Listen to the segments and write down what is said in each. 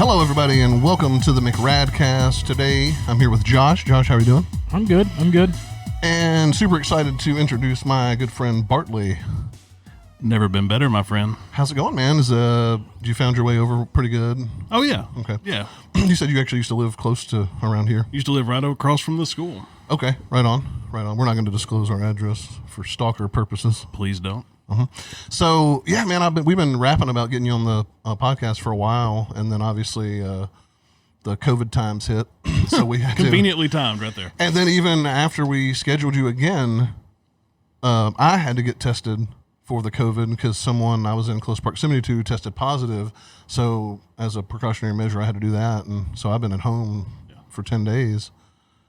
Hello, everybody, and welcome to the McRADcast. Today, I'm here with Josh. Josh, how are you doing? I'm good. And super excited to introduce my good friend Bartley. Never been better, my friend. How's it going, man? You found your way over pretty good? Oh, yeah. Okay. Yeah. You said you actually used to live close to around here? Used to live right across from the school. Okay, right on. We're not going to disclose our address for stalker purposes. Please don't. So, yeah, man, we've been rapping about getting you on the podcast for a while, and then obviously the COVID times hit, so we had Conveniently timed right there. And then even after we scheduled you again, I had to get tested for the COVID because someone I was in close proximity to tested positive. So as a precautionary measure, I had to do that, and so I've been at home for 10 days.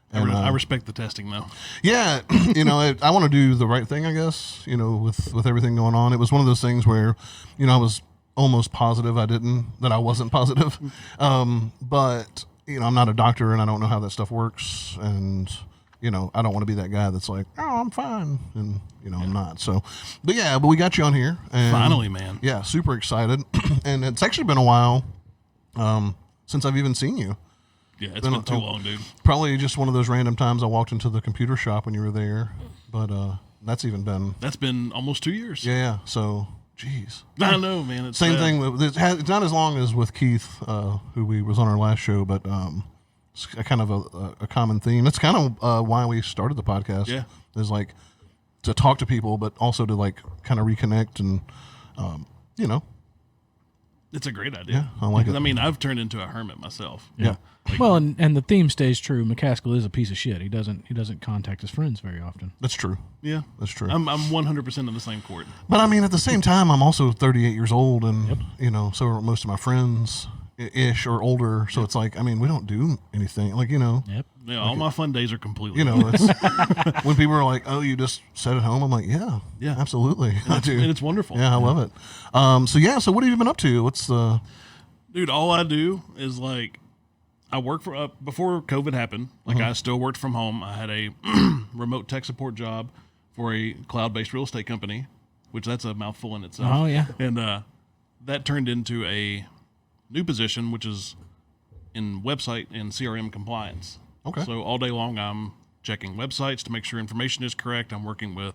And, I respect the testing, though. Yeah, I want to do the right thing, I guess, with everything going on. It was one of those things where, I was almost positive that I wasn't positive. But, I'm not a doctor and I don't know how that stuff works. And, I don't want to be that guy that's like, oh, I'm fine. And, I'm not. So, but we got you on here. And, finally, man. Yeah, super excited. And it's actually been a while since I've even seen you. Yeah, it's been too long, dude. Probably just one of those random times I walked into the computer shop when you were there, but that's been almost 2 years. Yeah. So, geez. I know, man. It's same sad. thing. It's not as long as with Keith, who was on our last show, but it's kind of a common theme. That's kind of why we started the podcast. Yeah, is like to talk to people, but also to like kind of reconnect and It's a great idea. Yeah, I like it. I mean, I've turned into a hermit myself. Yeah. Well, and the theme stays true. McCaskill is a piece of shit. He doesn't contact his friends very often. That's true. Yeah, that's true. I'm 100% on the same court. But I mean, at the same time, I'm also 38 years old, and so are most of my friends, ish or older. So it's like, I mean, we don't do anything, like Yep. Yeah, all my fun days are completely. It's when people are like, "Oh, you just sat at home." I'm like, "Yeah, absolutely, I do." And it's wonderful. Yeah, I love it. So what have you been up to? What's the dude? All I do is like, I work for before COVID happened. Like I still worked from home. I had a remote tech support job for a cloud-based real estate company, which that's a mouthful in itself. Oh yeah, and that turned into a new position, which is in website and CRM compliance. Okay. So all day long, I'm checking websites to make sure information is correct. I'm working with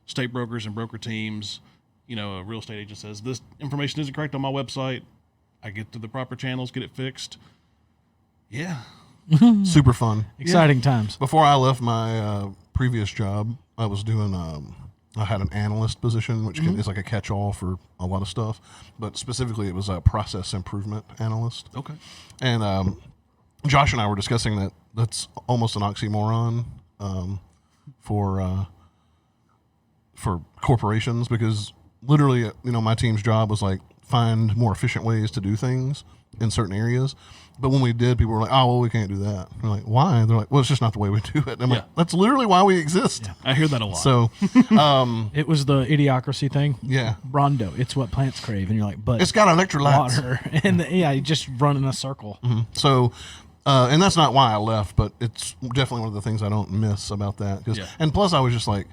state brokers and broker teams. A real estate agent says this information isn't correct on my website. I get to the proper channels, get it fixed. Yeah. super fun, exciting times. Before I left my previous job, I was doing I had an analyst position, which is like a catch-all for a lot of stuff, but specifically it was a process improvement analyst. Okay. And Josh and I were discussing that that's almost an oxymoron for corporations, because literally, my team's job was like find more efficient ways to do things in certain areas. But when we did, people were like, "Oh, well, we can't do that." We're like, "Why?" They're like, "Well, it's just not the way we do it." And I'm like, "That's literally why we exist." Yeah. I hear that a lot. So, it was the idiocracy thing. Yeah, Rondo. It's what plants crave, and you're like, "But it's got electrolytes." Water, and you just run in a circle. Mm-hmm. So, and that's not why I left, but it's definitely one of the things I don't miss about that. And plus, I was just like,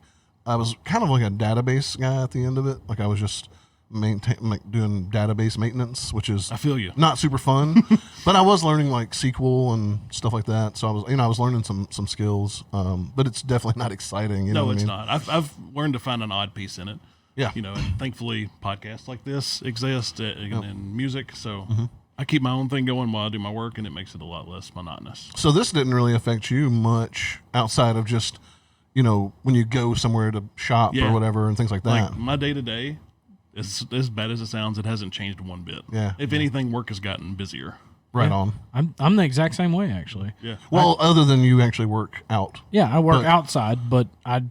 I was kind of like a database guy at the end of it. Like I was just doing database maintenance, which is, I feel you, not super fun, but I was learning like SQL and stuff like that. So I was learning some skills, but it's definitely not exciting. No, it's not. I've learned to find an odd piece in it. Yeah. And thankfully podcasts like this exist and music. So I keep my own thing going while I do my work, and it makes it a lot less monotonous. So this didn't really affect you much outside of just, when you go somewhere to shop or whatever and things like that. Like my day to day, as bad as it sounds, it hasn't changed one bit. Yeah. If anything, work has gotten busier. Right on. I'm the exact same way, actually. Yeah. Well, other than you actually work out. Yeah, I work outside, but I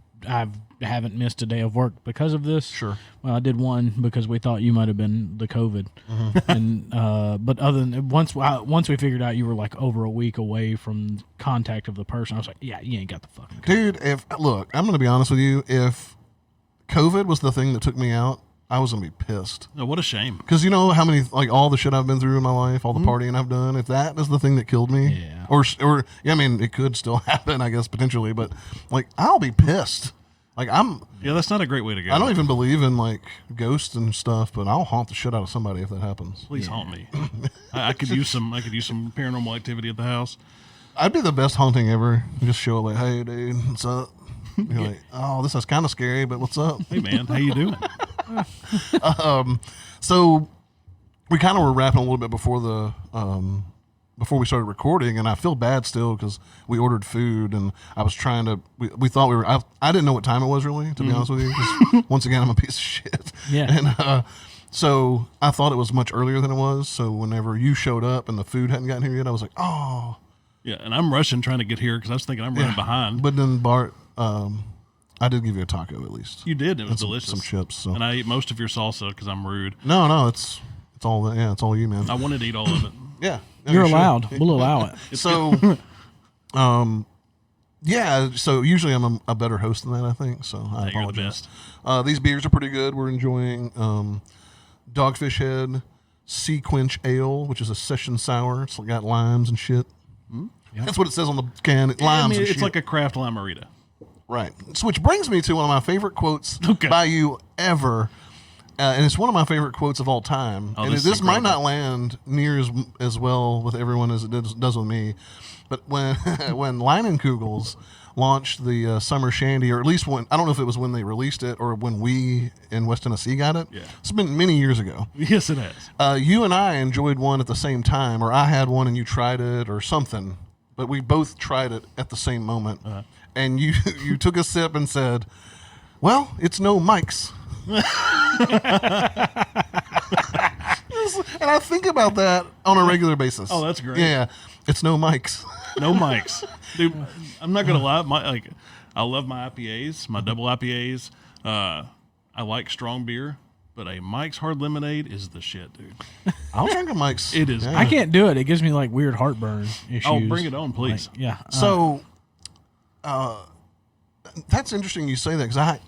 haven't missed a day of work because of this. Sure. Well, I did one because we thought you might have been the COVID, and but other than once we figured out you were like over a week away from contact of the person, I was like, yeah, you ain't got the fucking COVID. Dude. Look, I'm going to be honest with you. If COVID was the thing that took me out, I was going to be pissed. Oh, what a shame. Because you know how many, like all the shit I've been through in my life, all the partying I've done, if that is the thing that killed me, or I mean, it could still happen, I guess, potentially, but like, I'll be pissed. Like Yeah, that's not a great way to go. I don't even believe in like ghosts and stuff, but I'll haunt the shit out of somebody if that happens. Please haunt me. I could use some paranormal activity at the house. I'd be the best haunting ever. You just show up like, hey, dude, what's up? You're like, oh, this is kind of scary, but what's up? Hey, man, how you doing? So we kind of were wrapping a little bit before before we started recording, and I feel bad still because we ordered food, and I was trying to. We thought we were. I didn't know what time it was really, to be honest with you. 'Cause once again, I'm a piece of shit. Yeah. And so I thought it was much earlier than it was. So whenever you showed up and the food hadn't gotten here yet, I was like, oh. Yeah, and I'm rushing trying to get here because I was thinking I'm running behind. But then Bart, I did give you a taco at least. You did. It was And delicious. Some chips. So. And I ate most of your salsa because I'm rude. No, it's all that. Yeah, it's all you, man. I wanted to eat all of it. Yeah, no, You're you should. allowed. We'll allow it. So, yeah. So usually I'm a better host than that, I think. So I You're the apologize. best. These beers are pretty good. We're enjoying Dogfish Head Sea Quench Ale, which is a session sour. It's got limes and shit. That's what it says on the can. Limes I mean, and it's shit. like a craft limerita. Right. So, which brings me to one of my favorite quotes Okay. by you ever. And it's one of my favorite quotes of all time. Oh, and this is this might incredible. not land near as well with everyone as it does with me. But when when Leinenkugels launched the Summer Shandy, or at least when, I don't know if it was when they released it or when we in West Tennessee got it. Yeah. It's been many years ago. Yes, it has. You and I enjoyed one at the same time, or I had one and you tried it or something. But we both tried it at the same moment. And you took a sip and said, well, it's no Mike's. And I think about that on a regular basis. Oh, that's great. Yeah, it's no Mike's. No mics. Dude, I'm not going to lie. I love my IPAs, my double IPAs. I like strong beer. But a Mike's Hard Lemonade is the shit, dude. I'll drink a Mike's. It is. Yeah. I can't do it. It gives me like weird heartburn issues. Oh, bring it on, please. Like, yeah. So, that's interesting you say that because I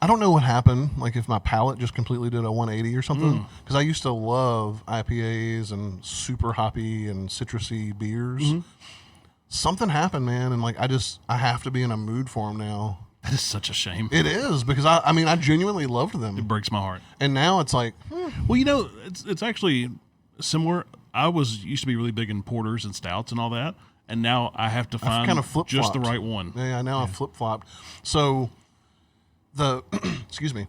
don't know what happened. Like if my palate just completely did a 180 or something. Because I used to love IPAs and super hoppy and citrusy beers. Something happened, man, and like I have to be in a mood for them now. That is such a shame. It is because I genuinely loved them, It breaks my heart. and now it's like Well, it's actually similar. I used to be really big in porters and stouts and all that, and now I have to find kind of flip-flopped. just the right one. yeah, now I've flip flopped. So the excuse me,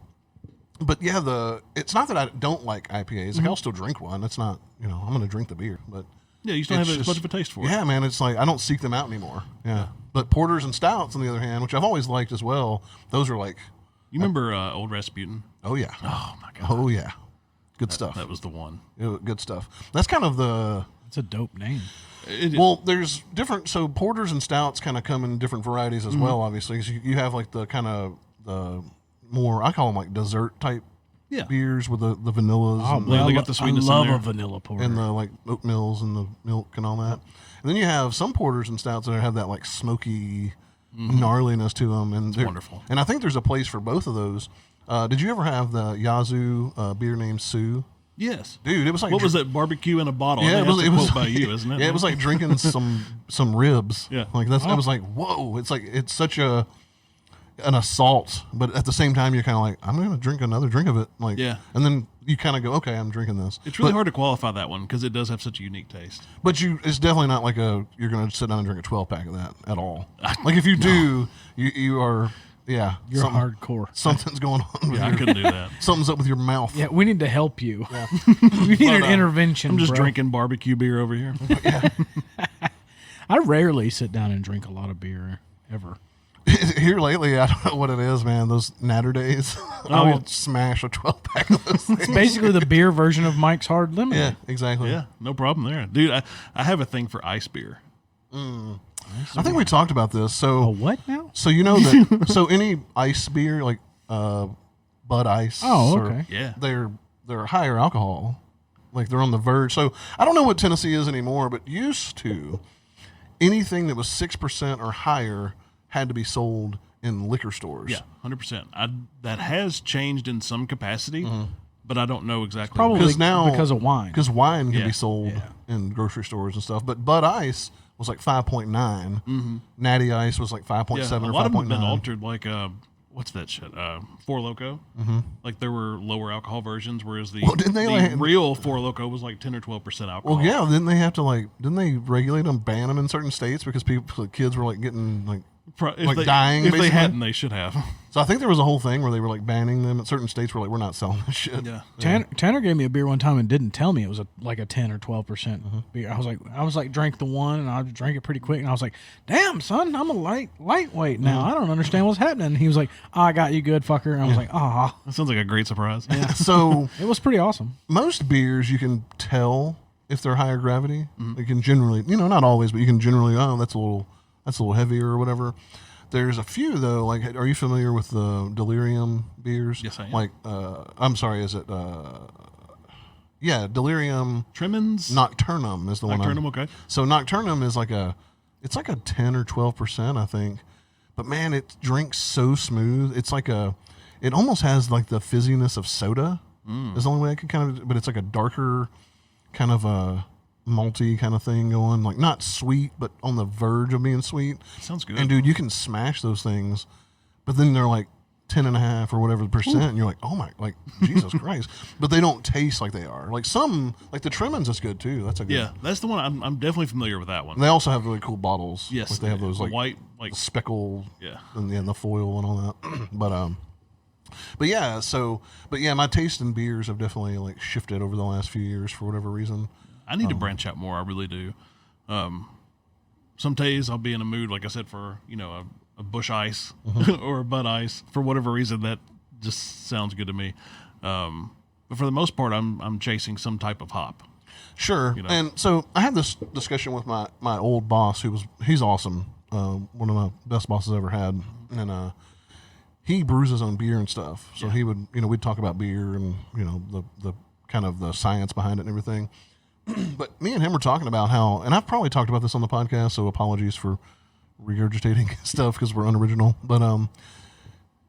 but yeah, it's not that I don't like IPAs. Like I'll still drink one. It's not I'm going to drink the beer, but Yeah, you still it's have as just- much of a taste for it. yeah, man, it's like I don't seek them out anymore. Yeah, but porters and stouts on the other hand, which I've always liked as well. Those are like You remember Old Rasputin? oh yeah, Oh my god, oh yeah, good stuff. that was the one. Yeah, good stuff. That's kind of the. It's a dope name. Well, there's different. So porters and stouts kind of come in different varieties as well. Obviously, so you have like the kind of the more I call them like dessert type Yeah. beers with the vanillas and, they got the sweetness in I love there. a vanilla porter. and the like oat mills and the milk and all that. And then you have some porters and stouts that have that like smoky gnarliness to them, and they're wonderful. And I think there's a place for both of those. Did you ever have the Yazoo beer named Sue? Yes. Dude, it was like What was it? Barbecue in a bottle. Yeah, I think it was that's a quote by you, isn't it? Yeah, it was like drinking some ribs. Yeah. like that's. I was like, whoa! It's like it's such an assault, but at the same time, you're kind of like, I'm gonna drink another drink of it. Like, Yeah. and then you kind of go, okay, I'm drinking this. It's really But- hard to qualify that one because it does have such a unique taste. But it's definitely not like you're gonna sit down and drink a 12 pack of that at all. Like if you do, you are. Yeah, You're hardcore. Something's going on. With Yeah, I your, couldn't do that. something's up with your mouth. Yeah, we need to help you. We need an intervention. I'm just bro. drinking barbecue beer over here. I rarely sit down and drink a lot of beer ever. Here lately, I don't know what it is, man. Those natter days, I will smash a 12 pack of those things. It's basically the beer version of Mike's Hard Yeah, Lemonade. exactly. Yeah, no problem there, dude. I have a thing for ice beer. I think we talked about this. So, A what now? so you know that. So any ice beer like Bud Ice. Oh, or- okay. Yeah. they're higher alcohol. Like they're on the verge. So I don't know what Tennessee is anymore, but used to anything that was 6% or higher had to be sold in liquor stores. Yeah, 100%. That has changed in some capacity, but I don't know exactly. Probably Because now because of wine. Because wine can Yeah. be sold Yeah. in grocery stores and stuff. But Bud Ice was like 5.9. Natty Ice was like 5.7 Yeah, a or lot of them have been 5.9. altered. Like what's that shit? Four Loko. Like there were lower alcohol versions, whereas the Well, didn't they, like, real Four Loko was like 10 or 12% alcohol. Well, yeah, didn't they have to didn't they regulate them, ban them in certain states because kids were like getting dying? If basically? they hadn't, they should have. So I think there was a whole thing where they were like banning them. At certain states were like, we're not selling this shit. Yeah. Tanner gave me a beer one time and didn't tell me it was like a 10 or 12% beer. I was like drank the one and I drank it pretty quick and I was like, damn son, I'm a lightweight now. I don't understand what's happening. And he was like, I got you good, fucker. And I was like, ah. That sounds like a great surprise. Yeah. So It was pretty awesome. most beers you can tell if they're higher gravity. You can generally, not always, but you can generally, that's a little heavier or whatever. There's a few though. Like, are you familiar with the Delirium beers? Yes, I am. Like, I'm sorry, is it? Yeah, Delirium Tremens? Nocturnum is the one. Nocturnum, okay. So Nocturnum is it's like a 10 or 12%, I think. But man, it drinks so smooth. It's it almost has like the fizziness of soda. Is the only way I could but it's like a darker kind of a malty kind of thing going, like not sweet, but on the verge of being sweet. Sounds good. And dude, you can smash those things, but then they're like 10.5 or whatever percent, and you're like, oh my, like Jesus Christ! But they don't taste like they are. Like the Tremens is good too. That's a good. Yeah, that's the one. I'm definitely familiar with that one. And they also have really cool bottles. Yes, like they have those like white, like speckle. Yeah, and the foil and all that. But yeah, my taste in beers have definitely like shifted over the last few years for whatever reason. I need to branch out more. I really do. Some days I'll be in a mood, like I said, for a Busch Ice or a Bud Ice for whatever reason. That just sounds good to me. But for the most part, I'm chasing some type of hop. Sure. And so I had this discussion with my old boss, he's awesome. One of my best bosses I ever had, and he brews his own beer and stuff. So he would, we'd talk about beer and the kind of the science behind it and everything. But me and him were talking about how, and I've probably talked about this on the podcast, so apologies for regurgitating stuff because we're unoriginal. But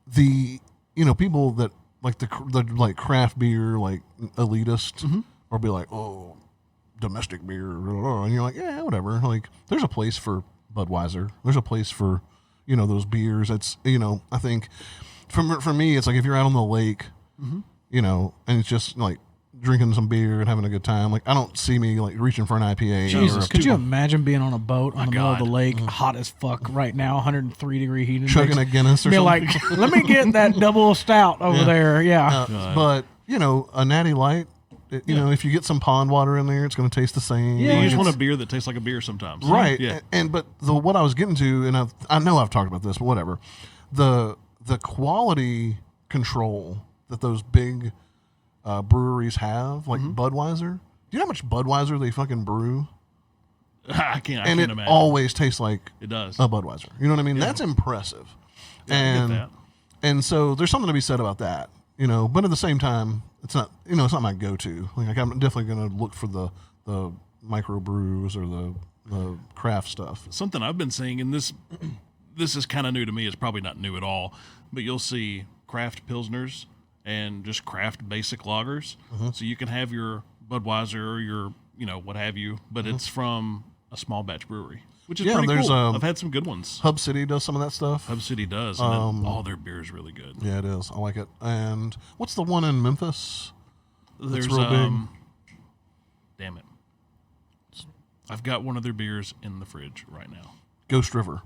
the people that like the like craft beer, like elitist, or be like, oh, domestic beer, and you're like, yeah, whatever. Like, there's a place for Budweiser. There's a place for those beers. It's I think for me, it's like if you're out on the lake, and it's just like drinking some beer and having a good time. Like, I don't see me like reaching for an IPA. Jesus, could you imagine being on a boat on the middle of the lake, hot as fuck right now, 100 degree heat index, chugging a Guinness or be something? Like, let me get that double stout over there. Yeah, but a Natty Light. If you get some pond water in there, it's going to taste the same. Yeah, you just want a beer that tastes like a beer sometimes, right? Yeah. But what I was getting to, and I know I've talked about this, but whatever. The quality control that those big breweries have, like Budweiser. Do you know how much Budweiser they fucking brew? I can't imagine. Always tastes like it does a Budweiser. You know what I mean? Yeah. That's impressive. Yeah, I get that. And so there's something to be said about that. But at the same time, it's not. It's not my go-to. Like I'm definitely going to look for the micro brews or the craft stuff. Something I've been seeing, and this is kind of new to me. It's probably not new at all, but you'll see craft pilsners and just craft basic lagers. So you can have your Budweiser or your, what have you, but it's from a small batch brewery, which is pretty cool. I've had some good ones. Hub City does some of that stuff. Hub City does. And all their beer is really good. Yeah, it is. I like it. And what's the one in Memphis? There's real big? Damn it. I've got one of their beers in the fridge right now. Ghost River.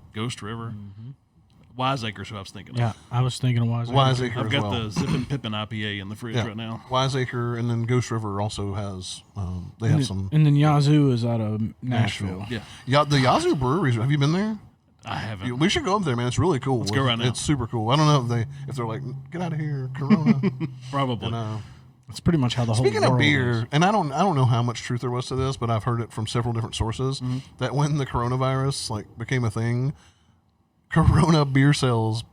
Wiseacre's who I was thinking of. Yeah, I was thinking of Wiseacre. Wiseacre I've as got well. the Zippin' Pippin IPA in the fridge right now. Wiseacre, and then Ghost River also has, they have some. And then Yazoo is out of Nashville. Yeah. The Yazoo breweries, have you been there? I haven't. We should go up there, man. It's really cool. Let's go right now. It's super cool. I don't know if they're like, get out of here, Corona. Probably. That's pretty much how the whole Speaking world of beer, is. and I don't know how much truth there was to this, but I've heard it from several different sources that when the coronavirus became a thing, Corona beer sales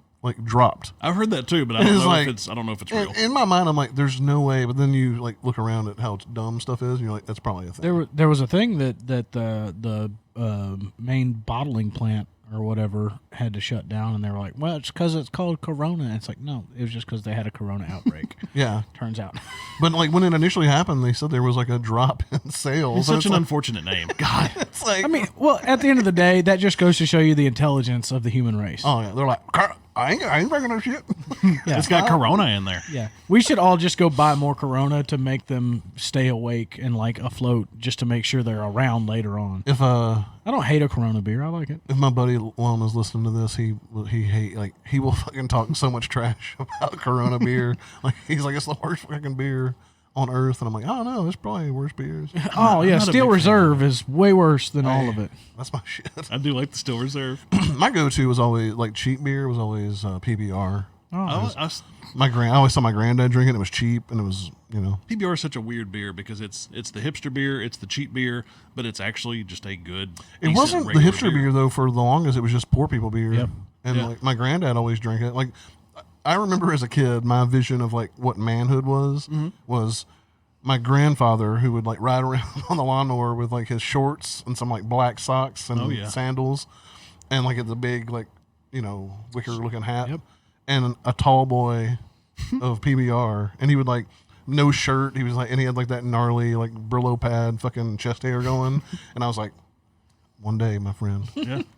dropped. I've heard that too, but I don't know if it's real. In my mind, I'm like, there's no way. But then you look around at how dumb stuff is, and you're like, that's probably a thing. There was a thing that the main bottling plant or whatever had to shut down, and they were like, well, it's because it's called Corona. And it's like, no, it was just because they had a Corona outbreak. Yeah. Turns out. But like when it initially happened, they said there was like a drop in sales. It's such an unfortunate name. God. It's like, I mean, well, at the end of the day, that just goes to show you the intelligence of the human race. oh yeah, they're like, I ain't drinking no shit. Yeah. It's got Corona in there. Yeah, we should all just go buy more Corona to make them stay awake and like afloat, just to make sure they're around later on. If I don't hate a Corona beer. I like it. If my buddy Lum is listening to this, he will fucking talk so much trash about Corona beer. Like he's like, it's the worst fucking beer on earth, and I'm like, I don't know, there's probably worse beers. Oh yeah, not a Steel big Reserve is way worse than all of it. That's my shit. I do like the Steel Reserve. My go-to was always like cheap beer was always PBR. Oh, I always saw my granddad drink it. It was cheap, and it was PBR is such a weird beer because it's the hipster beer, it's the cheap beer, but it's actually just a good. It decent, wasn't the regular hipster beer though. For the longest, it was just poor people beer. Yep. And Yeah. like my granddad always drank it. Like I remember as a kid, my vision of like what manhood was my grandfather who would like ride around on the lawnmower with like his shorts and some like black socks and sandals, and like it's a big like wicker looking hat, and a tall boy of PBR, and he would like no shirt. He was like, and he had like that gnarly like Brillo pad fucking chest hair going, and I was like, one day, my friend,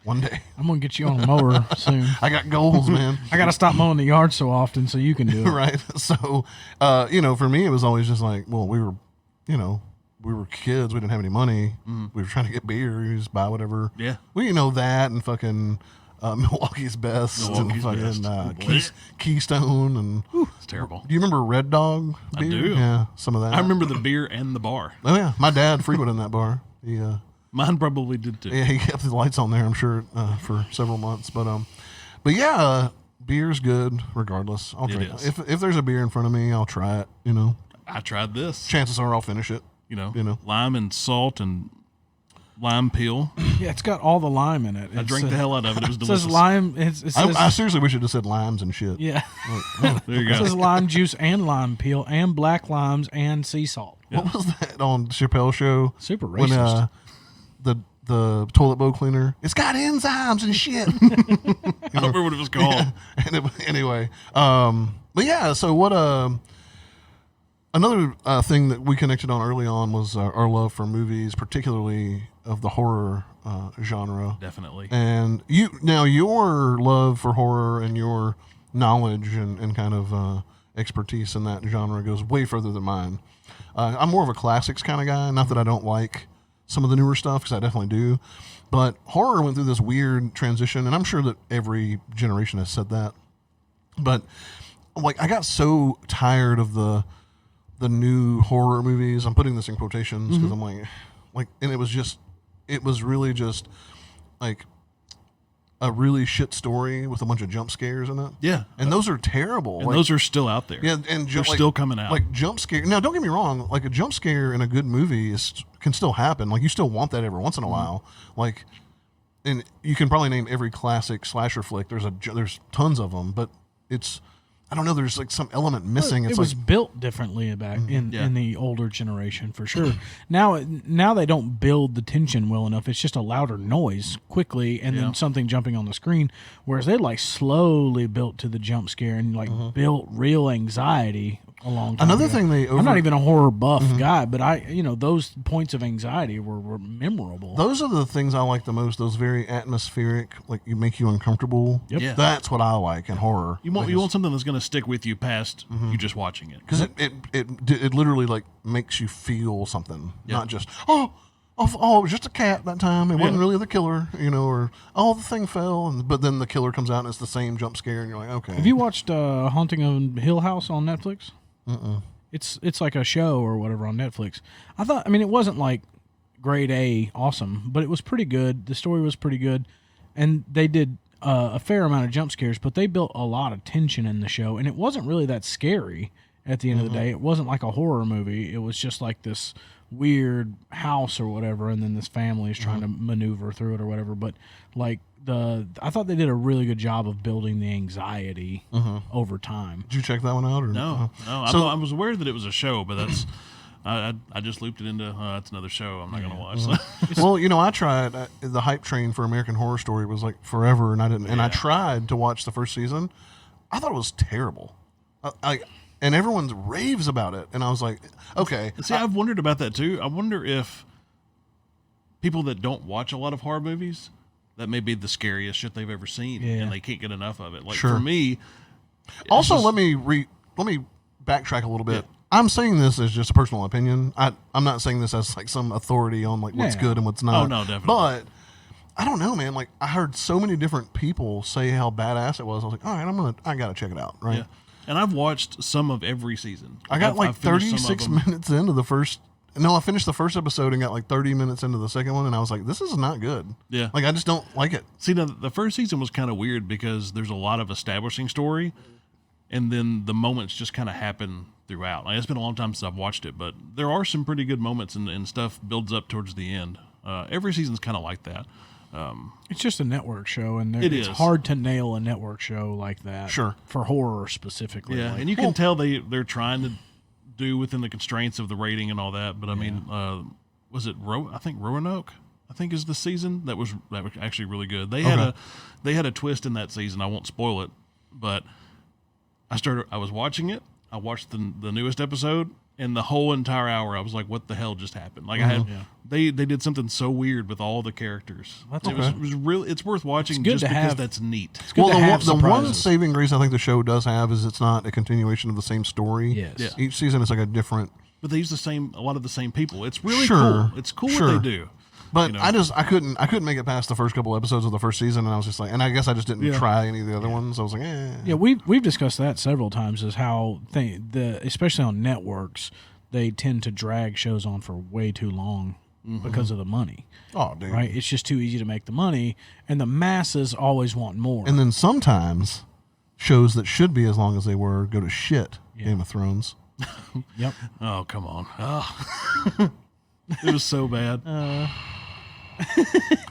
one day I'm gonna get you on a mower soon. I got goals, man. I gotta stop mowing the yard so often so you can do it. Right. So, for me, it was always just like, well, we were kids. We didn't have any money. We were trying to get beer. You just buy whatever. Yeah. Well, that and fucking Milwaukee's Best Milwaukee's and fucking Best. Keystone and. It's terrible. Do you remember Red Dog beer? I do. Yeah, some of that. I remember the beer and the bar. Oh yeah, my dad frequented that bar. Mine probably did too. Yeah, he kept the lights on there, I'm sure, for several months. But yeah, beer's good regardless. I'll drink is. it. If there's a beer in front of me, I'll try it. I tried this. Chances are I'll finish it. Lime and salt and lime peel. Yeah, it's got all the lime in it. I drank the hell out of it. It was It delicious. says lime. It says, I seriously wish it had said limes and shit. yeah. There you It go. says lime juice and lime peel and black limes and sea salt. What was that on Chappelle's show? Super When racist. the toilet bowl cleaner, it's got enzymes and shit. I don't remember what it was called. Anyway, but yeah. So what? Another thing that we connected on early on was our love for movies, particularly of the horror genre. Definitely. And your love for horror and your knowledge and kind of expertise in that genre goes way further than mine. I'm more of a classics kind of guy. Not that I don't like some of the newer stuff, because I definitely do. But horror went through this weird transition, and I'm sure that every generation has said that. But like, I got so tired of the new horror movies. I'm putting this in quotations because I'm like, and it was really just like a really shit story with a bunch of jump scares in it. Yeah. And those are terrible. And those are still out there. Yeah, and they're still coming out. Like jump scare. Now, don't get me wrong. Like a jump scare in a good movie can still happen. Like you still want that every once in a while. Like, and you can probably name every classic slasher flick. There's tons of them, but I don't know. There's like some element missing. It was built differently back in the older generation for sure. Now they don't build the tension well enough. It's just a louder noise quickly and then something jumping on the screen. Whereas they like slowly built to the jump scare and like built real anxiety a long time Another ago. thing I'm not even a horror buff guy, but those points of anxiety were memorable. Those are the things I like the most. Those very atmospheric, like you make you uncomfortable. Yep. Yeah. That's what I like in horror. You want something that's going to stick with you past you just watching it. Because it literally like makes you feel something, not just oh, it was just a cat that time. It wasn't really the killer, or the thing fell, but then the killer comes out and it's the same jump scare, and you're like, okay. Have you watched Haunting of Hill House on Netflix? It's like a show or whatever on Netflix. It wasn't like grade A awesome, but it was pretty good. The story was pretty good, and they did a fair amount of jump scares, but they built a lot of tension in the show, and it wasn't really that scary at the end of the day. It wasn't like a horror movie. It was just like this weird house or whatever, and then this family is trying to maneuver through it or whatever. But like I thought they did a really good job of building the anxiety over time. Did you check that one out or No. So I was aware that it was a show, but that's I just looped it into it's another show I'm not going to watch. Well, I tried the hype train for American Horror Story was like forever, and I didn't. And I tried to watch the first season. I thought it was terrible. And everyone raves about it, and I was like, okay. See, I've wondered about that too. I wonder if people that don't watch a lot of horror movies, that may be the scariest shit they've ever seen, and they can't get enough of it. Like for me. Also, let me backtrack a little bit. Yeah. I'm saying this as just a personal opinion. I'm not saying this as like some authority on like what's good and what's not. Oh no, definitely. But I don't know, man. Like I heard so many different people say how badass it was. I was like, all right, I gotta check it out, right? Yeah. And I've watched some of every season. I got like 36 minutes into the first. No, I finished the first episode and got like 30 minutes into the second one, and I was like, this is not good. Yeah. Like I just don't like it. See, now the first season was kind of weird because there's a lot of establishing story, and then the moments just kind of happen throughout. Like, it's been a long time since I've watched it, but there are some pretty good moments, and stuff builds up towards the end. Every season's kind of like that. It's just a network show, and it's hard to nail a network show like that. Sure. For horror specifically. Yeah, and you can tell they're trying to do within the constraints of the rating and all that. But I mean, was it I think Roanoke? I think is the season that was actually really good. They had a twist in that season. I won't spoil it, but I was watching it. I watched the newest episode, and the whole entire hour I was like, "What the hell just happened?" Like they did something so weird with all the characters. It was really, it's worth watching just because that's neat. Well, the one saving grace I think the show does have is it's not a continuation of the same story. Yes. Yeah. Each season is like a different. But they use a lot of the same people. It's really cool. It's cool what they do. But I couldn't make it past the first couple episodes of the first season, and I was just like, and I guess I just didn't try any of the other ones. I was like, Yeah, we've discussed that several times, is how especially on networks, they tend to drag shows on for way too long because of the money. Oh, dude. Right? It's just too easy to make the money, and the masses always want more. And then sometimes shows that should be as long as they were go to shit. Yeah. Game of Thrones. Yep. Oh, come on. Oh. It was so bad.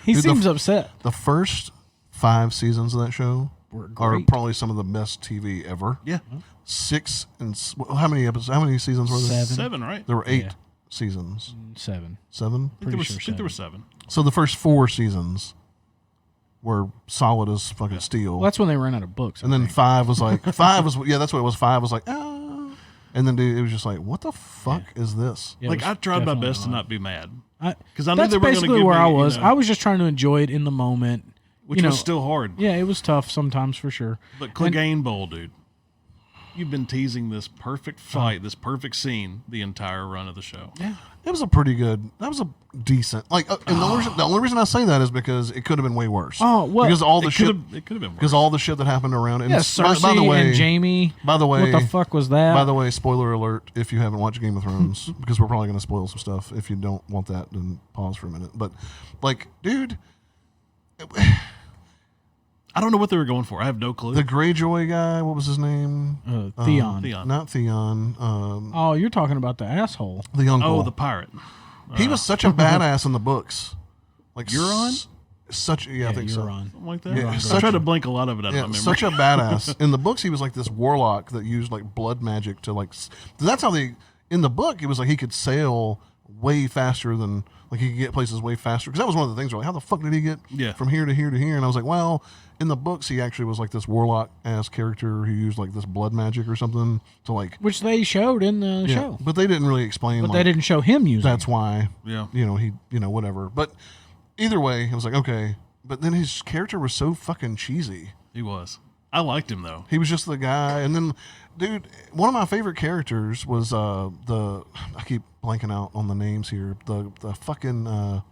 He seems upset. The first 5 seasons of that show are probably some of the best TV ever. Yeah. 6 and how many episodes? How many seasons were there? 7, right? There were 8 seasons. 7. 7? I think there were 7. So the first 4 seasons were solid as fucking steel. Well, that's when they ran out of books. And then 5 was like that's what it was. 5 was like and then dude, it was just like, what the fuck is this? Yeah, like I tried my best to not be mad because I knew that's they were going to basically give where me, I was. I was just trying to enjoy it in the moment, which was still hard. Yeah, it was tough sometimes for sure. But Clegane Bowl, dude, you've been teasing this perfect fight, this perfect scene, the entire run of the show. Yeah, it was a pretty good. That was a decent. Like, and the only reason I say that is because it could have been way worse. Oh, well, because all the shit. It could have been worse. Because all the shit that happened around. And Cersei by the way, and Jaime. By the way, what the fuck was that? By the way, spoiler alert: if you haven't watched Game of Thrones, because we're probably going to spoil some stuff. If you don't want that, then pause for a minute. But, like, dude. I don't know what they were going for. I have no clue. The Greyjoy guy, what was his name? Theon. Not Theon. Oh, you're talking about the asshole. The uncle. Oh, the pirate. He was such a badass in the books. Like Euron? I think so. Something like that. Yeah, I tried to blink a lot of it out of my memory. Such a badass. In the books, he was like this warlock that used like blood magic to like. That's how in the book, it was like he could sail way faster than. Like, he could get places way faster. Because that was one of the things where, like, how the fuck did he get from here to here to here? And I was like, well, in the books, he actually was, like, this warlock-ass character who used, like, this blood magic or something to, like... Which they showed in the show. But they didn't really explain, But they didn't show him using that's why, he, whatever. But either way, I was like, okay. But then his character was so fucking cheesy. He was. I liked him, though. He was just the guy. And then, dude, one of my favorite characters was I keep blanking out on the names here. The fucking the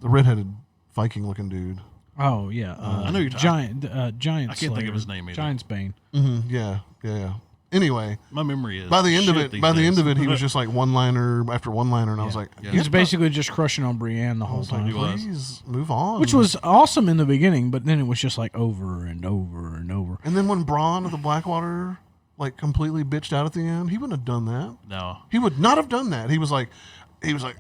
redheaded Viking looking dude. Oh yeah, I know you're talking. Giant. I can't think of his name either. Giant's Bane. Mm-hmm. Yeah. Anyway, my memory is by the end of it, he was just like one liner after one liner, and I was like, he was basically just crushing on Brienne the whole time. Please move on. Which was awesome in the beginning, but then it was just like over and over and over. And then when Bronn of the Blackwater like completely bitched out at the end, he wouldn't have done that. No, he would not have done that. He was like,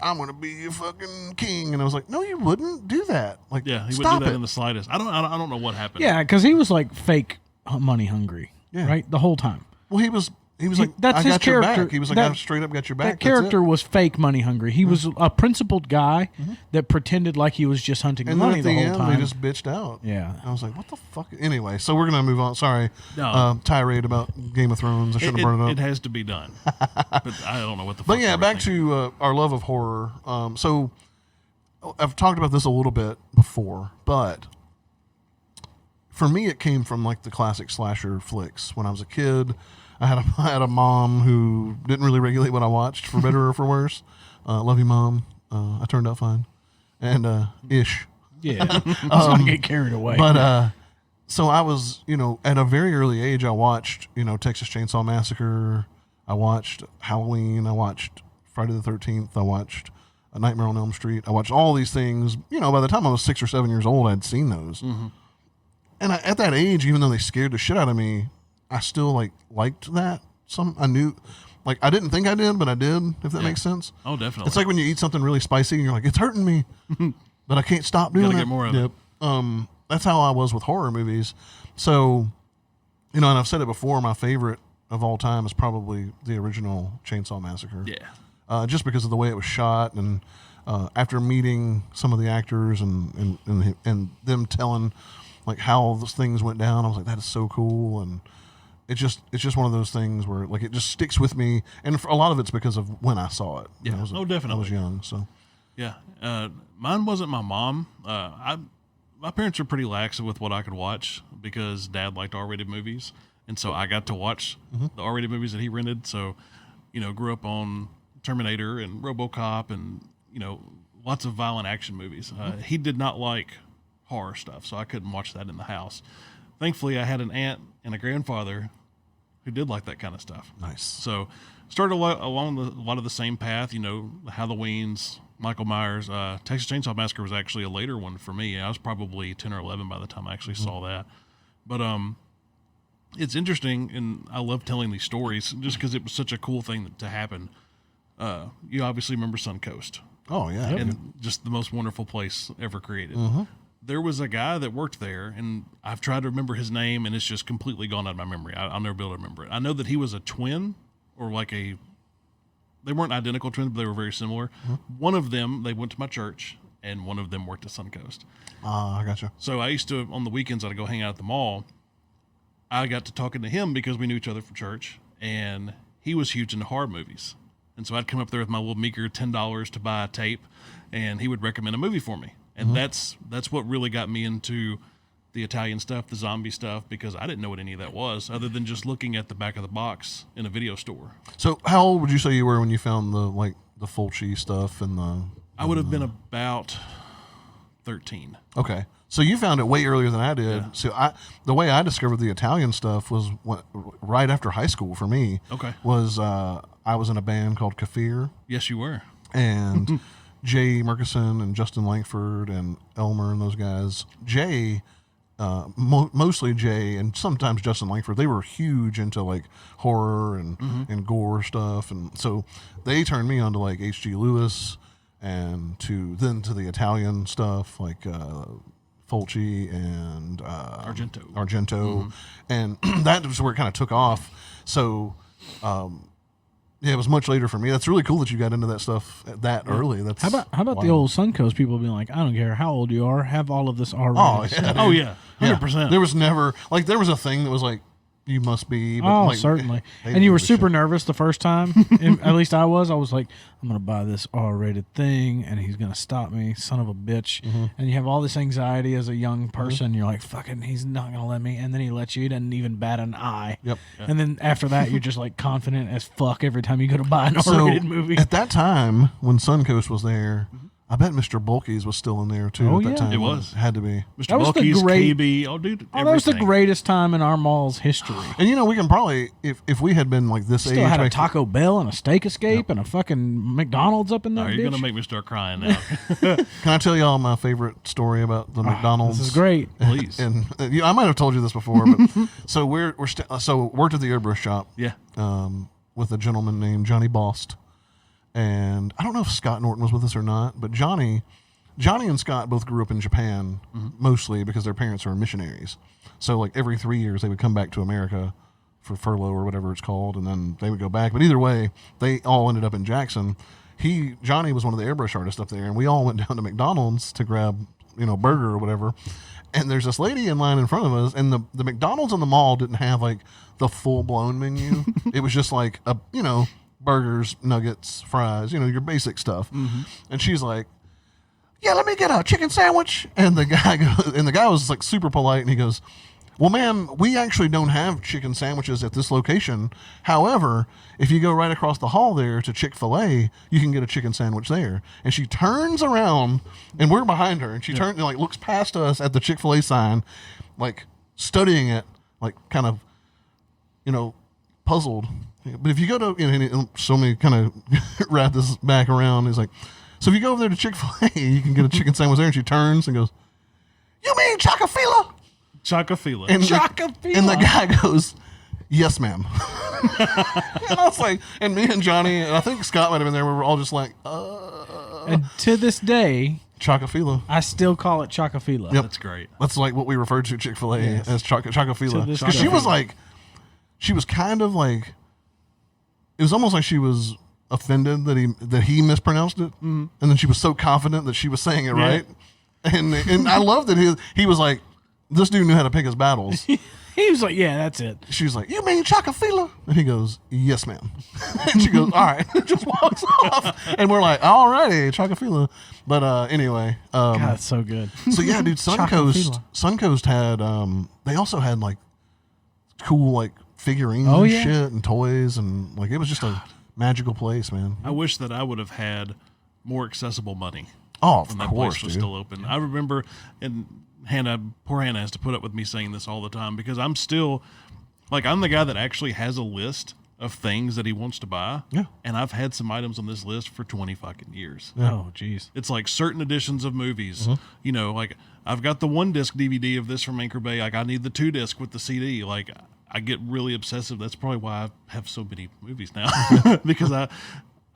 I'm going to be a fucking king, and I was like, no, you wouldn't do that. Like, he wouldn't do that in the slightest. I don't know what happened. Yeah, because he was like fake money hungry, right, the whole time. Well, he was He was like, that's I his got your character. back. He was like, I straight up got your back. That character was fake money hungry. He was a principled guy that pretended like he was just hunting and money then at the whole end, time. they just bitched out. Yeah. I was like, what the fuck? Anyway, so we're going to move on. Sorry. No. Tirade about Game of Thrones. I should have brought it up. It has to be done. But I don't know what the fuck. But yeah, back to our love of horror. So I've talked about this a little bit before, but for me, it came from like the classic slasher flicks. When I was a kid, I had a mom who didn't really regulate what I watched, for better or for worse. Love you, Mom. I turned out fine, and ish. Yeah. Let's not get carried away. But so I was, at a very early age, I watched, Texas Chainsaw Massacre. I watched Halloween. I watched Friday the 13th. I watched A Nightmare on Elm Street. I watched all these things. By the time I was 6 or 7 years old, I'd seen those. Mm-hmm. And at that age, even though they scared the shit out of me, I still liked that. I knew, I didn't think I did, but I did. If that makes sense. Oh, definitely. It's like when you eat something really spicy and you're like, it's hurting me, but I can't stop doing it. Gotta get more of it. That's how I was with horror movies. So, and I've said it before, my favorite of all time is probably the original Chainsaw Massacre. Yeah. Just because of the way it was shot, and after meeting some of the actors and them telling like how those things went down, I was like, that is so cool. And it's just one of those things where it just sticks with me, and for a lot of it's because of when I saw it. Yeah. Definitely. I was young, so. Yeah. Mine wasn't my mom. My parents were pretty lax with what I could watch because Dad liked R-rated movies, and so I got to watch the R-rated movies that he rented. So, grew up on Terminator and RoboCop and lots of violent action movies. He did not like horror stuff, so I couldn't watch that in the house. Thankfully, I had an aunt and a grandfather who did like that kind of stuff. Nice. So started along a lot of the same path, Halloween's, Michael Myers. Texas Chainsaw Massacre was actually a later one for me. I was probably 10 or 11 by the time I actually saw that. But it's interesting, and I love telling these stories just because it was such a cool thing to happen. You obviously remember Suncoast. Oh, yeah. And just the most wonderful place ever created. There was a guy that worked there, and I've tried to remember his name, and it's just completely gone out of my memory. I'll never be able to remember it. I know that he was a twin, or they weren't identical twins, but they were very similar. One of them, they went to my church, and one of them worked at Suncoast. I gotcha. So I used to, on the weekends, I'd go hang out at the mall. I got to talking to him because we knew each other from church, and he was huge into horror movies. And so I'd come up there with my little meager $10 to buy a tape, and he would recommend a movie for me. And that's what really got me into the Italian stuff, the zombie stuff, because I didn't know what any of that was, other than just looking at the back of the box in a video store. So how old would you say you were when you found the Fulci stuff and the? I would have been about 13. Okay, so you found it way earlier than I did. Yeah. So the way I discovered the Italian stuff was right after high school for me. Okay. Was I was in a band called Kafir. Yes, you were. And Jay Murkison and Justin Langford and Elmer and those guys. Jay, mostly Jay and sometimes Justin Langford, they were huge into horror and gore stuff. And so they turned me on to H.G. Lewis and to the Italian stuff Fulci and Argento. And that was where it kind of took off. So, yeah, it was much later for me. That's really cool that you got into that stuff that early. That's how about the old Suncoast people being like, I don't care how old you are, have all of this R-rated. Oh, yeah. 100%. There was never there was a thing that was you must be. But certainly. And you were super nervous the first time. At least I was. I was like, I'm going to buy this R-rated thing, and he's going to stop me, son of a bitch. And you have all this anxiety as a young person. You're like, fucking, he's not going to let me. And then he lets you. He doesn't even bat an eye. Yep. And then after that, you're just confident as fuck every time you go to buy an R-rated movie. At that time, when Suncoast was there, I bet Mr. Bulky's was still in there too. Oh, at that yeah. time. It was. Had to be. Mr. Bulky's, KB. Oh, dude. That was the greatest time in our mall's history. And we can probably, if we had been this age, still had a Taco Bell and a Steak Escape and a fucking McDonald's up in there. You're going to make me start crying now. Can I tell y'all my favorite story about the McDonald's? This is great. Please. And I might have told you this before, but so worked at the airbrush shop. Yeah. With a gentleman named Johnny Bost, and I don't know if Scott Norton was with us or not, but Johnny and Scott both grew up in Japan, mostly because their parents were missionaries. So every 3 years they would come back to America for furlough or whatever it's called, and then they would go back. But either way, they all ended up in Jackson. Johnny was one of the airbrush artists up there, and we all went down to McDonald's to grab, burger or whatever. And there's this lady in line in front of us, and the McDonald's in the mall didn't have like the full blown menu. It was just like burgers, nuggets, fries, your basic stuff. Mm-hmm. And she's like, "Yeah, let me get a chicken sandwich." And the guy was like super polite, and he goes, "Well, ma'am, we actually don't have chicken sandwiches at this location. However, if you go right across the hall there to Chick-fil-A, you can get a chicken sandwich there." And she turns around, and we're behind her, and she turns and looks past us at the Chick-fil-A sign, like studying it, like kind of, puzzled. But if you go to, so many kind of wrap this back around, he's like, "So if you go over there to Chick-fil-A, you can get a chicken sandwich there." And she turns and goes, "You mean Chocofila?" Chocofila. And the guy goes, "Yes, ma'am." And I was like, and me and Johnny, and I think Scott might have been there, we were all just like, And to this day, Chocofila. I still call it Chocofila. Yep. That's great. That's like what we referred to Chick-fil-A as Chocofila. this Because she was kind of like, it was almost like she was offended that he mispronounced it. Mm. And then she was so confident that she was saying it right. And I love that he was like, this dude knew how to pick his battles. He was like, "Yeah, that's it." She's like, "You mean Chocofila?" And he goes, "Yes, ma'am." And she goes, "All right." Just walks off. And we're like, "All righty, Chocofila." But anyway. God, that's so good. So yeah, dude, Suncoast had, they also had like cool like figurines and shit and toys, and like it was just a magical place, man. I wish that I would have had more accessible money. Oh, of when that course, place was dude. still open. I remember, and poor Hannah has to put up with me saying this all the time because I'm still, like, I'm the guy that actually has a list of things that he wants to buy. Yeah. And I've had some items on this list for 20 fucking years. Yeah. Oh, jeez. It's like certain editions of movies. Mm-hmm. Like I've got the 1-disc DVD of this from Anchor Bay. Like I need the 2-disc with the CD. Like I get really obsessive. That's probably why I have so many movies now because I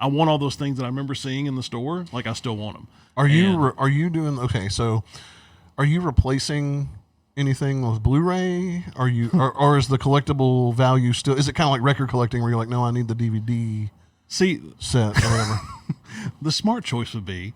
want all those things that I remember seeing in the store. Like I still want them. Are you doing okay? So, are you replacing anything with Blu-ray? Are you, or is the collectible value still? Is it kind of like record collecting, where you're like, no, I need the DVD set or whatever? The smart choice would be,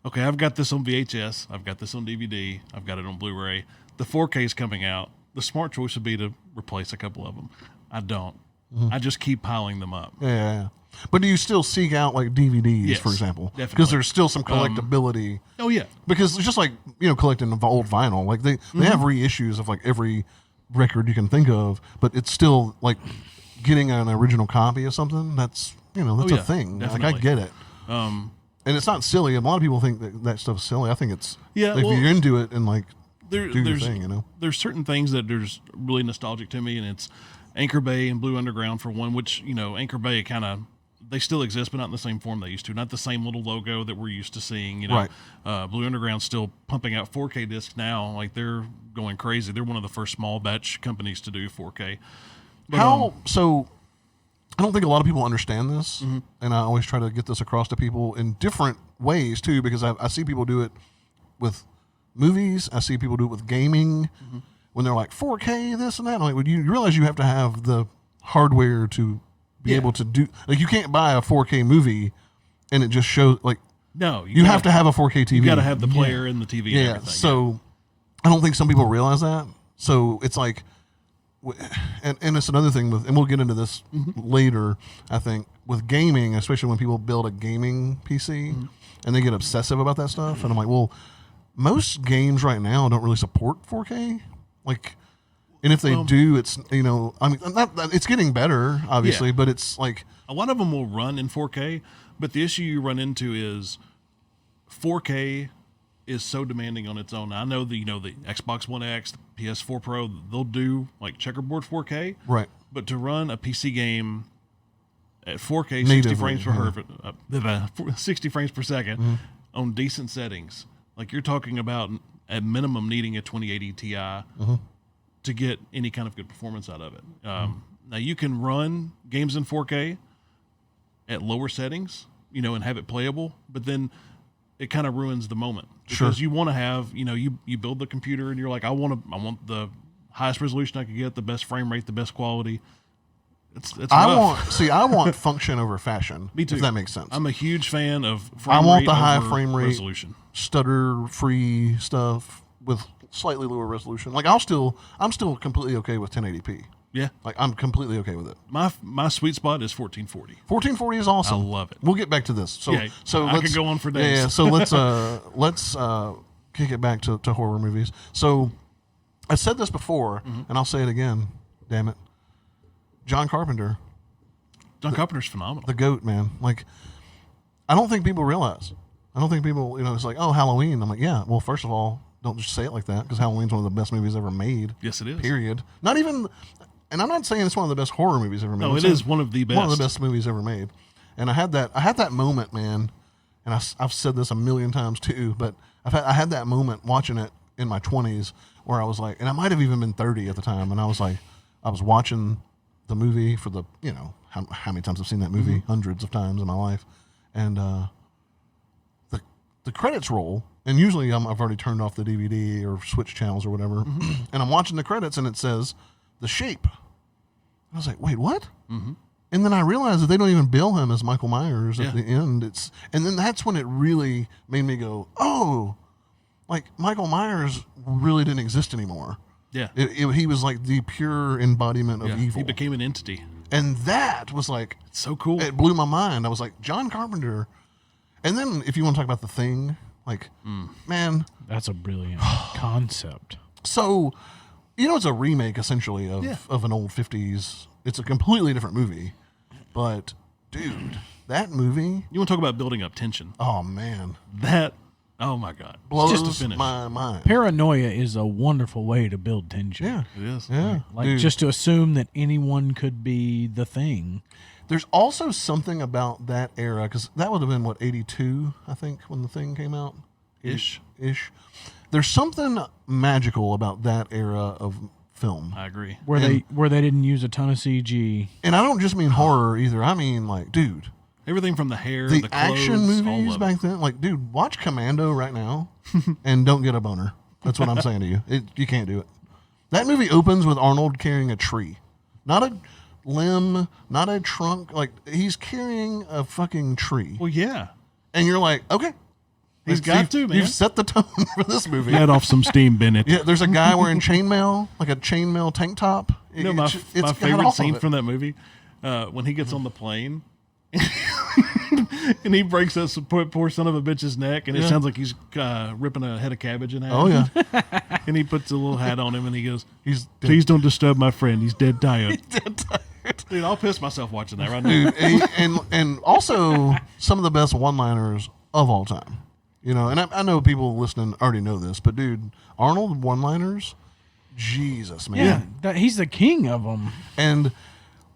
okay, I've got this on VHS, I've got this on DVD, I've got it on Blu-ray. The 4K is coming out. The smart choice would be to replace a couple of them. I don't. Mm-hmm. I just keep piling them up. Yeah. But do you still seek out like DVDs, yes, for example? Definitely. Because there's still some collectability. Oh yeah. Because it's just like, collecting old vinyl. Like they have reissues of like every record you can think of, but it's still like getting an original copy of something. That's a thing. Definitely. Like I get it. And it's not silly. A lot of people think that stuff's silly. I think it's if you're into it and like do your thing. There's certain things that there's really nostalgic to me, and it's Anchor Bay and Blue Underground for one. Which Anchor Bay they still exist, but not in the same form they used to. Not the same little logo that we're used to seeing. Right. Blue Underground's still pumping out 4K discs now. Like they're going crazy. They're one of the first small batch companies to do 4K. But, so I don't think a lot of people understand this, and I always try to get this across to people in different ways too, because I see people do it with movies. I see people do it with gaming when they're like 4K this and that. I'm like, well, you realize you have to have the hardware to be able to do, like, you can't buy a 4K movie and it just shows, like, no, you have to have a 4K TV. You got to have the player and the TV and everything. So I don't think some people realize that. So it's like, and it's another thing with, and we'll get into this later, I think, with gaming, especially when people build a gaming PC and they get obsessive about that stuff. And I'm like, well, most games right now don't really support 4K. Like, and if they do, it's, it's getting better, obviously, but it's like, a lot of them will run in 4K, but the issue you run into is 4K is so demanding on its own. I know the Xbox One X, the PS4 Pro, they'll do like checkerboard 4K, right? But to run a PC game at 4K, natively, 60 frames per second on decent settings, like you're talking about at minimum needing a 2080 Ti to get any kind of good performance out of it. Now you can run games in 4K at lower settings, and have it playable, but then it kind of ruins the moment because you want to have, you build the computer and you're like, I want the highest resolution I can get, the best frame rate, the best quality. It's I rough. want function over fashion. Me too. If that makes sense. I'm a huge fan of I frame want rate the high over frame rate, resolution. stutter-free stuff with slightly lower resolution. Like I'm still completely okay with 1080p. Yeah. Like I'm completely okay with it. My sweet spot is 1440. 1440 is awesome. I love it. We'll get back to this. So Yeah, so I let's could go on for days. Yeah, so let's kick it back to horror movies. So I said this before, and I'll say it again. Damn it, John Carpenter's phenomenal. the GOAT, man. Like I don't think people realize. I don't think people, it's like, oh, Halloween. I'm like, yeah. Well, first of all, don't just say it like that because Halloween's one of the best movies ever made. Yes, it is. Period. Not even, and I'm not saying it's one of the best horror movies ever made. No, it is one of the best. One of the best movies ever made. And I had that moment, man. And I've said this a million times too, but I had that moment watching it in my 20s where I was like, and I might have even been 30 at the time, and I was like, I was watching the movie for the, how many times I've seen that movie? Hundreds of times in my life, and the credits roll, and usually I've already turned off the DVD or switched channels or whatever, and I'm watching the credits, and it says The Shape. I was like, wait, what? And then I realized that they don't even bill him as Michael Myers at the end. And then that's when it really made me go, oh, like Michael Myers really didn't exist anymore. Yeah. He was like the pure embodiment of evil. He became an entity. And that was like, It's so cool. it blew my mind. I was like, John Carpenter. And then if you want to talk about The Thing, like, man. That's a brilliant concept. So, it's a remake essentially of an old 50s. It's a completely different movie. But, dude, that movie. You want to talk about building up tension? Oh, man. Oh my God. Blows Just to finish. my mind. Paranoia is a wonderful way to build tension. Yeah. It is. Yeah. Like dude. just to assume that anyone could be the Thing. There's also something about that era, because that would have been, 82, I think, when The Thing came out? Ish. There's something magical about that era of film. I agree. Where they didn't use a ton of CG. And I don't just mean horror either. I mean, like, dude. Everything from the hair, The the clothes, action all movies of back it. then, like, dude, watch Commando right now and don't get a boner. That's what I'm saying to you. You can't do it. That movie opens with Arnold carrying a tree. Not a limb, not a trunk. Like, he's carrying a fucking tree. Well, yeah. And you're like, okay. He's got to, man. You've set the tone for this movie. Let off some steam, Bennett. Yeah, there's a guy wearing chainmail, like a chainmail tank top. You know, my favorite scene from that movie, when he gets on the plane and he breaks that poor son of a bitch's neck, and it sounds like he's ripping a head of cabbage in half. Oh, yeah. And he puts a little hat on him, and he goes, He's dead. "Please don't disturb my friend. He's dead tired." Dead tired. Dude, I'll piss myself watching that right now. Dude, and also some of the best one-liners of all time. And I know people listening already know this, but dude, Arnold one-liners, Jesus, man. Yeah, he's the king of them. And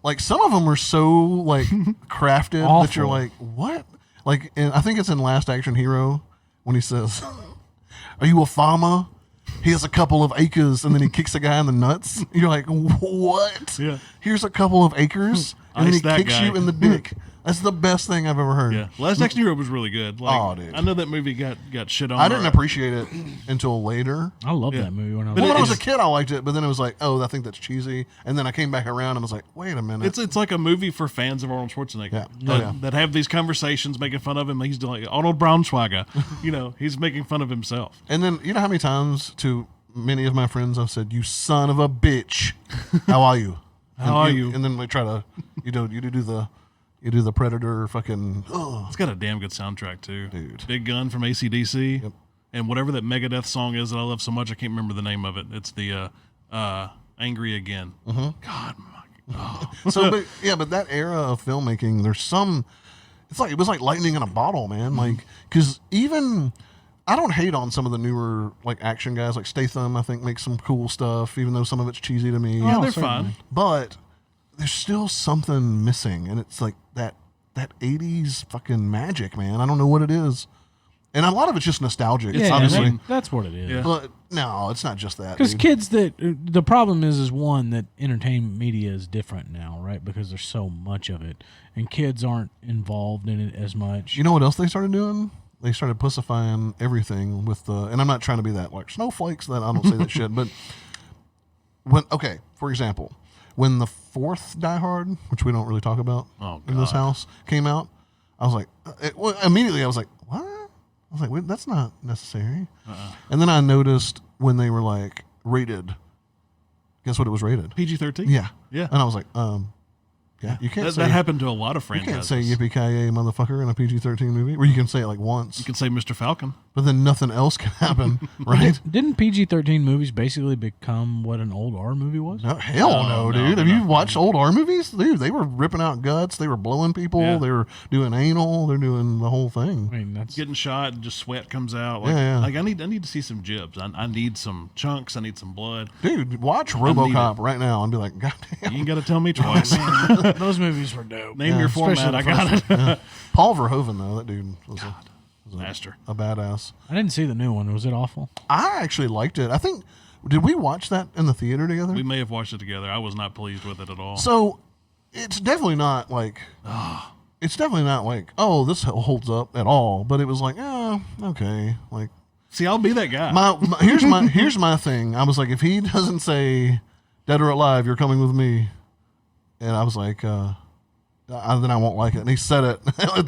like some of them are so like crafted that you're like, what? Like, and I think it's in Last Action Hero when he says, "Are you a farmer? He has a couple of acres," and then he kicks a guy in the nuts. You're like, what? Yeah. Here's a couple of acres, and then Ice he that kicks guy. you in the dick. That's the best thing I've ever heard. Yeah, Last Action Hero was really good. Like, Oh, dude. I know that movie got shit on. I didn't appreciate it until later. I love that movie when I was Well, when I was a it's- kid, I liked it, but then it was like, oh, I think that's cheesy. And then I came back around and was like, wait a minute. It's like a movie for fans of Arnold Schwarzenegger Yeah. that have these conversations making fun of him. He's like Arnold Braunschweiger. He's making fun of himself. And then you know how many times to many of my friends I've said, "You son of a bitch, how are you? How are you?" And then we try to, you do the Predator fucking. Oh. It's got a damn good soundtrack too, Dude. Big Gun from AC/DC, and whatever that Megadeth song is that I love so much, I can't remember the name of it. It's the Angry Again. God, So, but that era of filmmaking, there's some. It was like lightning in a bottle, man. Like, because even. I don't hate on some of the newer like action guys, like Statham. I think makes some cool stuff, even though some of it's cheesy to me. yeah, they're certainly. fine. But there's still something missing, and it's like that 80s fucking magic, man. I don't know what it is, and a lot of it's just nostalgic. Yeah, obviously, that's what it is. Yeah. but no, it's not just that. Because dude. kids the problem is one that entertainment media is different now, right? Because there's so much of it, and kids aren't involved in it as much. You know what else they started doing? They started pussifying everything with the, and I'm not trying to be that like snowflakes that I don't say that shit, but for example, when the fourth Die Hard, which we don't really talk about in this house, came out, I was like, immediately I was like, what? I was like, wait, that's not necessary. And then I noticed when they were like rated, guess what it was rated? PG-13. Yeah. Yeah. And I was like, yeah, you can't say that happened to a lot of you franchises. can't say yippee-ki-yay motherfucker in a PG-13 movie, or you can say it like once. You can say Mr. Falcon. But then nothing else can happen, right? Didn't PG-13 movies basically become what an old R movie was? No, hell no, dude. Have you watched old R movies? Dude, they were ripping out guts. They were blowing people. Yeah. They were doing anal. They're doing the whole thing. I mean, that's Getting shot and just sweat comes out. Like, Yeah. like I need to see some jibs. I need some chunks. I need some blood. Dude, watch RoboCop right now and be like, God damn. You ain't got to tell me twice. those movies were dope. Name your format. Especially I the got first it. one. Yeah. Paul Verhoeven, though, that dude was Master. a badass. I didn't see the new one. Was it awful? I actually liked it. I think, did we watch that in the theater together? We may have watched it together. I was not pleased with it at all. So it's definitely not like oh, this holds up at all. But it was like, oh, okay. Like, See, I'll be that guy. here's my thing. I was like, if he doesn't say dead or alive, you're coming with me, and I was like, then I won't like it. And he said it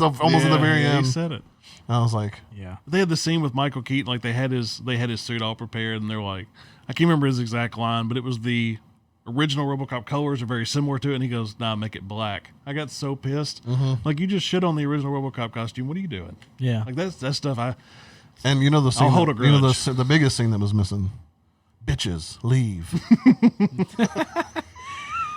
almost at the very end. He said it. And I was like, Yeah. They had the scene with Michael Keaton, like they had his suit all prepared, and they're like, I can't remember his exact line, but it was the original RoboCop colors are very similar to it, and he goes, "Nah, make it black." I got so pissed. Like, you just shit on the original RoboCop costume. What are you doing? Yeah. Like that stuff. and you know the scene. I'll hold a you know grudge. the biggest scene that was missing. Bitches leave.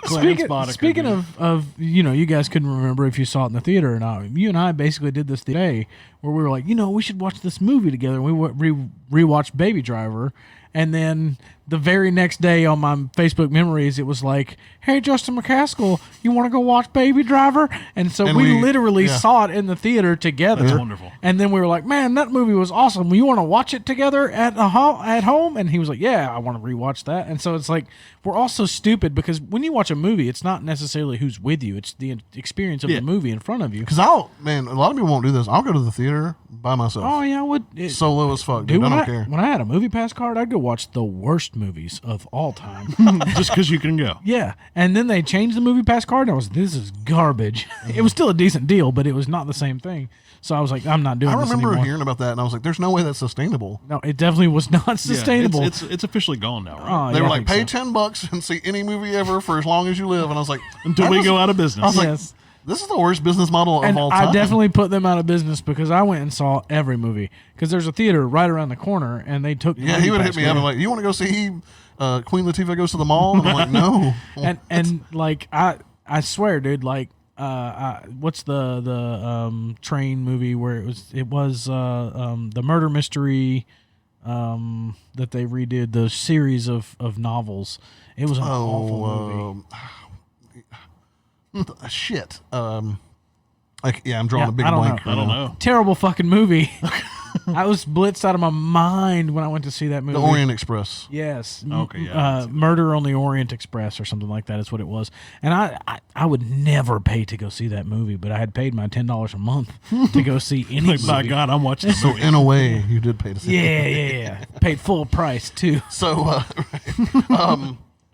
Speaking of, you guys couldn't remember if you saw it in the theater or not. You and I basically did this today where we were like, we should watch this movie together. And we rewatched Baby Driver. And then the very next day on my Facebook memories, it was like, hey, Justin McCaskill, you want to go watch Baby Driver? And so And we we literally saw it in the theater together. That's wonderful. And then we were like, man, that movie was awesome. You want to watch it together at home? And he was like, yeah, I want to rewatch that. And so it's like, we're all so stupid because when you watch a movie, it's not necessarily who's with you. It's the experience of the movie in front of you. Because a lot of people won't do this. I'll go to the theater by myself. Oh, yeah, I would. Solo as fuck, dude. I don't care. When I had a movie pass card, I'd go watch the worst movies of all time. Just because you can go. Yeah. And then they changed the movie pass card, and this is garbage. It was still a decent deal, but it was not the same thing. So I was like, I'm not doing I this remember anymore. hearing about that, and I was like, there's no way that's sustainable. No, it definitely was not sustainable. Yeah, it's officially gone now, right? Oh, They yeah, were I like, think pay so. $10 and see any movie ever for as long as you live. And I was like, Until we go out of business. I was like, Yes. this is the worst business model And of all time. I definitely put them out of business because I went and saw every movie. Because there's a theater right around the corner, and they took. Yeah, he would hit me up and like, you want to go see Queen Latifah Goes to the Mall? And I'm like, no. and like I swear, dude, like what's the train movie where it was the murder mystery that they redid, the series of novels. It was an awful movie. Shit. I'm drawing Yeah, a big I don't blank. know. I don't know. Terrible fucking movie. I was blitzed out of my mind when I went to see that movie. The Orient Express. Yes. Okay, yeah, Murder on the Orient Express or something like that is what it was. And I would never pay to go see that movie, but I had paid my $10 a month to go see any Like, movie. by God, I'm watching the So movie. in a way, you did pay to see it. Yeah. Paid full price too. So,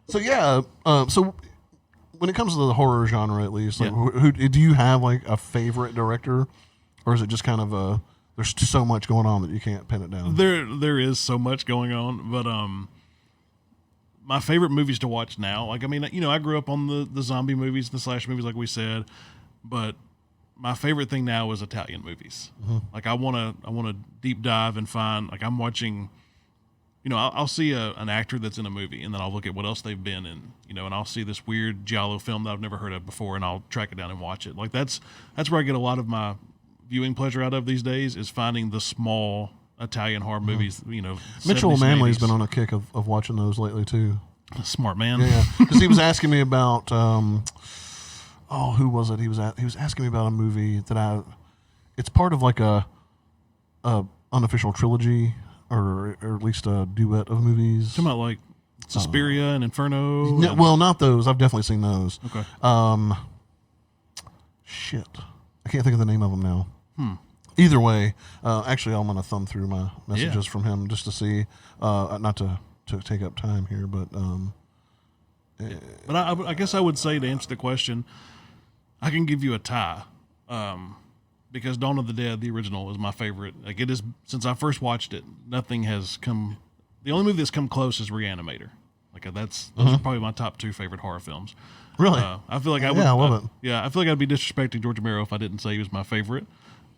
so when it comes to the horror genre, at least, like, who do you have like a favorite director, or is it just kind of there's so much going on that you can't pin it down? There is so much going on, but my favorite movies to watch now, like, I mean, I grew up on the zombie movies and the slash movies, like we said, but my favorite thing now is Italian movies. Like, I want to deep dive and find, like, I'm watching, I'll see an actor that's in a movie, and then I'll look at what else they've been in, and I'll see this weird giallo film that I've never heard of before, and I'll track it down and watch it. Like, that's where I get a lot of my viewing pleasure out of these days, is finding the small Italian horror movies. Mitchell 70s, Manley's 80s. been on a kick of watching those lately too. Smart man. Yeah, because he was asking me about who was it? He was asking me about a movie that it's part of like a unofficial trilogy, or at least a duet of movies. Talking about like Suspiria and Inferno. No, well, not those. I've definitely seen those. Okay. Shit, I can't think of the name of them now. Either way, actually, I'm gonna thumb through my messages from him just to see, not to take up time here, but But I guess I would say, to answer the question, I can give you a tie. Because Dawn of the Dead, the original, is my favorite. Like, it is, since I first watched it, nothing has come. The only movie that's come close is Reanimator. Like, those are probably my top 2 favorite horror films. Really? I feel like I would. Yeah, I love it. Yeah, I feel like I'd be disrespecting George Romero if I didn't say he was my favorite.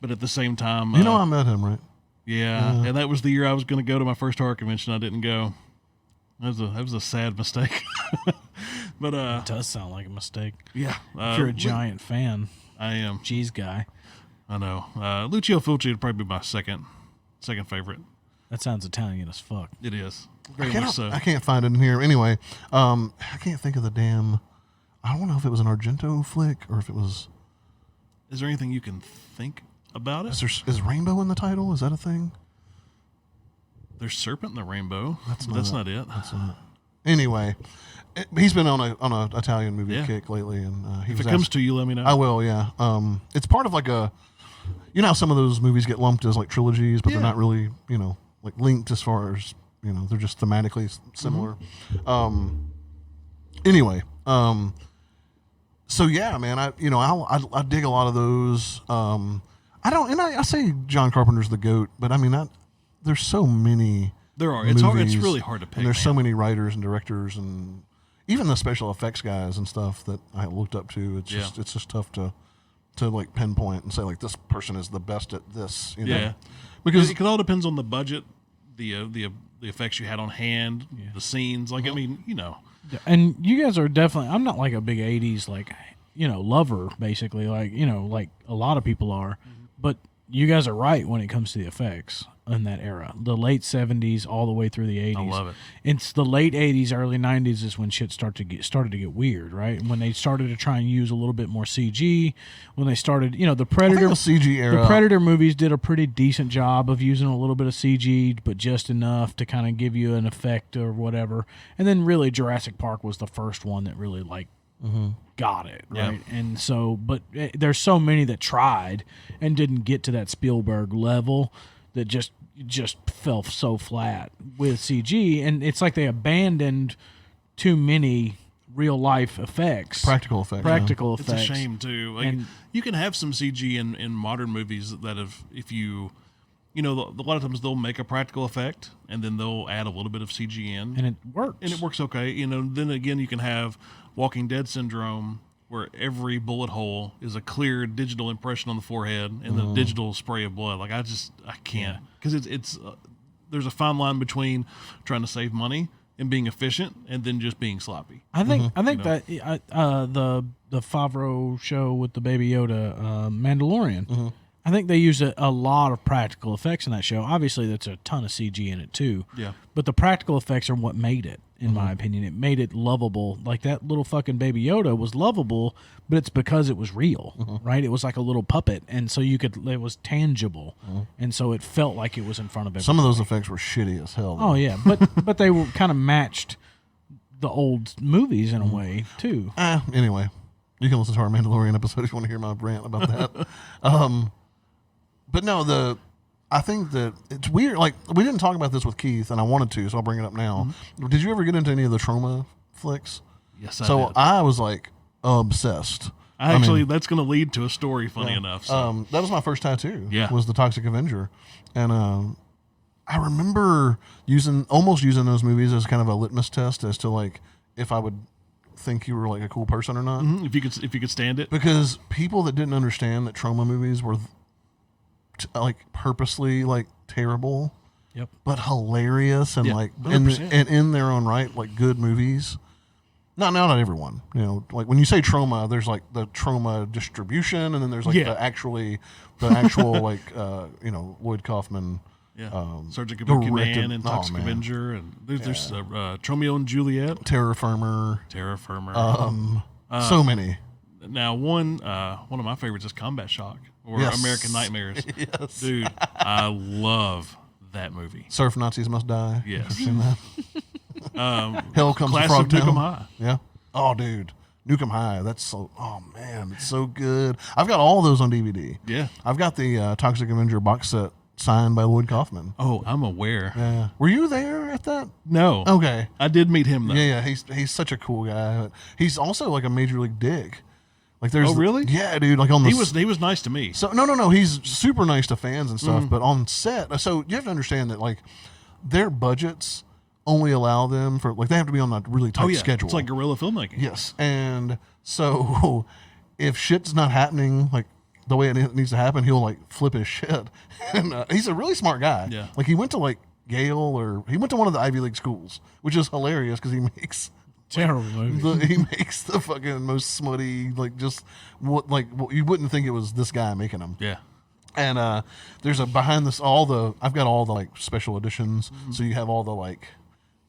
But at the same time, I met him, right? Yeah, and that was the year I was going to go to my first horror convention. I didn't go. That was a sad mistake. But It does sound like a mistake. yeah, If you're a giant fan, I am. cheese guy. I know. Lucio Fulci would probably be my second favorite. That sounds Italian as fuck. It is very much so. I can't find it in here. Anyway, I can't think of the damn. I don't know if it was an Argento flick or if it was. Is there anything you can think about it? Is rainbow in the title? Is that a thing? There's serpent in the rainbow. That's not it. Anyway, he's been on a Italian movie kick lately, and if it comes to you, let me know. I will. Yeah. It's part of like a. You know how some of those movies get lumped as like trilogies, but they're not really, like linked as far as, they're just thematically similar. Anyway, so yeah, man, I dig a lot of those. I say John Carpenter's the GOAT, but I mean, there's so many. There are. Movies, It's really hard to pick. And there's so many writers and directors and even the special effects guys and stuff that I looked up to. It's just tough to like pinpoint and say like this person is the best at this. Yeah, because it all depends on the budget, the effects you had on hand, the scenes. Like I mean, And you guys are definitely. I'm not like a big '80s lover, basically. Like like a lot of people are, but you guys are right when it comes to the effects in that era. The late 70s all the way through the 80s. I love it. It's the late 80s, early 90s is when shit started to get weird, right? When they started to try and use a little bit more CG, when they started, the Predator CG era. The Predator movies did a pretty decent job of using a little bit of CG, but just enough to kind of give you an effect or whatever. And then really Jurassic Park was the first one that really got it, right? Yeah. And so, but there's so many that tried and didn't get to that Spielberg level that just fell so flat with CG, and it's like they abandoned too many real life effects, practical effects. It's a shame too. Like, you can have some CG in modern movies that have, if you. A lot of times they'll make a practical effect and then they'll add a little bit of CG in. And it works. And it works okay. Then again, you can have Walking Dead syndrome where every bullet hole is a clear digital impression on the forehead and the digital spray of blood. Like, I can't. Because it's there's a fine line between trying to save money and being efficient and then just being sloppy. I think that the Favreau show with the Baby Yoda, Mandalorian, I think they used a lot of practical effects in that show. Obviously, that's a ton of CG in it, too. Yeah. But the practical effects are what made it, in my opinion. It made it lovable. Like, that little fucking Baby Yoda was lovable, but it's because it was real, right? It was like a little puppet, and so it was tangible, and so it felt like it was in front of everybody. Some of those effects were shitty as hell, though. Oh, yeah. But they were kind of matched the old movies in a way, too. Anyway, you can listen to our Mandalorian episode if you want to hear my rant about that. But no, I think that it's weird. Like, we didn't talk about this with Keith, and I wanted to, so I'll bring it up now. Did you ever get into any of the trauma flicks? Yes, I did. I was like obsessed. That's going to lead to a story. Funny enough, so. That was my first tattoo. Yeah, was the Toxic Avenger, and I remember almost using those movies as kind of a litmus test as to like if I would think you were like a cool person or not. If you could stand it, because people that didn't understand that trauma movies were like purposely like terrible, but hilarious and like and in their own right like good movies. Not everyone, like when you say trauma, there's like the trauma distribution, and then there's like the actual like Lloyd Kaufman, Sergeant Kabuki and Toxic Avenger, and there's Romeo and Juliet, Terror Firmer, so many. Now one of my favorites is Combat Shock or American Nightmares. Yes. Dude, I love that movie. Surf Nazis Must Die. Yes. I've seen that. Hell Comes to Classic Frogtown. Nukem High. Yeah. Oh, dude. Nukem High. That's so. Oh man, it's so good. I've got all those on DVD. Yeah. I've got the Toxic Avenger box set signed by Lloyd Kaufman. Oh, I'm aware. Yeah. Were you there at that? No. Okay. I did meet him though. Yeah, he's such a cool guy. He's also like a major league dick. Like there's Oh, really? Yeah, dude. Like on the He was nice to me. So no. He's super nice to fans and stuff, but on set, so you have to understand that like their budgets only allow them for like they have to be on a really tight schedule. It's like guerrilla filmmaking. Yes, and so if shit's not happening like the way it needs to happen, he'll like flip his shit. And he's a really smart guy. Yeah. Like he went to like Yale or he went to one of the Ivy League schools, which is hilarious because he makes. Terrible movie. He makes the fucking most smutty, like just what you wouldn't think it was this guy making them. Yeah. And there's a behind this I've got all the like special editions, so you have all the like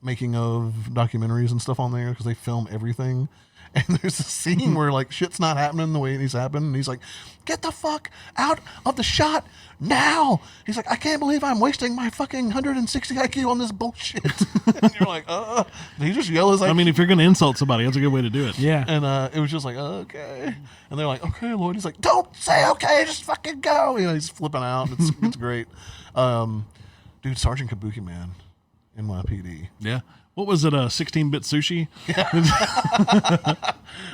making of documentaries and stuff on there because they film everything. And there's a scene where like shit's not happening the way it needs to happen, and he's like, "Get the fuck out of the shot now!" He's like, "I can't believe I'm wasting my fucking 160 IQ on this bullshit." And you're like, Did he just yell his IQ? I mean, if you're going to insult somebody, that's a good way to do it. Yeah. And it was just like, okay. And they're like, okay, Lloyd. He's like, don't say okay, just fucking go. You know, he's flipping out. It's great. Dude, Sergeant Kabuki, man, NYPD. Yeah. What was it? 16-bit sushi?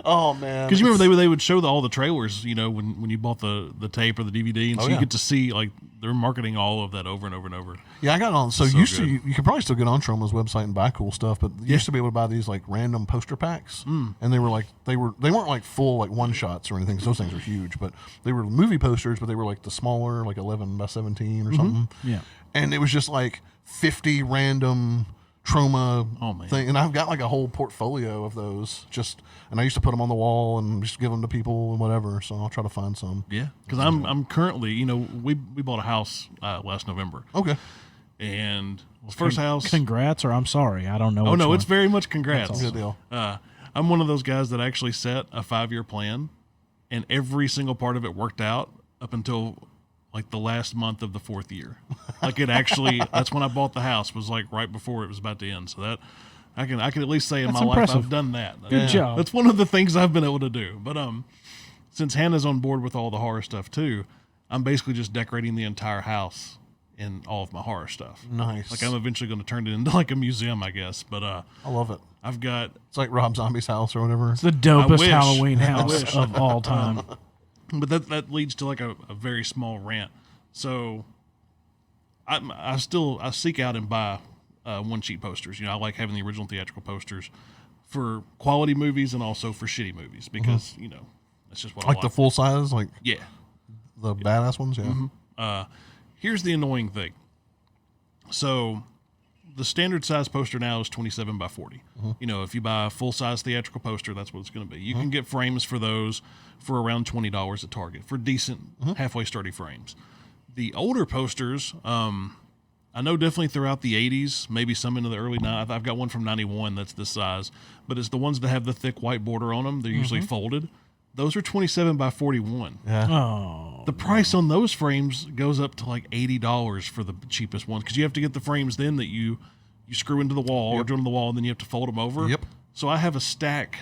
Oh man, Because you remember they would show all the trailers, you know, when you bought the tape or the DVD, and so you get to see like they're marketing all of that over and over and over. Yeah, I got on. So you could probably still get on Troma's website and buy cool stuff, but you used to be able to buy these like random poster packs, and they weren't like full like one shots or anything. 'Cause those things are huge, but they were movie posters, but they were like the smaller, like 11 by 17 or something. Yeah. And it was just like 50 random Troma thing, and I've got like a whole portfolio of those. And I used to put them on the wall and just give them to people and whatever. So I'll try to find some. Yeah, because I'm currently, you know, we bought a house last November. Okay. And first house. Congrats, or I'm sorry, I don't know. Oh no, it's very much congrats. That's awesome. Good deal. I'm one of those guys that actually set a 5-year plan, and every single part of it worked out up until like the last month of the 4th year. Like it actually, that's when I bought the house, was like right before it was about to end. So that I can at least say in That's my impressive. life I've done that. Good job. That's one of the things I've been able to do. But since Hannah's on board with all the horror stuff too, I'm basically just decorating the entire house in all of my horror stuff. Nice. Like I'm eventually going to turn it into like a museum, I guess. But I love it. I've got It's like Rob Zombie's house or whatever. It's the dopest wish. Halloween I house wish. of all time. But that leads to like a very small rant. So I seek out and buy one sheet posters. You know, I like having the original theatrical posters for quality movies and also for shitty movies because you know that's just what I Like the full size, like yeah. the badass ones. Yeah. Here's the annoying thing. So the standard size poster now is 27 by 40. You know, if you buy a full size theatrical poster, that's what it's going to be. You can get frames for those for around $20 at Target for decent, halfway sturdy frames. The older posters, I know definitely throughout the 80s, maybe some into the early 90s. I've got one from 91 that's this size, but it's the ones that have the thick white border on them. They're usually folded. Those are 27 by 41. Yeah. Oh, The price on those frames goes up to like $80 for the cheapest ones because you have to get the frames then that you screw into the wall or drill into the wall, and then you have to fold them over. Yep. So I have a stack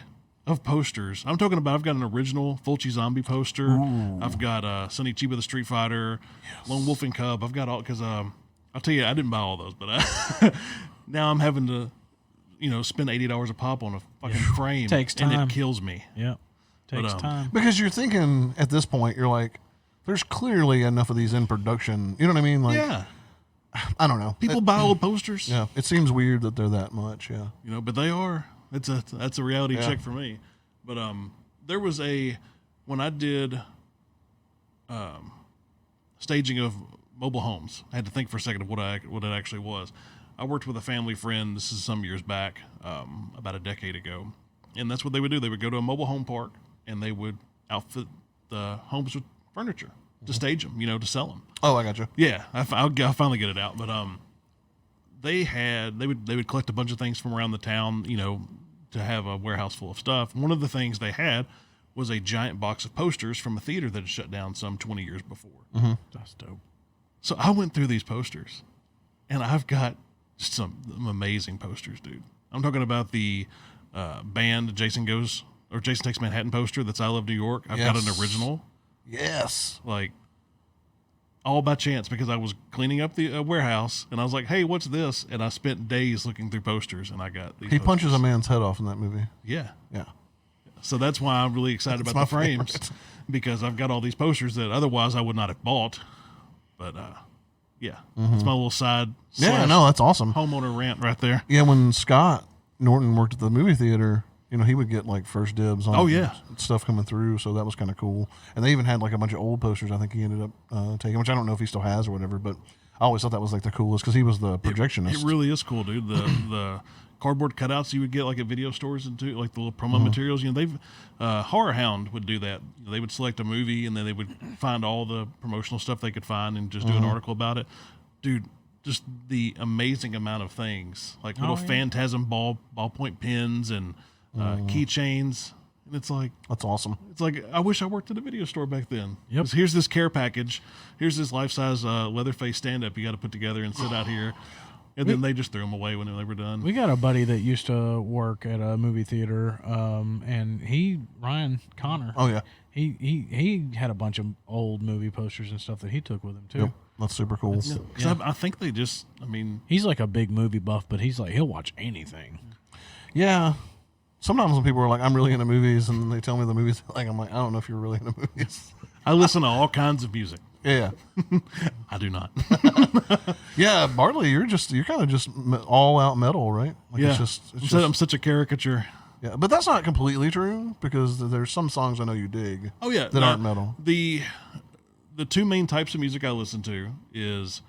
of posters. I'm talking about I've got an original Fulci Zombie poster. Ooh. I've got Sonny Chiba the Street Fighter, Lone Wolf and Cub. I've got all because I'll tell you I didn't buy all those, but now I'm having to spend $80 a pop on a fucking frame. Takes time. And it kills me. yeah. Takes time. Because you're thinking at this point, you're like, there's clearly enough of these in production. You know what I mean? Like, Yeah. I don't know. People buy old posters. Yeah. It seems weird that they're that much. Yeah. But they are. That's a reality check for me. But there was when I did staging of mobile homes, I had to think for a second of what it actually was. I worked with a family friend. This is some years back, about a decade ago, and that's what they would do. They would go to a mobile home park and they would outfit the homes with furniture to stage them, to sell them. Oh, I got you. Yeah, I'll finally get it out. But they would collect a bunch of things from around the town, to have a warehouse full of stuff. One of the things they had was a giant box of posters from a theater that had shut down some 20 years before. Mm-hmm. That's dope. So I went through these posters, and I've got some amazing posters, dude. I'm talking about the band Jason Takes Manhattan poster that's I Love New York. I've got an original. Yes. Like, all by chance because I was cleaning up the warehouse and I was like, hey, what's this? And I spent days looking through posters and I got these. He punches a man's head off in that movie. Yeah. Yeah. So that's why I'm really excited about the frames because I've got all these posters that otherwise I would not have bought. But yeah, it's my little side. Yeah, no, that's awesome. Homeowner rant right there. Yeah, when Scott Norton worked at the movie theater, he would get like first dibs on stuff coming through, so that was kind of cool. And they even had like a bunch of old posters I think he ended up taking, which I don't know if he still has or whatever, but I always thought that was like the coolest because he was the projectionist. It really is cool, dude. The cardboard cutouts you would get like at video stores and too, like the little promo materials. They've Horror Hound would do that. They would select a movie and then they would find all the promotional stuff they could find and just do an article about it. Dude, just the amazing amount of things like little Phantasm ballpoint pens and keychains. And it's like, that's awesome. It's like, I wish I worked at a video store back then. Yep. 'Cause here's this care package. Here's this life-size Leatherface stand-up you got to put together and sit out here. And then they just threw them away when they were done. We got a buddy that used to work at a movie theater, and Ryan Connor. Oh yeah, he had a bunch of old movie posters and stuff that he took with him too. Yep. That's super cool. Because I think they just, he's like a big movie buff, but he's like he'll watch anything. Yeah. Sometimes when people are like, I'm really into movies, and they tell me the movies, I'm like, I don't know if you're really into movies. I listen to all kinds of music. Yeah. I do not. Yeah, Bartley, you're kind of just all out metal, right? Like yeah. I'm such a caricature. Yeah, but that's not completely true because there's some songs I know you dig. Oh yeah, that aren't metal. The two main types of music I listen to is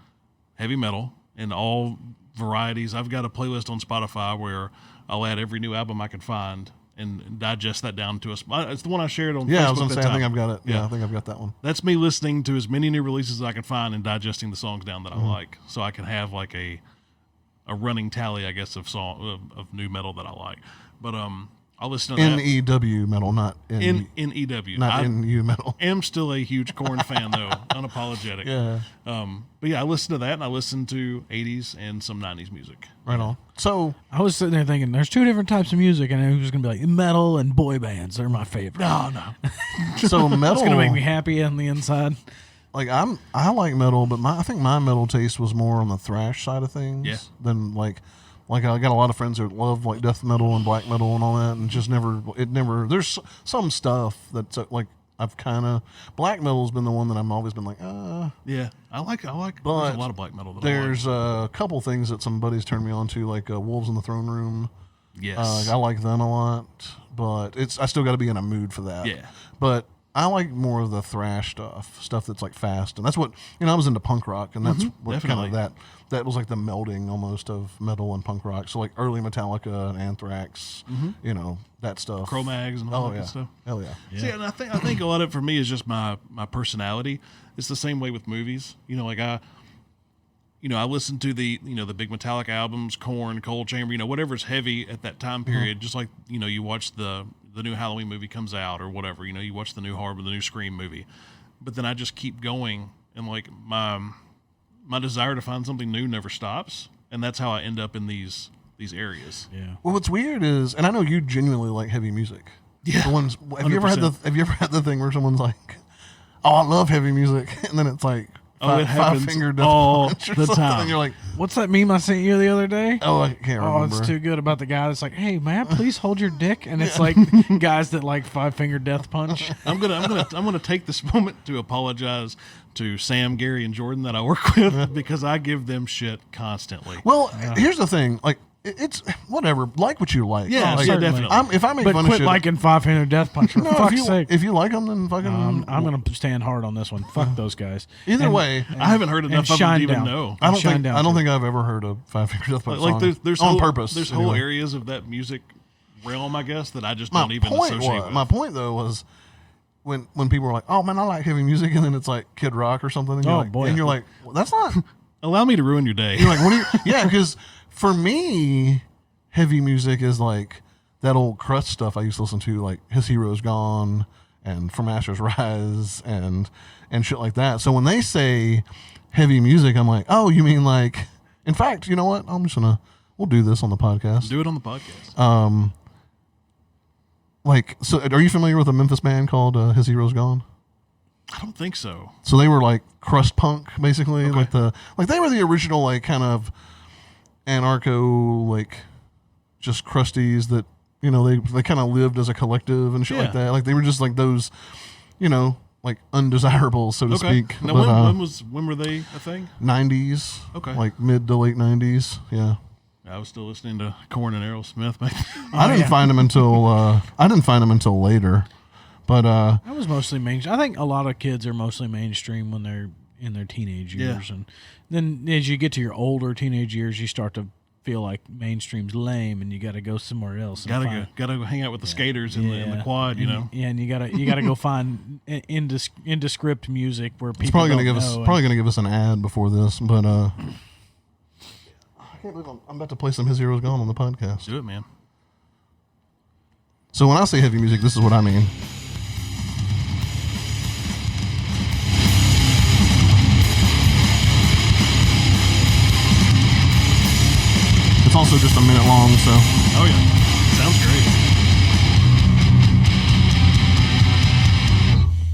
heavy metal and all varieties. I've got a playlist on Spotify where I'll add every new album I can find and digest that down to it's the one I shared on Facebook. I was going to say, I think I've got it. Yeah, I think I've got that one. That's me listening to as many new releases as I can find and digesting the songs down that I like, so I can have like a running tally, I guess, of new metal that I like. But I'll listen to N-E-W metal, not N-E-W. Not N-U metal. I am still a huge Korn fan, though, unapologetic. Yeah. But yeah, I listen to that, and I listen to 80s and some 90s music. Right on. So I was sitting there thinking, there's two different types of music, and it was going to be like metal and boy bands. They're my favorite. No. So metal. It's going to make me happy on the inside. Like I like metal, but I think my metal taste was more on the thrash side of things than like I got a lot of friends that love like death metal and black metal and all that, and just never. There's some stuff that's like I've kind of black metal's been the one that I've always been like, Yeah, I like. But there's a lot of black metal. There's a couple things that some buddies turned me on to, like Wolves in the Throne Room. Yes, I like them a lot, but I still got to be in a mood for that. Yeah, but I like more of the thrash stuff that's like fast, and that's what I was into punk rock, and that's what kind of that was like the melding almost of metal and punk rock. So like early Metallica and Anthrax, that stuff, Cro-Mags and all that stuff. Hell yeah. See, and I think a lot of it for me is just my personality. It's the same way with movies. I listen to the big Metallica albums, Korn, Cold Chamber, whatever's heavy at that time period. Just like you watch the new Halloween movie comes out or whatever. You watch the new Horror, the new Scream movie. But then I just keep going, and like my desire to find something new never stops, and that's how I end up in these areas. Yeah. Well, what's weird is, and I know you genuinely like heavy music. Yeah. Have you ever had the thing where someone's like, "Oh, I love heavy music," and then it's like, it happens five-finger death all punch or the something, time. and you're like, what's that meme I sent you the other day? oh, I can't remember. Oh, it's too good about the guy that's like, hey, may I please hold your dick? And it's like guys that like five-finger death punch. I'm gonna take this moment to apologize to Sam, Gary, and Jordan that I work with because I give them shit constantly. Well, here's the thing, like. It's whatever. Like what you like. Yeah, like, definitely. If I make but fun quit of shit, liking five-finger death punch for fuck's sake. If you like them, then fucking. I'm going to stand hard on this one. Fuck those guys. Either way, I haven't heard enough of them to even know. I don't think I've ever heard a five-finger death punch song. There's on whole, purpose. There's anyway. whole areas of that music realm, I guess, that I just don't even associate with. My point though was when people were like, "Oh man, I like heavy music," and then it's like Kid Rock or something. And you're like, well, that's not. Allow me to ruin your day. You're like, what are you? Yeah, because for me, heavy music is like that old crust stuff I used to listen to, like His Hero's Gone and From Ashes Rise and shit like that. So when they say heavy music, I'm like, oh, you mean like? In fact, you know what? We'll do this on the podcast. Do it on the podcast. So are you familiar with a Memphis band called His Hero's Gone? I don't think so. So they were like crust punk, basically. Okay. Like they were the original like kind of anarcho, like just crusties that, you know, they kind of lived as a collective and shit like that. Like they were just like those, you know, like undesirables, so to speak. Now, but, when were they a thing? 90s. Okay. Like mid to late 90s. Yeah. I was still listening to Korn and Aerosmith. I didn't find them until later. But I was mostly mainstream. I think a lot of kids are mostly mainstream when they're in their teenage years, and then as you get to your older teenage years, you start to feel like mainstream's lame, and you got to go somewhere else. Gotta go hang out with the skaters in the quad, you know. Yeah, and you gotta go find indescript music where people. It's probably gonna give us an ad before this, but I can't believe I'm about to play some His Heroes Gone on the podcast. Do it, man. So when I say heavy music, this is what I mean. It's also just a minute long, so. Oh yeah, sounds great.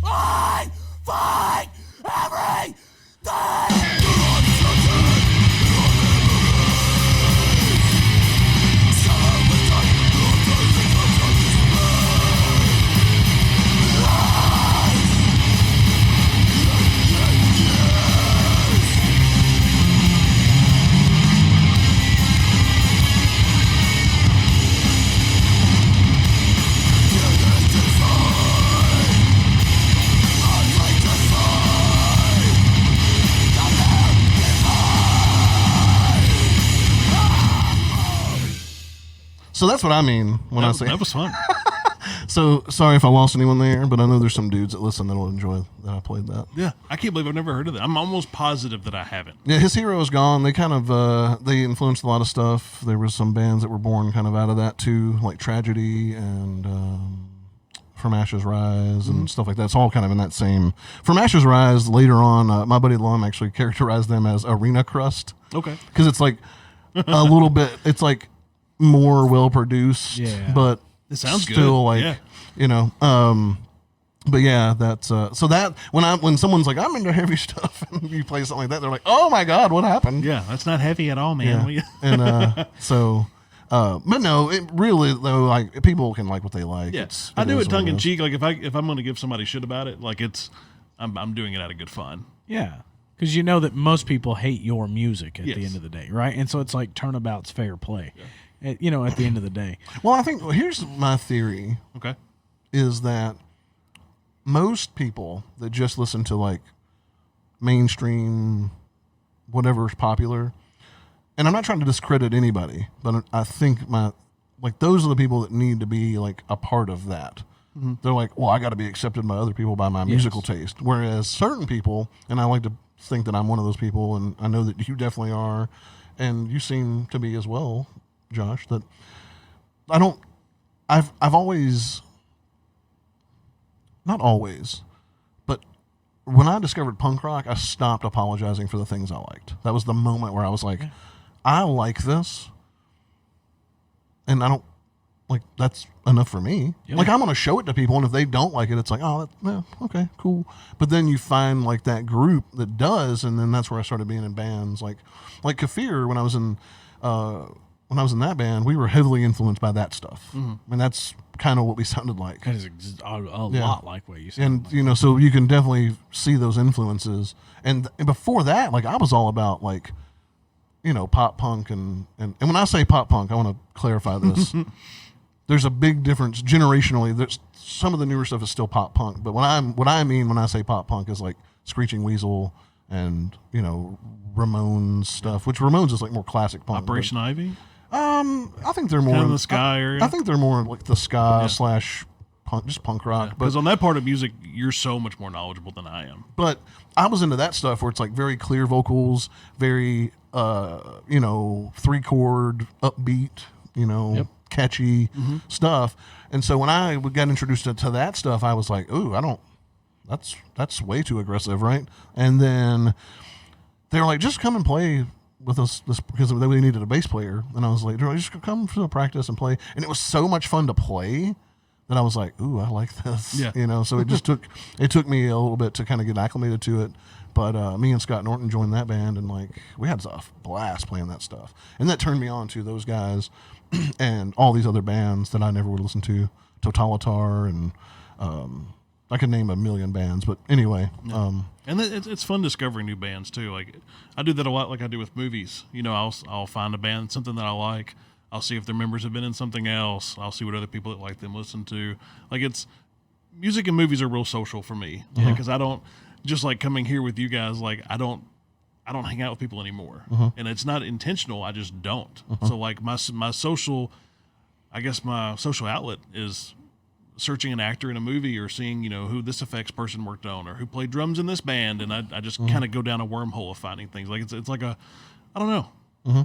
I fight every day. So that's what I mean when I say that was fun. So sorry if I lost anyone there, but I know there's some dudes that listen that'll enjoy that I played that. Yeah, I can't believe I've never heard of that. I'm almost positive that I haven't. Yeah, His Hero Is Gone. They kind of they influenced a lot of stuff. There was some bands that were born kind of out of that too, like Tragedy and From Ashes Rise and stuff like that. It's all kind of in that same. From Ashes Rise later on, my buddy Lum actually characterized them as arena crust. Okay, because it's like a little bit. It's like more well produced, but it sounds still good. Like you know. But yeah, that's so that when someone's like, I'm into heavy stuff, and you play something like that, they're like, oh my god, what happened? Yeah, that's not heavy at all, man. Yeah. And so, but no, it really though, like people can like what they like. Yeah, I do it tongue in cheek. Like if I'm going to give somebody shit about it, like I'm doing it out of good fun. Yeah, because you know that most people hate your music at the end of the day, right? And so it's like turnabout's fair play. Yeah. At the end of the day. Well, I think here's my theory. Okay, is that most people that just listen to like mainstream, whatever's popular, and I'm not trying to discredit anybody, but I think those are the people that need to be like a part of that. Mm-hmm. They're like, well, I got to be accepted by other people by my musical taste. Whereas certain people, and I like to think that I'm one of those people, and I know that you definitely are, and you seem to be as well, Josh, that I've always, not always, but when I discovered punk rock, I stopped apologizing for the things I liked. That was the moment where I was like, I like this, and I don't, like, that's enough for me. Yeah. Like, I'm going to show it to people, and if they don't like it, it's like, oh, okay, cool. But then you find, like, that group that does, and then that's where I started being in bands. Like Kafir, when I was in that band, we were heavily influenced by that stuff. Mm-hmm. And that's kind of what we sounded like. That is a lot like what you said. And, you know, so you can definitely see those influences. And before that, like, I was all about, like, you know, pop punk. And when I say pop punk, I want to clarify this. There's a big difference generationally. There's some of the newer stuff is still pop punk. But what I mean when I say pop punk is, like, Screeching Weasel and, you know, Ramones stuff, which Ramones is, like, more classic punk. Operation Ivy? I think they're more kind of the ska area. I think they're more like the ska / punk, just punk rock. Because on that part of music, you're so much more knowledgeable than I am. But I was into that stuff where it's like very clear vocals, very 3-chord upbeat, catchy stuff. And so when I got introduced to that stuff, I was like, ooh, that's way too aggressive, right? And then they were like, just come and play with us because they needed a bass player, and I was like, just come to practice and play. And it was so much fun to play that I was like, ooh, I like this. Yeah. You know, so it took me a little bit to kind of get acclimated to it. But me and Scott Norton joined that band, and like we had a blast playing that stuff, and that turned me on to those guys and all these other bands that I never would listen to, Totalitar, and I could name a million bands. But anyway, and it's fun discovering new bands too. Like I do that a lot, like I do with movies. You know, I'll find a band, something that I like. I'll see if their members have been in something else. I'll see what other people that like them listen to. Like it's music and movies are real social for me because I don't. Just like coming here with you guys, like I don't hang out with people anymore, and it's not intentional. I just don't. So like my social, I guess my social outlet is searching an actor in a movie or seeing who this effects person worked on or who played drums in this band, and I just kind of go down a wormhole of finding things. Like it's like I don't know.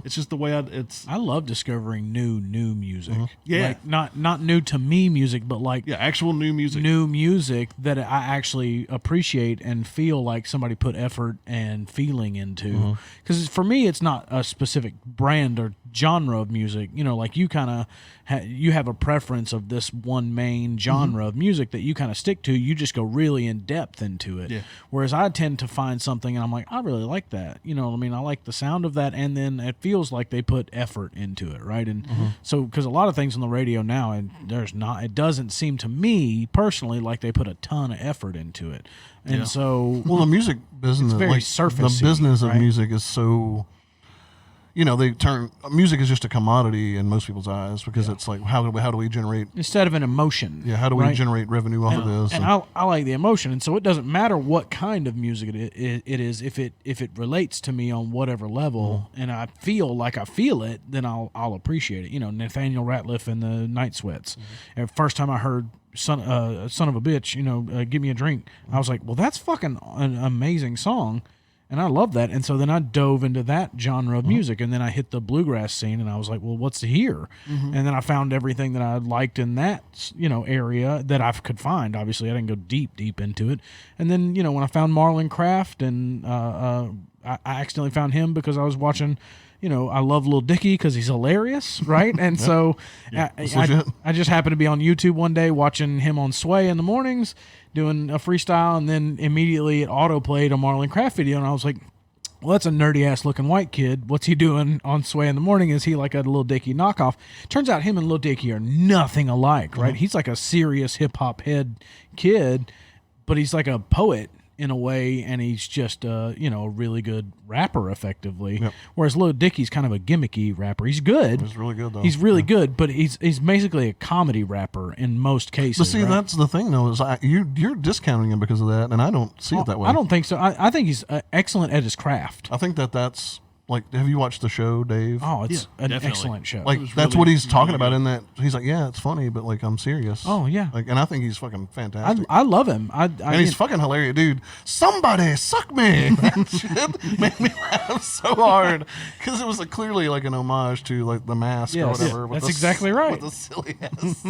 It's just the way I love discovering new music. Yeah. Like not new to me music, but like actual new music. New music that I actually appreciate and feel like somebody put effort and feeling into. Because for me, it's not a specific brand or genre of music. Like you kind of you have a preference of this one main genre of music that you kind of stick to. You just go really in depth into it. Yeah. Whereas I tend to find something and I'm like, I really like that. You know what I mean? I like the sound of that, and then it feels like they put effort into it, right? And so, because a lot of things on the radio now, and it doesn't seem to me personally like they put a ton of effort into it. And so, well, the music business, it's very like surfacey, the business of right? music is so. Music is just a commodity in most people's eyes because it's like, how do we generate instead of an emotion? Yeah, how do we generate revenue off of this? And I like the emotion, and so it doesn't matter what kind of music it is. If it relates to me on whatever level, and I feel like I feel it, then I'll appreciate it. Nathaniel Rateliff and the Night Sweats. And first time I heard son of a bitch, give me a drink, I was like, well, that's fucking an amazing song. And I love that. And so then I dove into that genre of music, and then I hit the bluegrass scene, and I was like, well, what's here? And then I found everything that I liked in that, area that I could find. Obviously, I didn't go deep into it. And then, when I found Marlon Craft, and I accidentally found him because I was watching, I love Lil Dicky because he's hilarious, right? And so I just happened to be on YouTube one day watching him on Sway in the mornings, doing a freestyle, and then immediately it auto-played a Marlon Craft video, and I was like, well, that's a nerdy-ass looking white kid. What's he doing on Sway in the morning? Is he like a Lil Dicky knockoff? Turns out him and Lil Dicky are nothing alike, right? He's like a serious hip-hop head kid, but he's like a poet in a way, and he's just a really good rapper effectively. Yep. Whereas Lil Dicky's kind of a gimmicky rapper. He's good. He's really good though. He's really good, but he's basically a comedy rapper in most cases. But see, right? that's the thing though, is you're discounting him because of that, and I don't see it that way. I don't think so. I think he's excellent at his craft. I think that's like, have you watched the show, Dave? Oh, it's an definitely. excellent show. Like that's what he's talking about in that. He's like, yeah, it's funny, but like I'm serious. Oh yeah. Like, and I think he's fucking fantastic. I love him. And he's fucking hilarious, dude. Somebody suck me. That shit made me laugh so hard because it was like clearly like an homage to like The Mask or whatever. That's exactly right. With the silly ass.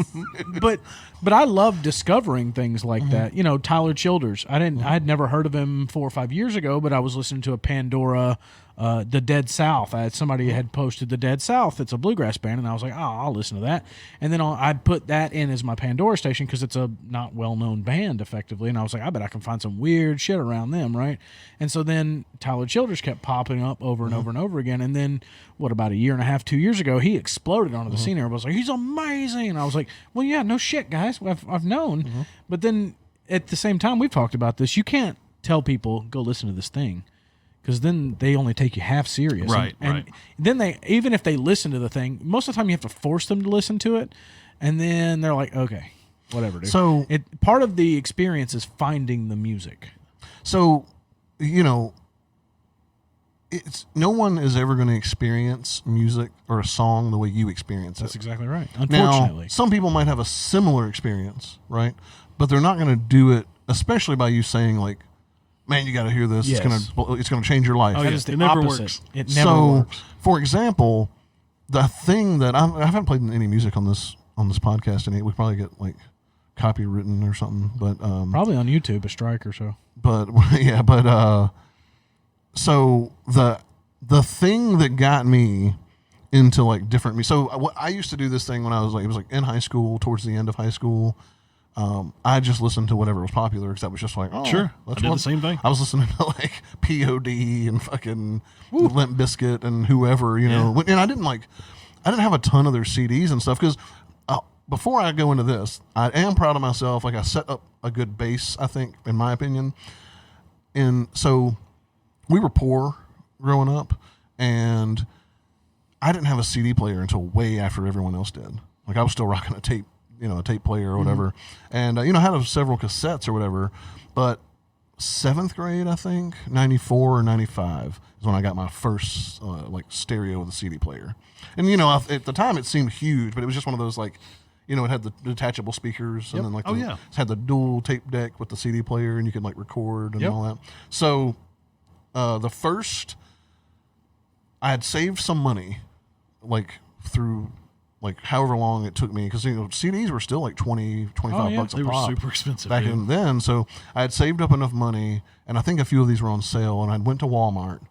But I love discovering things like that. Tyler Childers. I had never heard of him 4 or 5 years ago, but I was listening to a Pandora. The Dead South. Somebody had posted The Dead South. It's a bluegrass band, and I was like, oh, I'll listen to that. And then I put that in as my Pandora station because it's a not well-known band, effectively. And I was like, I bet I can find some weird shit around them, right? And so then Tyler Childers kept popping up over and over and over again. And then, about a year and a half, 2 years ago, he exploded onto the scene. Everybody was like, he's amazing. And I was like, well, yeah, no shit, guys. I've known. But then at the same time, we've talked about this. You can't tell people, go listen to this thing. Because then they only take you half serious. Right, and then even if they listen to the thing, most of the time you have to force them to listen to it. And then they're like, okay, whatever, dude. So part of the experience is finding the music. So, it's no one is ever going to experience music or a song the way you experience it. That's exactly right. Unfortunately. Now, some people might have a similar experience, right? But they're not going to do it, especially by you saying like, man, you got to hear this. Yes. It's gonna change your life. Oh, That yeah. is the It never opposite. works. It never works. For example, the thing that I haven't played any music on this podcast, and we probably get like copywritten or something. But probably on YouTube, a strike or so. But yeah, so the thing that got me into like different me. So what I used to do this thing when I was like, it was like in high school, towards the end of high school. I just listened to whatever was popular because that was just like, oh, Sure. I did what, the same thing. I was listening to like POD and fucking Limp Bizkit and whoever, you know. And I didn't have a ton of their CDs and stuff because before I go into this, I am proud of myself. Like I set up a good base, I think, in my opinion. And so we were poor growing up, and I didn't have a CD player until way after everyone else did. Like I was still rocking a tape player or whatever. And, I had several cassettes or whatever, but 7th grade, I think, 94 or 95 is when I got my first, stereo with a CD player. And, at the time it seemed huge, but it was just one of those, like, it had the detachable speakers and then it had the dual tape deck with the CD player and you could like record and all that. So, the first, I had saved some money, like through like however long it took me, because CDs were still like 20, 25 bucks a they pop. were super expensive back in then. So I had saved up enough money, and I think a few of these were on sale, and I went to Walmart,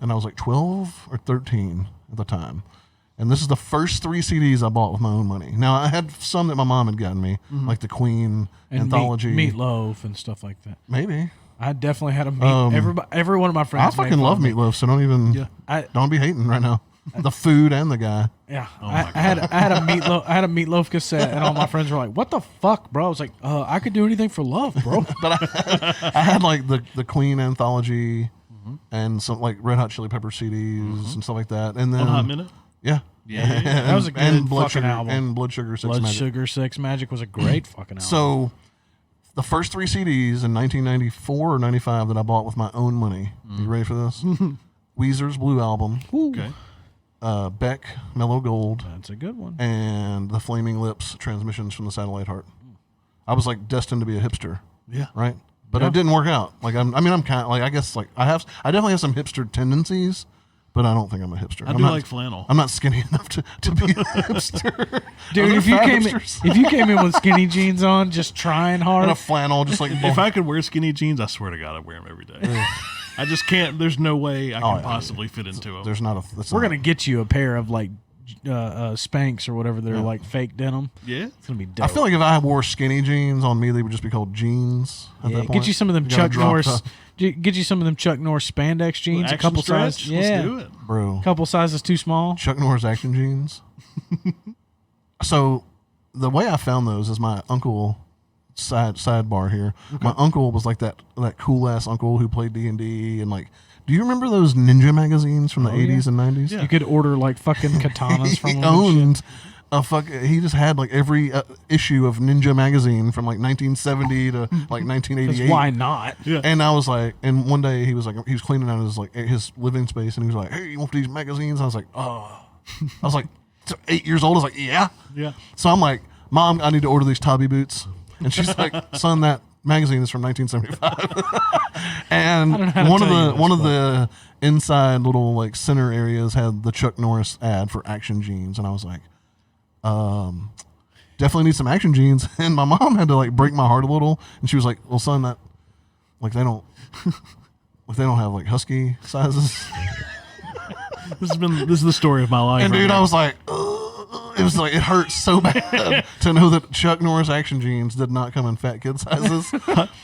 and I was like 12 or 13 at the time. And this is the first 3 CDs I bought with my own money. Now, I had some that my mom had gotten me, like the Queen and anthology. Meatloaf and stuff like that. Maybe. I definitely had every one of my friends. I fucking love Meatloaf, so don't even don't be hating right now. The food and the guy. Yeah, I had a Meatloaf cassette, and all my friends were like, "What the fuck, bro?" I was like, "I could do anything for love, bro." But I had like the Queen anthology and some like Red Hot Chili Pepper CDs and stuff like that. And then 1 Hot Minute. Yeah. That was a good and Blood fucking Sugar, album. And Blood Sugar Sex Blood Magic. Sugar Sex Magic was a great fucking album. So the first 3 CDs in 1994 or 95 that I bought with my own money. You ready for this? Weezer's Blue Album. Okay. Beck, Mellow Gold. That's a good one. And the Flaming Lips, Transmissions from the Satellite Heart. I was like destined to be a hipster. Yeah. Right? But it didn't work out. Like I'm kind of like, I guess like I definitely have some hipster tendencies, but I don't think I'm a hipster. I I'm do not, like flannel. I'm not skinny enough to be a hipster. Dude, if you came in with skinny jeans on, just trying hard, and a flannel, just like if I could wear skinny jeans, I swear to God, I'd wear them every day. I just can't. There's no way I can possibly fit into them. There's not a. We're gonna get you a pair of like Spanx or whatever. They're like fake denim. Yeah, it's gonna be dope. I feel like if I wore skinny jeans on me, they would just be called jeans. At that point. Get you some of them Chuck Norris. Get you some of them Chuck Norris spandex jeans. A couple sizes. Yeah, let's do it, bro. A couple sizes too small. Chuck Norris action jeans. So the way I found those is my uncle. Sidebar here. Okay. My uncle was like that cool ass uncle who played D&D and like. Do you remember those ninja magazines from the 80s and 90s? Yeah. You could order like fucking katanas from he them. Owned a he just had like every issue of Ninja magazine from like 1970 to like 1988. Why not? Yeah. And I was like, and one day he was cleaning out his living space and he was like, "Hey, you want these magazines?" I was like, "Oh," I was like 8 years old. I was like, "Yeah." So I'm like, "Mom, I need to order these Tobby boots." And she's like, "Son, that magazine is from 1975." And one of the inside little like center areas had the Chuck Norris ad for Action Jeans, and I was like, definitely need some Action Jeans. And my mom had to like break my heart a little, and she was like, "Well, son, that like they don't have like husky sizes." This is the story of my life. And right dude, now. I was like, it was like it hurt so bad to know that Chuck Norris Action Jeans did not come in fat kid sizes.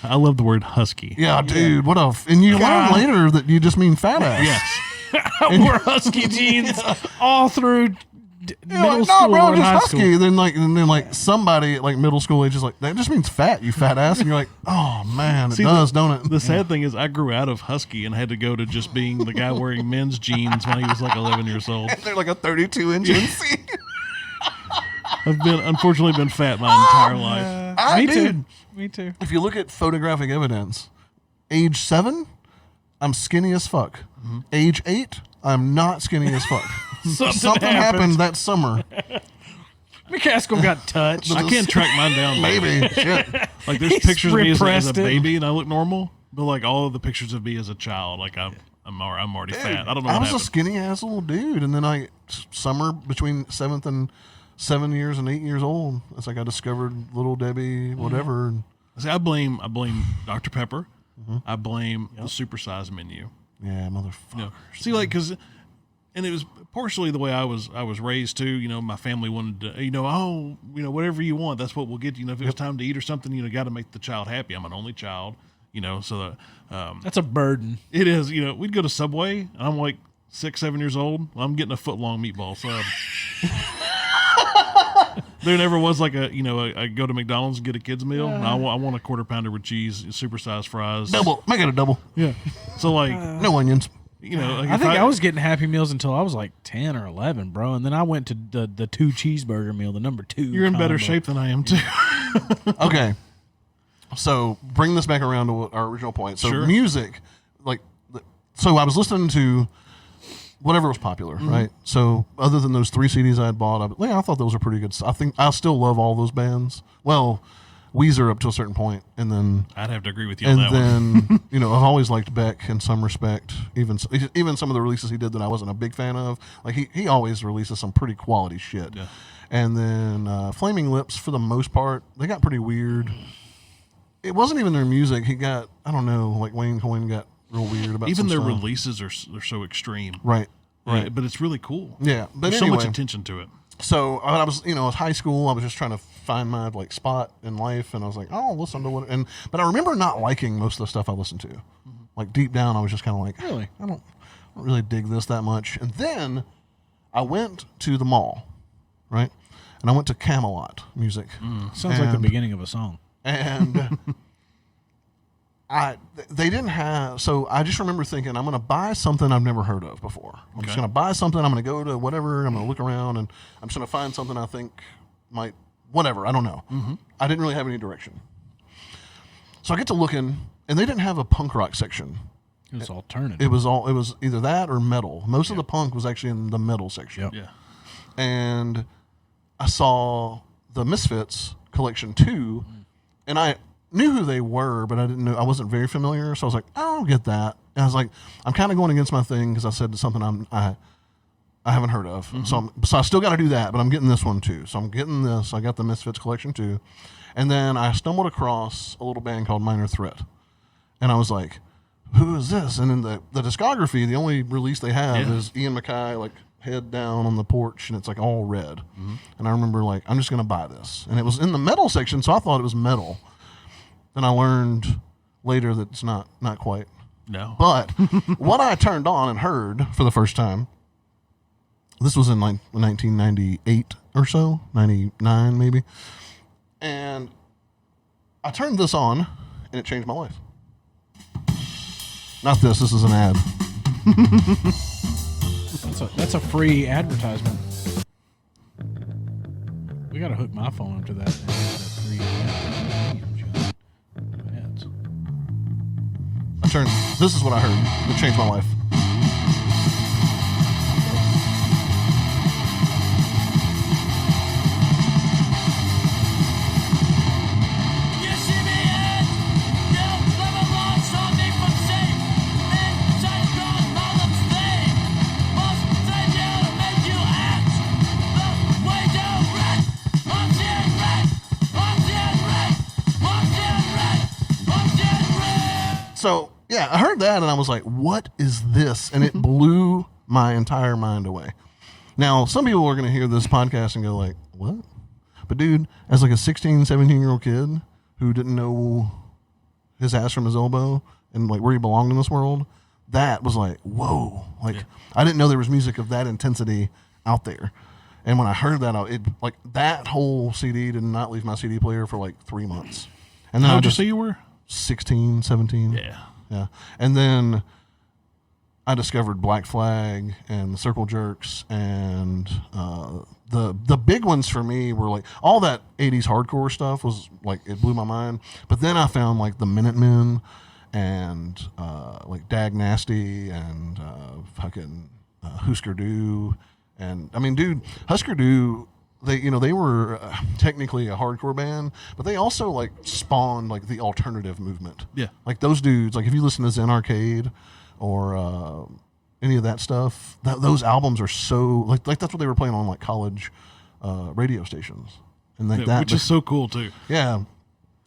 I love the word husky. Yeah, dude, what a and you learn later that you just mean fat ass. Yes. I wore husky jeans all through middle like, school no, bro, and just high husky. school. Then somebody at like middle school age is like, that just means fat, you fat ass. And you're like, oh man, it does, don't it? The sad thing is I grew out of husky and had to go to just being the guy wearing men's jeans when he was like 11 years old. And they're like a 32-inch NC. I've unfortunately been fat my entire life. Me too. If you look at photographic evidence, age 7, I'm skinny as fuck. Mm-hmm. Age 8, I'm not skinny as fuck. Something happened that summer. McCaskill got touched. I can't track mine down. Maybe. Shit. Like there's pictures of me as a baby and I look normal, but like all of the pictures of me as a child, like I'm already fat. I don't know. I what was happened. a skinny ass little dude, and then summer between 7th and 7 years and 8 years old, it's like I discovered Little Debbie, whatever. See, I blame Dr. Pepper. Mm-hmm. I blame the supersized menu. Yeah, motherfucker. See, like, because And it was partially the way I was raised too. You know, my family wanted to, whatever you want, that's what we'll get. You know, if it was time to eat or something, got to make the child happy. I'm an only child, so That's a burden. it is. We'd go to Subway. And I'm like 6, 7 years old. I'm getting a foot-long meatball sub. There never was like I go to McDonald's and get a kid's meal. And I want a quarter pounder with cheese, supersized fries. Double. Make it a double. Yeah. So like, No onions. like I think I was getting Happy Meals until I was like 10 or 11, bro. And then I went to the 2 cheeseburger meal, the number 2. You're in better shape than I am too. Okay. So bring this back around to our original point. So Sure. music, so I was listening to whatever was popular, right? So other than those 3 CDs I had bought, I thought those were pretty good. I think I still love all those bands. Well, Weezer up to a certain point, and then I'd have to agree with you on and that one. then I've always liked Beck in some respect. Even some of the releases he did that I wasn't a big fan of. Like he always releases some pretty quality shit. Yeah. And then Flaming Lips, for the most part, they got pretty weird. It wasn't even their music. He got, I don't know, like Wayne Coyne got real weird about Even some their stuff. releases are so extreme. Right. But it's really cool. Yeah, but There's anyway, so much attention to it. So I was, it was high school. I was just trying to find my spot in life, and I was like, oh, I'll listen to what. But I remember not liking most of the stuff I listened to. Like deep down, I was just kind of like, Really? I don't really dig this that much. And then I went to the mall, right? And I went to Camelot Music. Sounds like the beginning of a song. And they didn't have, so I just remember thinking, I'm going to buy something I've never heard of before. I'm just going to buy something. I'm going to go to whatever. I'm going to look around, and I'm just going to find something I think might, whatever. I don't know. I didn't really have any direction. So I get to looking, and they didn't have a punk rock section. It was alternative. It was either that or metal. Most of the punk was actually in the metal section. Yep. Yeah. And I saw the Misfits Collection 2, and I knew who they were, but I wasn't very familiar, so I was like, I don't get that. And I was like, I'm kind of going against my thing because I said something I haven't heard of. So I still got to do that, but I'm getting this one too. So I'm getting this. I got the Misfits Collection 2. And then I stumbled across a little band called Minor Threat. And I was like, who is this? And in the discography, the only release they have is Ian MacKaye, head down on the porch, and it's all red. And I remember I'm just going to buy this. And it was in the metal section, so I thought it was metal. Then I learned later that it's not quite. No. But what I turned on and heard for the first time, this was in 1998 or so, 99 maybe. And I turned this on, and it changed my life. Not this is an ad. That's a free advertisement. We got to hook my phone up to that. Free ads. This is what I heard. It changed my life. You see me in, you never lost something from safe. And such grown problems fade. Must save you to make you act the way you react. I'm seeing red, I'm seeing red, I'm seeing red, I'm seeing red. So, yeah, I heard that, and I was like, what is this? And it blew my entire mind away. Now, some people are going to hear this podcast and go what? But, dude, as a 16, 17-year-old kid who didn't know his ass from his elbow and, where he belonged in this world, that was whoa. I didn't know there was music of that intensity out there. And when I heard that, that whole CD did not leave my CD player for 3 months. And then How old did you say you were? 16, 17. Yeah. Yeah. And then I discovered Black Flag and the Circle Jerks, and the big ones for me were all that 80s hardcore stuff was it blew my mind. But then I found the Minutemen and Dag Nasty and fucking Husker Du. And I mean, dude, Husker Du, they were technically a hardcore band, but they also spawned the alternative movement. Yeah. Those dudes, if you listen to Zen Arcade or any of that stuff, those albums are so that's what they were playing on college radio stations, and Which is so cool too. yeah.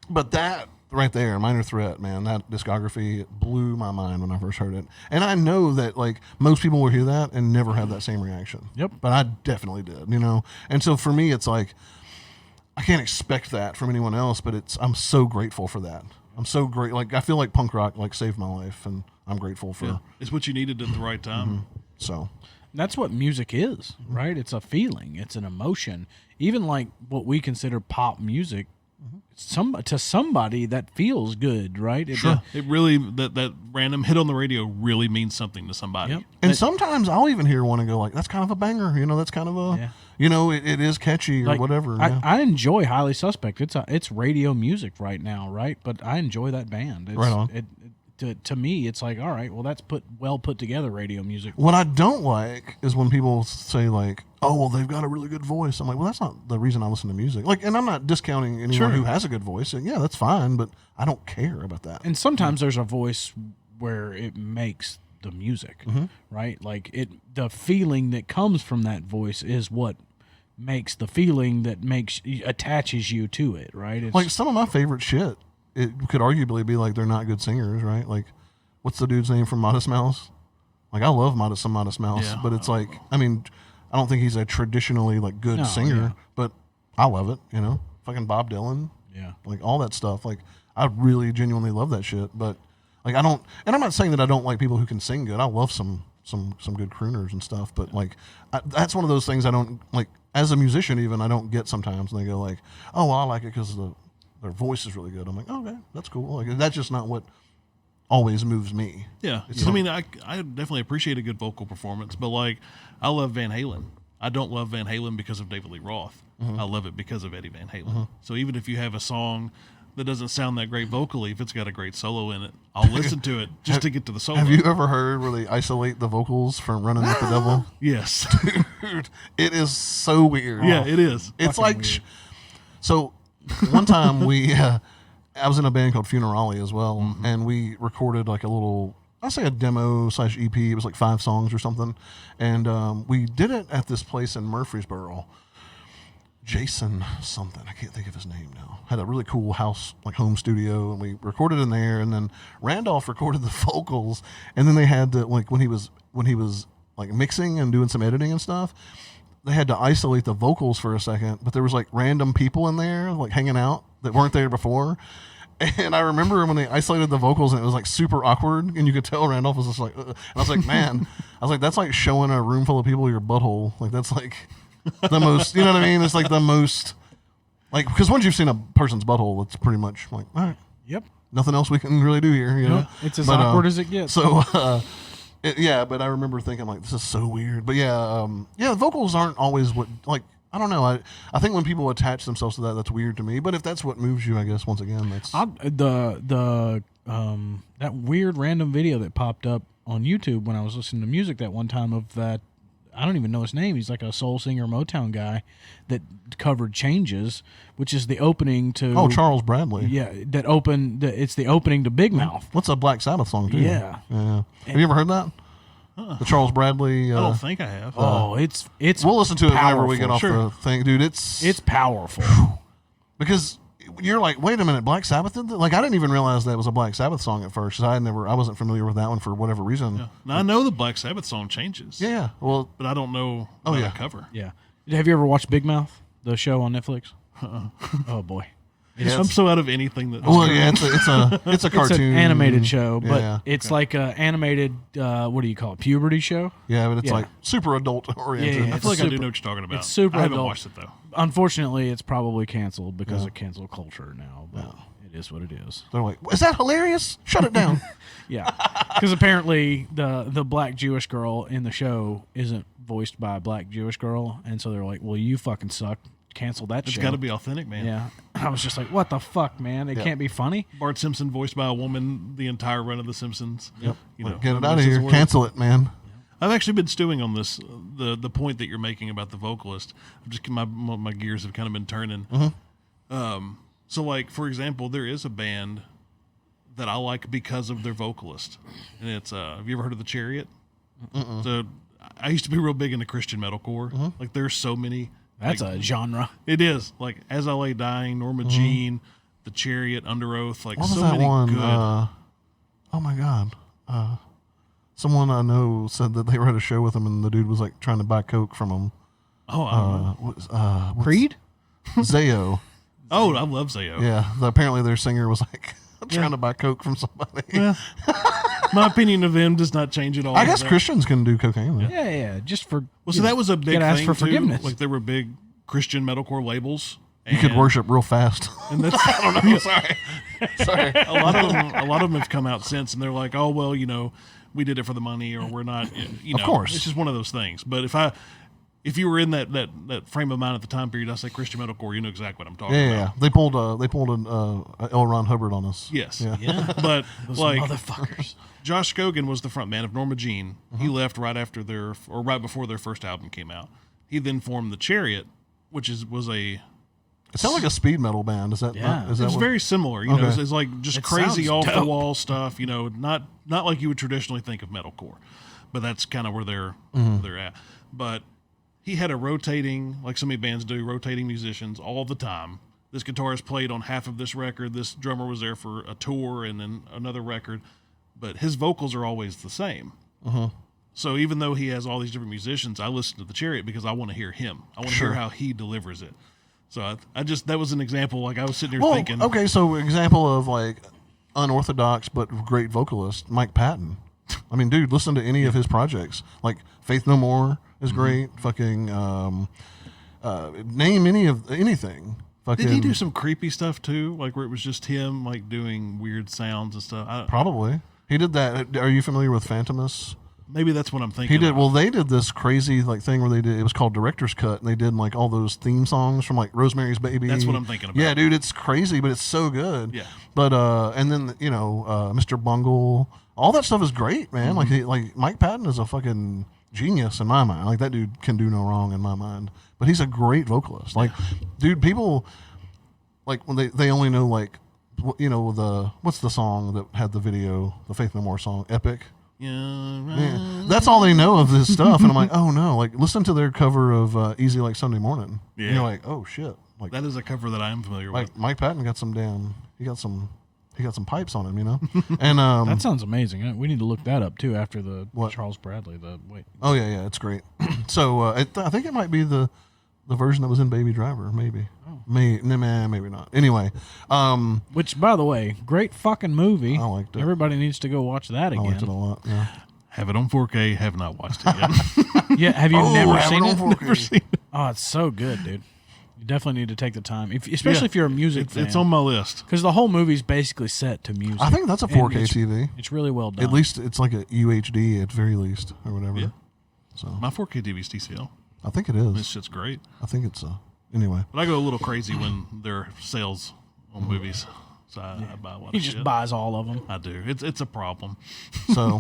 But that right there, Minor Threat, man, that discography, it blew my mind when I first heard it. And I know that like most people will hear that and never have that same reaction. Yep. But I definitely did, you know. And so for me, it's like I can't expect that from anyone else, but I'm so grateful for that. I'm so great. Like I feel like punk rock like saved my life, and I'm grateful for. Yeah. It's what you needed at the right time. So That's what music is, right? It's a feeling, it's an emotion. Even like what we consider pop music, to somebody that feels good, right? Sure. It really that random hit on the radio really means something to somebody. Yep. And sometimes I'll even hear one and go like, "That's kind of a banger," you know. That's kind of a, Yeah. you know, it is catchy or Like, whatever. Yeah. I enjoy Highly Suspect. It's radio music right now, right? But I enjoy that band. It's, Right on. To me, it's like, all right, well, that's well put together radio music. What I don't like is when people say like, "Oh, well, they've got a really good voice." I'm like, "Well, that's not the reason I listen to music." Like, and I'm not discounting anyone who has a good voice. And yeah, that's fine, but I don't care about that. And sometimes there's a voice where it makes the music, right? Like the feeling that comes from that voice is what makes the feeling that attaches you to it, right? It's, Like some of my favorite shit, it could arguably be like they're not good singers, right? Like, what's the dude's name from Modest Mouse? Like, I love Modest Mouse, Yeah. but it's like, I mean, I don't think he's a traditionally like good No, singer, yeah. but I love it. You know, fucking Bob Dylan, yeah. like all that stuff. Like, I really genuinely love that shit. But like, I don't, and I'm not saying that I don't like people who can sing good. I love some good crooners and stuff. But like, that's one of those things I don't like as a musician. Even I don't get sometimes. And they go like, "Oh, well, I like it because their voice is really good." I'm like, "Okay, that's cool." Like, that's just not what always moves me. Yeah. I mean, I definitely appreciate a good vocal performance, but like, I love Van Halen. I don't love Van Halen because of David Lee Roth. I love it because of Eddie Van Halen. So even if you have a song that doesn't sound that great vocally, if it's got a great solo in it, I'll listen to it just to get to the solo. Have you ever heard where they isolate the vocals from Running with the Devil? Yes. Dude, it is so weird. Yeah, it is. It's like, so one time I was in a band called Funerali as well, and we recorded like a little, I'll say a demo / EP. It was like 5 songs or something. And we did it at this place in Murfreesboro. Jason something, I can't think of his name now, had a really cool house, like home studio, and we recorded in there. And then Randolph recorded the vocals, and then they had to, like, when he was like mixing and doing some editing and stuff, they had to isolate the vocals for a second, but there was like random people in there like hanging out that weren't there before. And I remember when they isolated the vocals, and it was like super awkward, and you could tell Randolph was just like, and I was like, man, that's like showing a room full of people your butthole. Like, that's like the most, you know what I mean? It's like the most, like, because once you've seen a person's butthole, it's pretty much like, all right, Yep. nothing else we can really do here, you know? It's as awkward as it gets. So, yeah, but I remember thinking like, this is so weird. But yeah, the vocals aren't always what, like, I don't know. I think when people attach themselves to that, that's weird to me. But if that's what moves you, I guess once again, that's that weird random video that popped up on YouTube when I was listening to music that one time of that, I don't even know his name. He's like a soul singer Motown guy that covered Changes, which is the opening to Charles Bradley. Yeah, it's the opening to Big Mouth. What's a Black Sabbath song too? Yeah. Have you ever heard that? The Charles Bradley. I don't think I have. It's We'll listen to it whenever we get off Sure. the thing, dude. It's powerful. because you're like, wait a minute, Black Sabbath did that? Like, I didn't even realize that was a Black Sabbath song at first. 'Cause I wasn't familiar with that one for whatever reason. Yeah. Now, I know the Black Sabbath song Changes. Yeah. Well, But I don't know about yeah. a cover. Yeah. Have you ever watched Big Mouth, the show on Netflix? Oh boy. I'm so out of anything that. well, yeah. It's a It's cartoon, an animated show, but Yeah. it's like a animated what do you call it? Puberty show. Yeah, but it's Yeah. like super adult oriented. Yeah, I feel like I do super- know what you're talking about. it's super I haven't adult. watched it though. Unfortunately, it's probably canceled because of cancel culture now, but it is what it is. They're like, is that hilarious? Shut it down. Yeah, because apparently the black Jewish girl in the show isn't voiced by a black Jewish girl, and so they're like, "Well, you fucking suck. Cancel that It's show." got to be authentic, man. Yeah, I was just like, "What the fuck, man? It can't be funny." Bart Simpson voiced by a woman the entire run of The Simpsons. Yep. You know, Get it out of this is here. where- Cancel it, man. I've actually been stewing on this. The point that you're making about the vocalist. I'm just my gears have kind of been turning. So, like, for example, there is a band that I like because of their vocalist, and it's have you ever heard of the Chariot? So I used to be real big into Christian metalcore. Like, there's so many. That's like, a genre. It is like As I Lay Dying, Norma Jean, The Chariot, Under Oath, like What was so that many one? good. Oh my god. Someone I know said that they were at a show with him, and the dude was like trying to buy coke from him. Oh, I don't know. What's Creed? Zayo. Oh, I love Zayo. Yeah. Apparently, their singer was like trying to buy coke from somebody. Well, my opinion of them does not change at all. I guess Christians can do cocaine. Though. Yeah. Just for Well, so that was a big gotta ask thing for too. forgiveness. Like there were big Christian metalcore labels. You could worship real fast. And that's I don't know. Sorry. Sorry. a lot of them have come out since, and they're like, oh well, we did it for the money, or we're not. Of course. It's just one of those things. But if you were in that frame of mind at the time period, I say Christian metalcore, you know exactly what I'm talking Yeah. about. They pulled an L. Ron Hubbard on us. Yes. Yeah. But those like motherfuckers. Josh Scogan was the front man of Norma Jean. He left right before their first album came out. He then formed the Chariot, which was a. It sounds like a speed metal band. Is that? Yeah. Is that It's what- very similar. Okay. It's like just It crazy sounds off the dope. wall stuff. Not like you would traditionally think of metalcore, but that's kind of where they're at. But he had a rotating, like so many bands do, rotating musicians all the time. This guitarist played on half of this record. This drummer was there for a tour and then another record. But his vocals are always the same. So even though he has all these different musicians, I listen to the Chariot because I want to hear him. I want to hear how he delivers it. So I just that was an example. Like I was sitting here thinking, okay, so example of like unorthodox but great vocalist, Mike Patton. I mean, dude, listen to any of his projects. Like Faith No More is great. Fucking name anything. Fucking did he do some creepy stuff too? Like where it was just him like doing weird sounds and stuff. Probably. He did that. Are you familiar with Phantomus? Maybe that's what I'm thinking. He did. of. Well, they did this crazy like thing where they did. It was called Director's Cut, and they did like all those theme songs from like Rosemary's Baby. That's what I'm thinking about. Yeah, dude, it's crazy, but it's so good. Yeah. But and then Mr. Bungle, all that stuff is great, man. Like Mike Patton is a fucking genius in my mind. Like that dude can do no wrong in my mind. But he's a great vocalist. Like, dude, people like when they only know like what's the song that had the video, the Faith No More song, Epic. Yeah. That's all they know of this stuff, and I'm like, oh no! Like, listen to their cover of "Easy Like Sunday Morning." Yeah. And you're like, oh shit! Like that is a cover that I am familiar with. Mike Patton got some he got some pipes on him, And That sounds amazing. We need to look that up too after the What? Charles Bradley. oh yeah, it's great. So I think it might be the version that was in Baby Driver, maybe. Maybe not. Anyway, Which, by the way, great fucking movie. I liked it. Everybody needs to go watch that I again. liked it a lot. Yeah. Have it on 4K. Have not watched it yet. Yeah, have you never have seen it it? on 4K. Never seen it. Oh, it's so good, dude. You definitely need to take the time, especially if you're a music fan. It's on my list. Because the whole movie's basically set to music. I think that's a And 4K it's, TV. It's really well done. At least it's like a UHD at very least, or whatever. Yeah. So My 4K TV's TCL. I think it This is. shit's great. I think it's anyway. But I go a little crazy when there are sales on movies. So I buy a lot he of just shit. buys all of them. I do. It's a problem. So,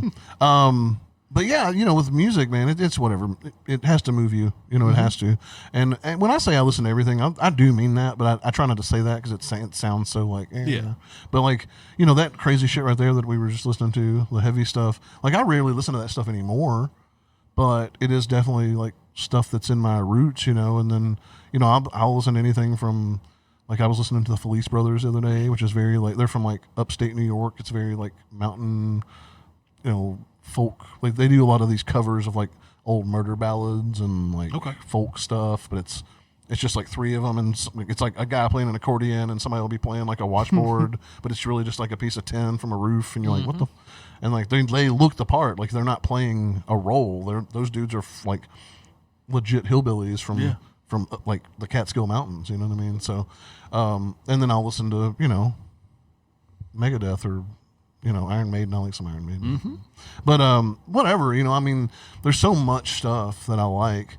but yeah, with music, man, it's whatever. It has to move you. It has to. And when I say I listen to everything, I do mean that, but I try not to say that because it sounds so like, Yeah. But like, that crazy shit right there that we were just listening to, the heavy stuff. Like, I rarely listen to that stuff anymore, but it is definitely like stuff that's in my roots, And then, I'll listen to anything from, like, I was listening to the Felice Brothers the other day, which is very like, they're from like upstate New York. It's very like mountain, folk. Like, they do a lot of these covers of like old murder ballads and like folk stuff, but it's just like three of them, and it's like a guy playing an accordion and somebody will be playing like a washboard, but it's really just like a piece of tin from a roof, and you're like, what the? And like they look the part, like they're not playing a role. Those dudes are like legit hillbillies from like the Catskill Mountains. You know what I mean? So, and then I'll listen to Megadeth or Iron Maiden. I like some Iron Maiden, but whatever. I mean, there's so much stuff that I like.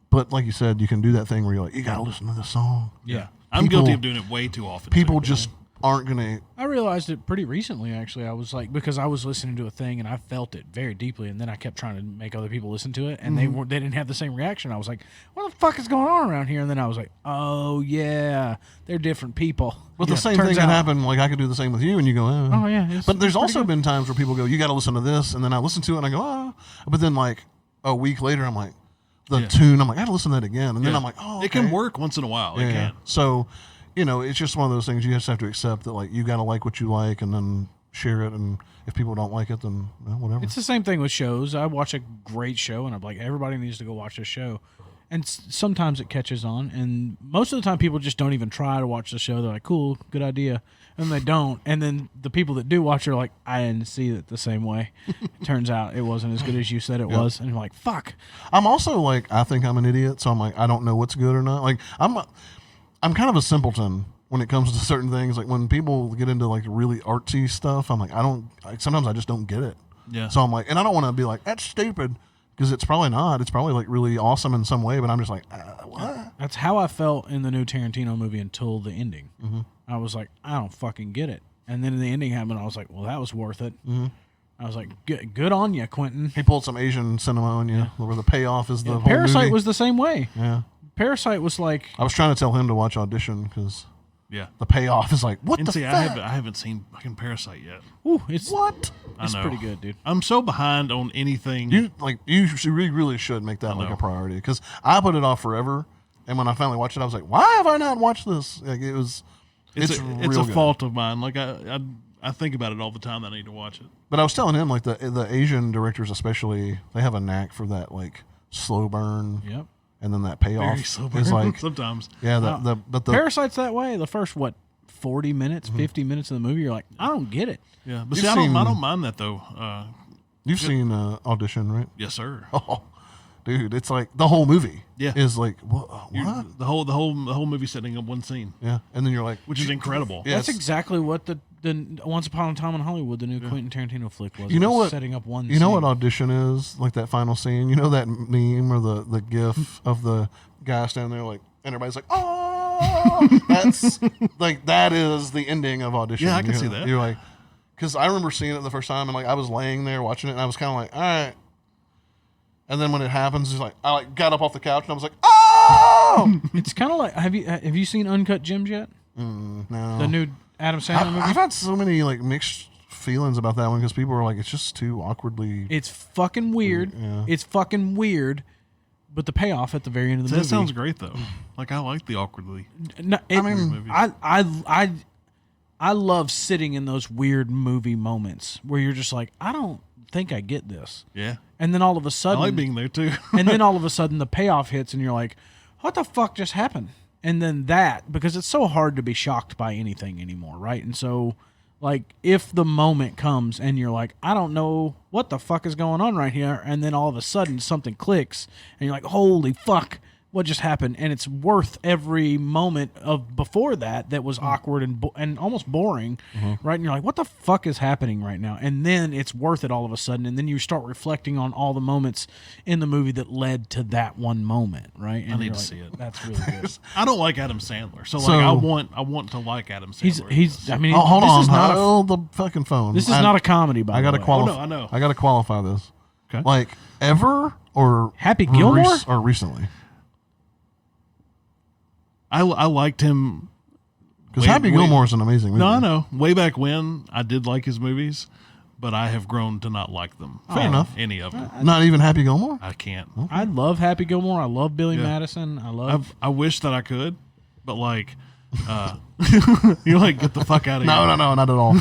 But like you said, you can do that thing where you're like, you got to listen to this song. Yeah. I'm guilty of doing it way too often. People too. just aren't going to. I realized it pretty recently, actually. I was like, because I was listening to a thing and I felt it very deeply, and then I kept trying to make other people listen to it, and they didn't have the same reaction. I was like, what the fuck is going on around here? And then I was like, oh yeah, they're different people. But the same turns thing can out- happen. Like, I could do the same with you, and you go, Oh yeah. But there's also been times where people go, you got to listen to this, and then I listen to it, and I go, ah. But then like a week later, I'm like, the tune, I'm like, I got to listen to that again, and then I'm like, oh, It can okay. work once in a while. Yeah. It can. So, you know, it's just one of those things you just have to accept that, like, you got to like what you like and then share it. And if people don't like it, then whatever. It's the same thing with shows. I watch a great show and I'm like, everybody needs to go watch this show. And sometimes it catches on. And most of the time people just don't even try to watch the show. They're like, cool, good idea. And they don't. And then the people that do watch are like, I didn't see it the same way. It turns out it wasn't as good as you said it was. And you're like, fuck. I'm also like, I think I'm an idiot. So I'm like, I don't know what's good or not. Like, I'm kind of a simpleton when it comes to certain things. Like when people get into like really artsy stuff, I'm like, sometimes I just don't get it. Yeah. So I'm like, and I don't want to be like, that's stupid, because it's probably not. It's probably like really awesome in some way, but I'm just like, what? That's how I felt in the new Tarantino movie until the ending. Mm-hmm. I was like, I don't fucking get it. And then the ending happened. I was like, well, that was worth it. Mm-hmm. I was like, good on you, Quentin. He pulled some Asian cinema on you, where the payoff is the whole Parasite movie. was the same way. Yeah. Parasite was like, I was trying to tell him to watch Audition because Yeah. the payoff is like, what And the see, fuck? I haven't seen fucking Parasite yet. ooh, it's What? It's I know. pretty good, dude. I'm so behind on anything. You really should make that like a priority, because I put it off forever, and when I finally watched it, I was like, why have I not watched this? Like it's it's a real good. fault of mine. Like I think about it all the time that I need to watch it. But I was telling him, like, the Asian directors especially, they have a knack for that, like, slow burn, Yep. and then that payoff Very slow is burn like, sometimes. yeah, but the Parasite's that way. The first 40 minutes, Mm-hmm. 50 minutes of the movie, you're like, I don't get it. Yeah, but You've see, I seen- don't mind that though. you've seen Audition, right? Yes, sir. Oh, dude, it's like the whole movie Yeah. is like, what? The whole movie setting up one scene, Yeah, and then you're like, which is incredible. Yeah. That's Yes. exactly what the Once Upon a Time in Hollywood, the new Quentin Tarantino flick was. You It know was what? Setting up one. You know scene. what Audition is? Like that final scene. You know that meme or the gif of the guy standing there, like, and everybody's like, oh, that's like, that is the ending of Audition. Yeah, I can You see know, that. You're like, because I remember seeing it the first time, and like I was laying there watching it, and I was kind of like, all right. And then when it happens, it's like I like got up off the couch and I was like, oh. It's kind of like have you seen Uncut Gems yet? No, The new Adam Sandler movie. I've had so many like mixed feelings about that one, because people are like, it's just too awkwardly. It's fucking weird. Yeah. It's fucking weird. But the payoff at the very end of the That movie. sounds great though. Like I like the awkwardly. No, mean- I love sitting in those weird movie moments where you're just like, I don't think I get this. Yeah, And then all of a I sudden, like being there too. and then all of a sudden the payoff hits and you're like, what the fuck just happened? And then because it's so hard to be shocked by anything anymore, right? And so, like, if the moment comes and you're like, I don't know what the fuck is going on right here, and then all of a sudden something clicks and you're like, holy fuck, what just happened? And it's worth every moment of before that was awkward and almost boring, right? And you're like, what the fuck is happening right now? And then it's worth it all of a sudden, and then you start reflecting on all the moments in the movie that led to that one moment, right? And I need you're to like, see it. That's really good. I don't like Adam Sandler, so like So- I want to like Adam Sandler. He's. I mean, Oh, hold this on, is not a hold the fucking phone. this is not a comedy. By I gotta the way. qualify. Oh, no, I know. I gotta qualify this. Okay. Like ever or Happy Gilmore? or recently? I liked him. Because Happy Gilmore is an amazing movie. No, I know. Way back when, I did like his movies, but I have grown to not like them. Fair enough. Any of them. Not even Happy Gilmore. I can't. I love Happy Gilmore. I love Billy Yeah. Madison. I love. I wish that I could, but like, you're like, get the fuck out of here. No, not at all.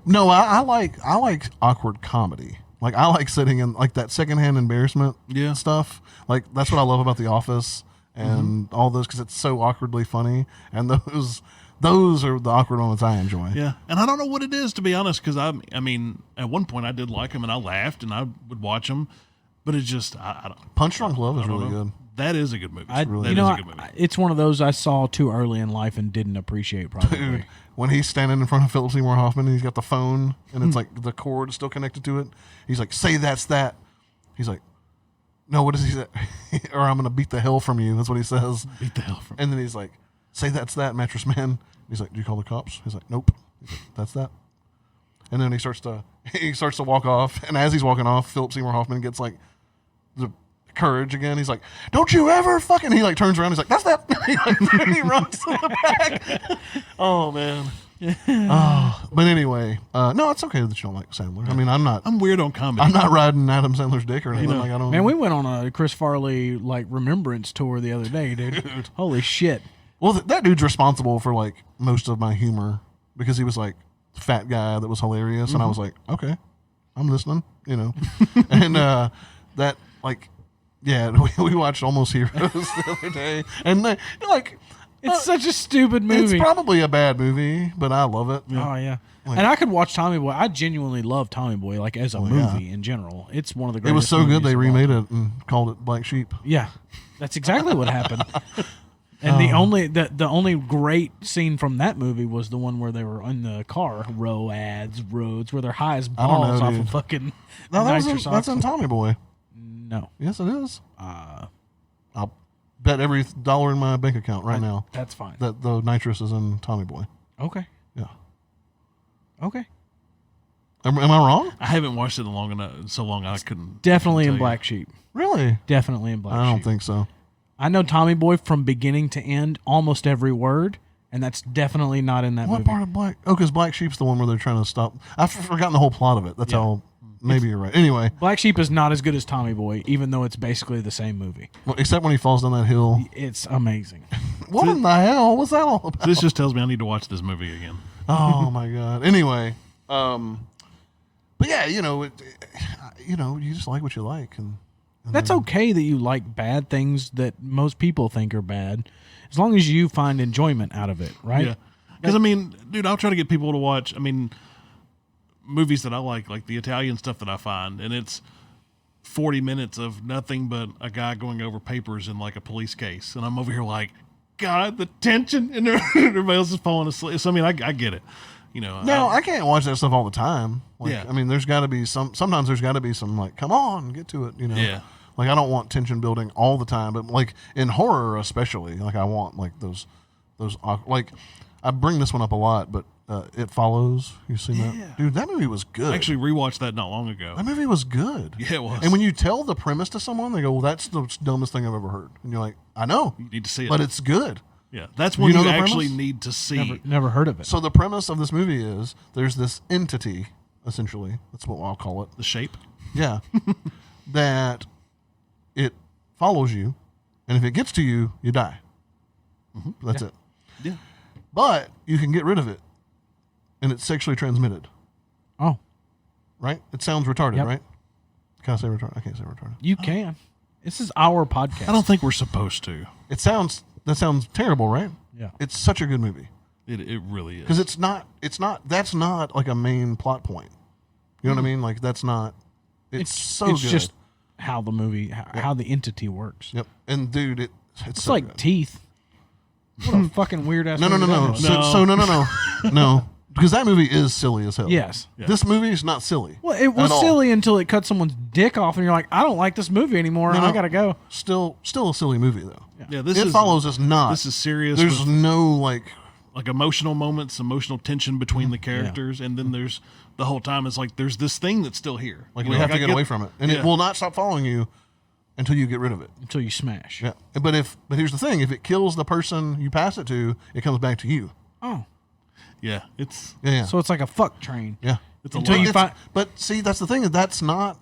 No, I like awkward comedy. Like I like sitting in like that secondhand embarrassment Yeah. stuff. Like that's what I love about The Office and all those, because it's so awkwardly funny, and those are the awkward moments I enjoy. Yeah, and I don't know what it is, to be honest, because I mean, at one point I did like him and I laughed and I would watch him, but it's just I don't. Punch Drunk Love is I don't really know. good. That is a good movie. That That is is a good movie. it's one of those I saw too early in life and didn't appreciate. Probably. Dude, when he's standing in front of Philip Seymour Hoffman and he's got the phone and it's like the cord is still connected to it, he's like, "Say that's that." He's like, "No, what does he say?" Or I'm gonna beat the hell from you. That's what he says. Beat the hell from. And then he's like, "Say that's that, Mattress Man." He's like, "Do you call the cops?" He's like, "Nope." He's like, "That's that." And then he starts to walk off. And as he's walking off, Philip Seymour Hoffman gets like the courage again. He's like, "Don't you ever fucking." He like turns around. He's like, "That's that." He runs to the back. Oh man. But anyway, no, it's okay that you don't like Sandler. I mean, I'm weird on comedy. I'm not riding Adam Sandler's dick or anything. Like I don't. Man, we went on a Chris Farley like remembrance tour the other day, dude. Holy shit! Well, that dude's responsible for like most of my humor because he was like fat guy that was hilarious, and I was like, okay, I'm listening, you know. And that like, yeah, we watched Almost Heroes the other day, and like. It's such a stupid movie. It's probably a bad movie, but I love it. Oh yeah, Like- and I could watch Tommy Boy. I genuinely love Tommy Boy, like as a movie in general. It's one of the It greatest. was so good movies they of all remade time. it and called it Black Sheep. Yeah, that's exactly what happened. And the only great scene from that movie was the one where they were in the car, roads, where they're high as I don't know, balls off dude. of fucking No, nitrous that's in oxide. Tommy Boy. No, Yes, it is. I'll bet every dollar in my bank account right now that's fine. that the nitrous is in Tommy Boy. Okay, Yeah. okay. Am I wrong? I haven't watched it so long I couldn't. Definitely tell in you. Black Sheep. Really? Definitely in Black I don't Sheep. think so. I know Tommy Boy from beginning to end, almost every word, and that's definitely not in that What movie. part of Black? Oh, because Black Sheep's the one where they're trying to stop. I've forgotten the whole plot of it. That's how. Maybe you're right. Anyway, Black Sheep is not as good as Tommy Boy, even though it's basically the same movie. well, except when he falls down that hill. It's amazing. What in the hell? What's that all about? This just tells me I need to watch this movie again. Oh my god. Anyway, but yeah, you know, you just like what you like, and That's okay that you like bad things that most people think are bad, as long as you find enjoyment out of it, right? Yeah. Because, I mean, dude, I'll try to get people to watch, movies that I like the Italian stuff that I find, and it's 40 minutes of nothing but a guy going over papers in like a police case. And I'm over here like, God, the tension, and everybody else is falling asleep. So, I get it. You know, no, I can't watch that stuff all the time. Like, Yeah. there's got to be sometimes there's got to be some like, come on, get to it, you know. Yeah. Like, I don't want tension building all the time, but like in horror especially, like I want like those like I bring this one up a lot, but It Follows. You seen that? Dude, that movie was good. I actually rewatched that not long ago. That movie was good. Yeah, it was. And when you tell the premise to someone, they go, well, that's the dumbest thing I've ever heard. And you're like, I know. You need to see it. But it's good. Yeah, that's when know you the actually premise? need to see. Never heard of it. So the premise of this movie is there's this entity, essentially. That's what I'll call it. The shape. Yeah. That it follows you. And if it gets to you, you die. That's it. Yeah. But you can get rid of it. And it's sexually transmitted. Oh, Right? It sounds retarded, Yep. right? Can I say retarded? I can't say retarded. you can. This is our podcast. I don't think we're supposed to. That sounds terrible, right? Yeah. It's such a good movie. It really is. Because that's not like a main plot point. You know what I mean? Like that's not, it's so It's good. just how the movie, how the entity works. Yep. And dude, it's It's so like good. Teeth. What a fucking weird ass. No. No. So no. Because that movie is silly as hell. Yes. Yeah. This movie is not silly. Well, it was at all. silly until it cut someone's dick off, and you're like, I don't like this movie anymore. No, no. I gotta go. Still a silly movie though. Yeah, this It is Follows is not. This is serious. There's with, no like. like emotional moments, emotional tension between the characters, and then there's the whole time it's like there's this thing that's still here. Like You we know, have like, to I get away from it, and Yeah. it will not stop following you until you get rid of it. Until you smash. Yeah, but here's the thing: if it kills the person you pass it to, it comes back to you. Oh, Yeah, it's Yeah, so it's like a fuck train. yeah. it's a Until lot. you find. But see, that's the thing. That's not.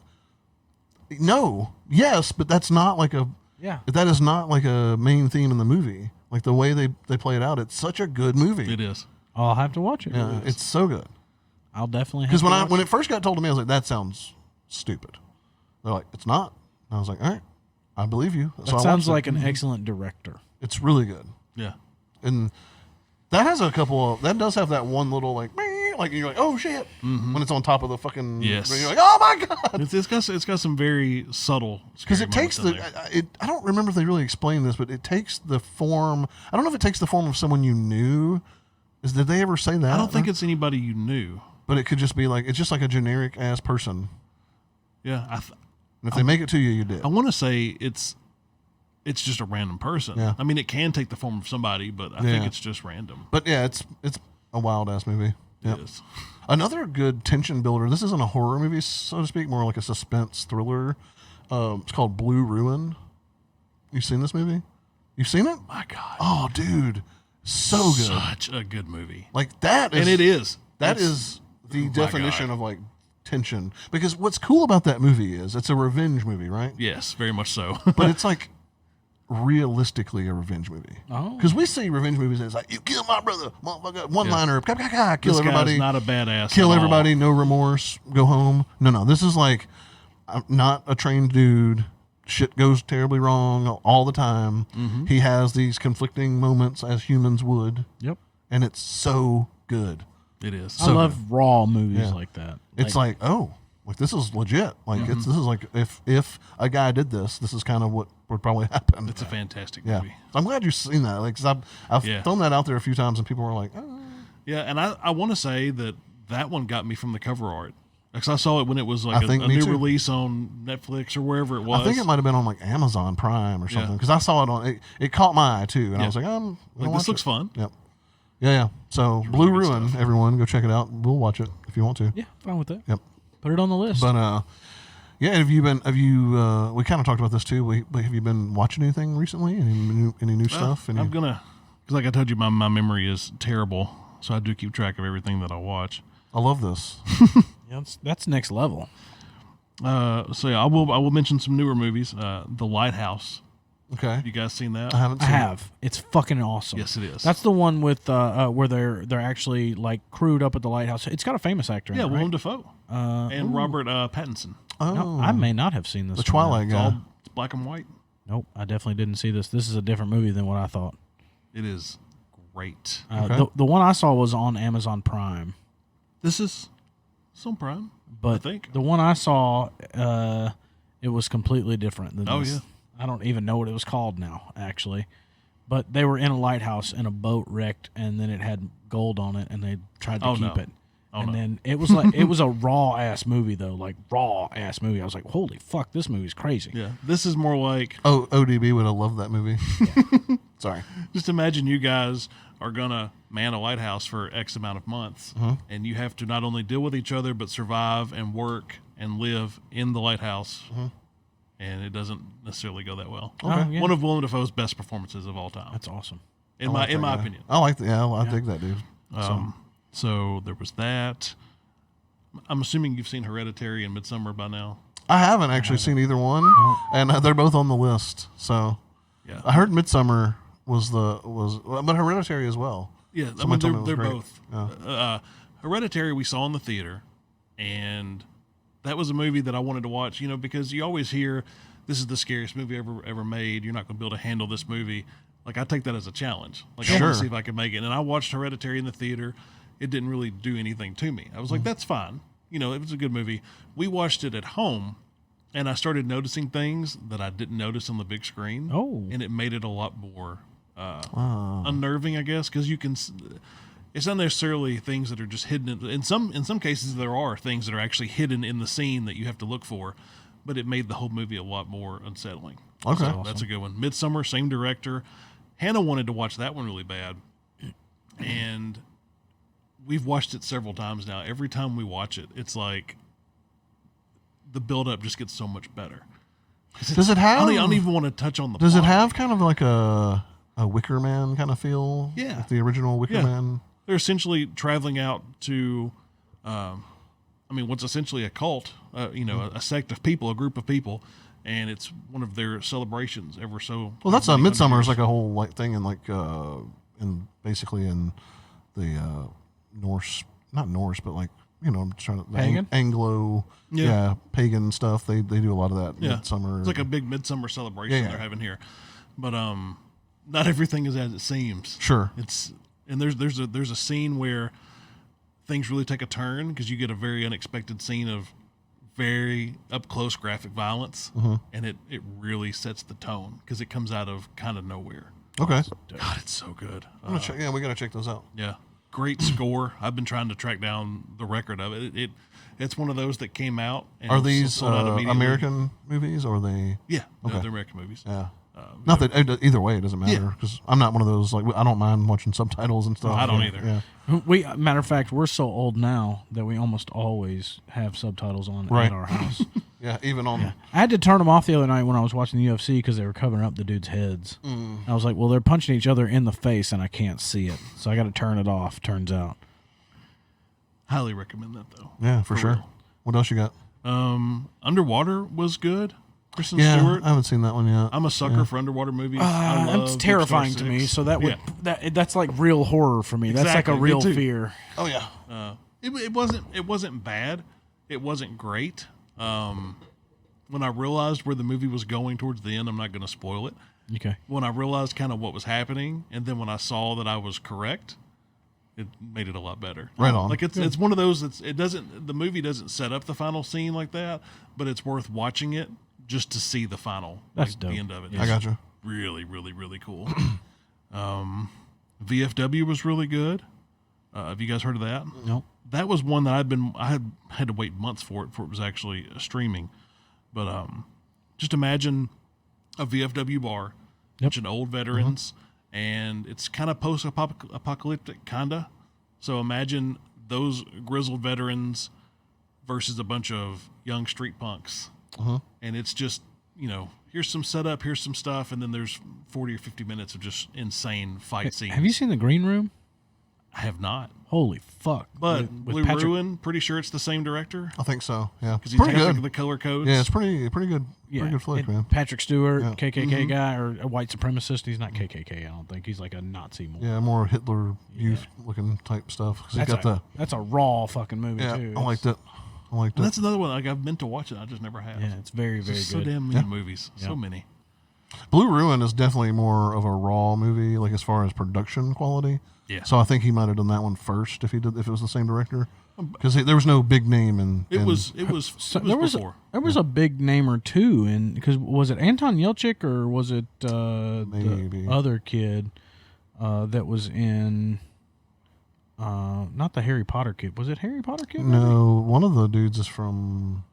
No, yes, but that's not like a. Yeah. That is not like a main theme in the movie. Like the way they play it out, it's such a good movie. It is. I'll have to watch it. Yeah, it's so good. I'll definitely. Because Because when it first got told to me, I was like, "That sounds stupid." They're like, "It's not." And I was like, "All right, I believe you." So I that watched sounds it. like an excellent director. It's really good, Yeah. and that has a couple of. That does have that one little like you're like, "Oh shit!" when it's on top of the fucking. Yes. You're like, "Oh my god!" It's got some very subtle Because scary it takes moments in there. I don't remember if they really explained this, but it takes the form. I don't know if it takes the form of someone you knew. Did they ever say that? I don't think it's anybody you knew. But it could just be like it's just like a generic ass person. Yeah, And if they make it to you, you're dead. I want to say it's just a random person. Yeah. I mean, it can take the form of somebody, but I think Yeah. it's just random. But yeah, it's a wild ass movie. Yep. It is. Another good tension builder. This isn't a horror movie, so to speak, more like a suspense thriller. It's called Blue Ruin. You seen this movie? You've seen it? My God. Oh, dude, so good. Such a good movie. Like that is, And it is. That It's- is the oh my definition God. of like tension. Because what's cool about that movie is it's a revenge movie, right? Yes, very much so. But it's like realistically a revenge movie. Oh. Because we see revenge movies and it's like, you kill my brother, motherfucker, one-liner, kill This everybody. guy's not a badass. Kill at all. everybody, no remorse, go home. No. This is like, I'm not a trained dude. Shit goes terribly wrong all the time. Mm-hmm. He has these conflicting moments as humans would. Yep. And it's so good. It is. I love raw movies Yeah. like that. It's like, oh, like this is legit. Like this is like if a guy did this is kind of what would probably happen. It's a fantastic yeah. movie. I'm glad you've seen that. Like, 'cause I've Yeah. thrown that out there a few times and people were like, oh. Yeah, and I want to say that one got me from the cover art. Because I saw it when it was like I think a me new too. release on Netflix or wherever it was. I think it might have been on like Amazon Prime or something Yeah. because I saw it on. It caught my eye too, and I Yeah. was like, I'm Like, gonna this watch looks it. fun. Yep. Yeah. So Blue good Ruin, stuff. everyone go check it out. We'll watch it if you want to. Yeah, fine with that. Yep. Put it on the list. But yeah. Have you? We kind of talked about this too. Have you been watching anything recently? Any new stuff? I'm gonna, because like I told you, my memory is terrible, so I do keep track of everything that I watch. I love this. yeah, that's next level. So yeah, I will mention some newer movies. The Lighthouse. Okay. You guys seen that? I haven't I seen it. have. It's fucking awesome. Yes, it is. That's the one with where they're actually like crewed up at the lighthouse. It's got a famous actor in Yeah, it, Willem right? Dafoe and Robert Pattinson. Oh, No, I may not have seen this. the one. Twilight It's guy. all it's black and white. Nope, I definitely didn't see this. This is a different movie than what I thought. It is great. Okay. The one I saw was on Amazon Prime, This is on Prime. but I think. the one I saw, it was completely different than Oh, this. yeah. I don't even know what it was called now, actually. But they were in a lighthouse and a boat wrecked, and then it had gold on it, and they tried to Oh, keep no. it. Oh, and no. then it was like it was a raw ass movie though, like raw ass movie. I was like, holy fuck, this movie's crazy. Yeah, this is more like, Oh, ODB would have loved that movie. Sorry. just imagine you guys are gonna man a lighthouse for X amount of months, and you have to not only deal with each other but survive and work and live in the lighthouse, and it doesn't necessarily go that well. Oh, yeah. One of Willem Dafoe's best performances of all time, That's awesome. in I my like that guy. opinion. I like that. Yeah, I dig that dude. So there was that. I'm assuming you've seen Hereditary and Midsommar by now. I haven't actually seen either one, and they're both on the list. So Yeah, I heard Midsummer but Hereditary as well. yeah. I Someone mean, told me it they're was both. great. Hereditary we saw in the theater, and that was a movie that I wanted to watch. You know, because you always hear this is the scariest movie ever made. You're not going to be able to handle this movie. Like, I take that as a challenge. Like, I want Sure. to see if I can make it. And I watched Hereditary in the theater. It didn't really do anything to me. I was like, that's fine. You know, it was a good movie. We watched it at home, and I started noticing things that I didn't notice on the big screen. Oh. And it made it a lot more unnerving, I guess, because you can. It's not necessarily things that are just hidden. In some cases, there are things that are actually hidden in the scene that you have to look for, but it made the whole movie a lot more unsettling. Okay. So that's a good one. Midsommar, same director. Hannah wanted to watch that one really bad, and we've watched it several times now. Every time we watch it, it's like the build-up just gets so much better. Does it have? I don't even want to touch on the Does it plot. have kind of like a Wicker Man kind of feel? Yeah. Like the original Wicker Yeah. Man. They're essentially traveling out to, what's essentially a cult, a sect of people, a group of people, and it's one of their celebrations ever so. Well, that's many Midsummer is hundred like a whole like thing in like basically in the Norse, not Norse, but like I'm trying to Pagan? Anglo, Yeah. pagan stuff. They do a lot of that. Yeah. Midsummer. It's like a big midsummer celebration Yeah. they're having here, but not everything is as it seems. Sure. And there's a scene where things really take a turn because you get a very unexpected scene of very up close graphic violence, and it really sets the tone because it comes out of kind of nowhere. Okay. God, it's so good. I'm gonna check, we gotta check those out. Yeah, great score. I've been trying to track down the record of it. It's one of those that came out. And Are was these sold out immediately. American movies or are they? Yeah, no, Okay. they're American movies. Yeah. Not that either way it doesn't matter because I'm not one of those like I don't mind watching subtitles and stuff. I don't Yeah, either. Yeah. Matter of fact, we're so old now that we almost always have subtitles on Right. at our house. Yeah. Even on. I had to turn them off the other night when I was watching the UFC because they were covering up the dudes' heads. I was like, well, they're punching each other in the face and I can't see it, so I got to turn it off. Turns out, Highly recommend that though. Yeah, for sure. real. What else you got? Underwater was good. Kristen Yeah, Stewart. I haven't seen that one yet. I'm a sucker for underwater movies. I love It's Deep terrifying Star to me. 6. So that would that's like real horror for me. That's like Exactly, a me real too. fear. Oh yeah. It wasn't bad. It wasn't great. When I realized where the movie was going towards the end, I'm not going to spoil it. Okay. When I realized kind of what was happening, and then when I saw that I was correct, it made it a lot better. Right on. Like it's one of those the movie doesn't set up the final scene like that, but it's worth watching it just to see the final. That's the dope. end of it. I gotcha. Really, really, really cool. VFW was really good. Have you guys heard of that? Nope. That was one that I had to wait months for it was actually streaming. But just imagine a VFW bar, bunch of old veterans, and it's kind of post-apocalyptic, kinda. So imagine those grizzled veterans versus a bunch of young street punks, and it's just here's some setup, here's some stuff, and then there's 40 or 50 minutes of just insane fight scenes. Have you seen The Green Room? I have not. Holy fuck! But With Blue Patrick- Ruin, pretty sure it's the same director I think so. Yeah. because he Pretty takes good. the color codes. Yeah, it's pretty good. Pretty good flick, and man. Patrick Stewart, Yeah. KKK guy or a white supremacist. He's not KKK. I don't think he's like a Nazi more. Yeah, more Hitler youth looking type stuff. 'Cause he got That's a raw fucking movie yeah, too. I liked it. I liked And it. that's another one. Like I've meant to watch it, I just never have. Yeah, it's very very There's good. so damn many movies, so Yeah. many. Blue Ruin is definitely more of a raw movie, like as far as production quality. Yeah. So I think he might have done that one first if it was the same director, because there was no big name in. It in- was So it was before. there was a big name or two, and because was it Anton Yelchin or was it Maybe. the other kid that was in not the Harry Potter kid? Was it Harry Potter kid? maybe? No, one of the dudes is from.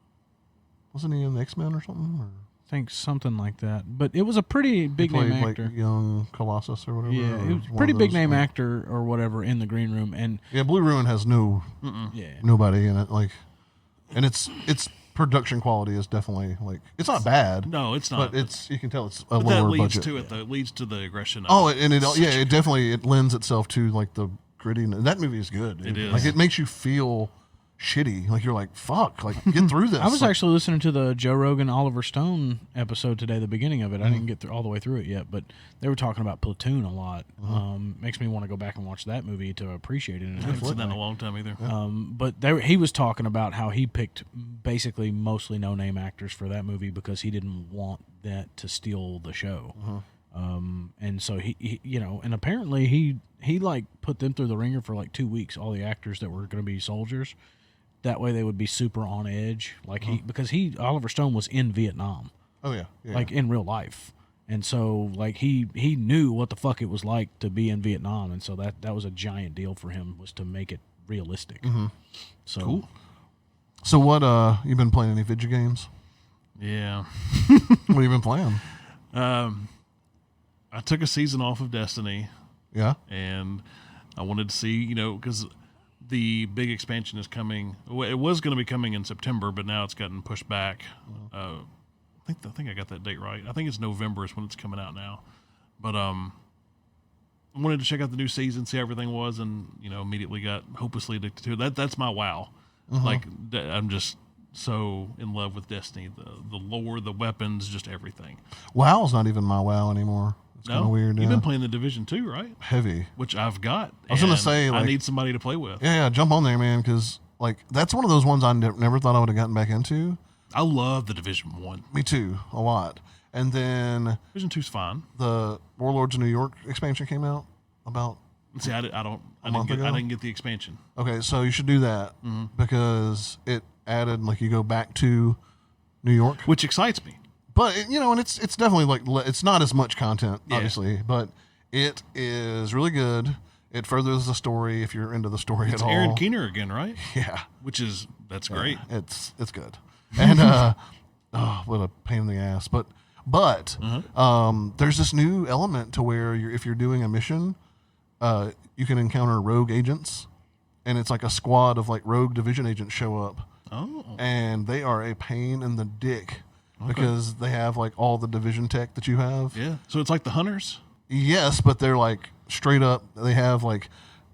Wasn't he in X-Men or something? Or I think something like that. But it was a pretty big he played, name actor. like young Colossus or whatever. Yeah, or he was a one pretty of big those, name like- actor or whatever in The Green Room, and Yeah, Blue Ruin has yeah, nobody in it, like, and its production quality is definitely like it's not bad. No, it's not. But it's you can tell it's a but lower that leads budget. to it though. It leads to the aggression. Oh, and it definitely it lends itself to like the grittiness. That movie is good. Dude. It is. Like it makes you feel shitty. Like you're like fuck. Like get through this. I was Like, actually listening to the Joe Rogan Oliver Stone episode today, the beginning of it. I Mm-hmm. didn't get all the way through it yet, but they were talking about Platoon a lot. Makes me want to go back and watch that movie to appreciate it. I haven't seen that in a long time either. But he was talking about how he picked basically mostly no-name actors for that movie because he didn't want that to steal the show. And so he and apparently he like put them through the ringer for like 2 weeks, all the actors that were going to be soldiers. That way they would be super on edge, like because Oliver Stone was in Vietnam, oh yeah. like in real life, and so like he knew what the fuck it was like to be in Vietnam, and so that was a giant deal for him, was to make it realistic. So Cool. So what? You been playing any video games? Yeah. What have you been playing? I took a season off of Destiny, Yeah. and I wanted to see, because the big expansion is coming. Well, it was going to be coming in September, but now it's gotten pushed back. I think I got that date right. I think it's November is when it's coming out now. But I wanted to check out the new season, see how everything was, and immediately got hopelessly addicted to it. That's my WoW. Like I'm just so in love with Destiny. The lore, the weapons, just everything. WoW's not even my WoW anymore. It's kind of weird. You've Yeah. been playing the Division 2, right? Heavy. Which I've got. I was gonna and say, I like- need somebody to play with. Yeah, jump on there, man, because like that's one of those ones I never thought I would have gotten back into. I love the Division 1. Me too, a lot. And then Division 2's fine. the Warlords of New York expansion came out about. See, I month ago? didn't get the expansion. Okay, so you should do that because it added like you go back to New York, Which excites me. but and it's definitely like it's not as much content Yeah. obviously, but it is really good. It furthers the story if you're into the story It's at all. Aaron Keener again, right? Yeah. That's great. It's good, and oh, what a pain in the ass. But there's this new element to where if you're doing a mission, you can encounter rogue agents, and it's like a squad of like rogue division agents show up, Oh. and they are a pain in the dick because they have like all the division tech that you have. Yeah. So it's like the Hunters? Yes, but they're like straight up. They have like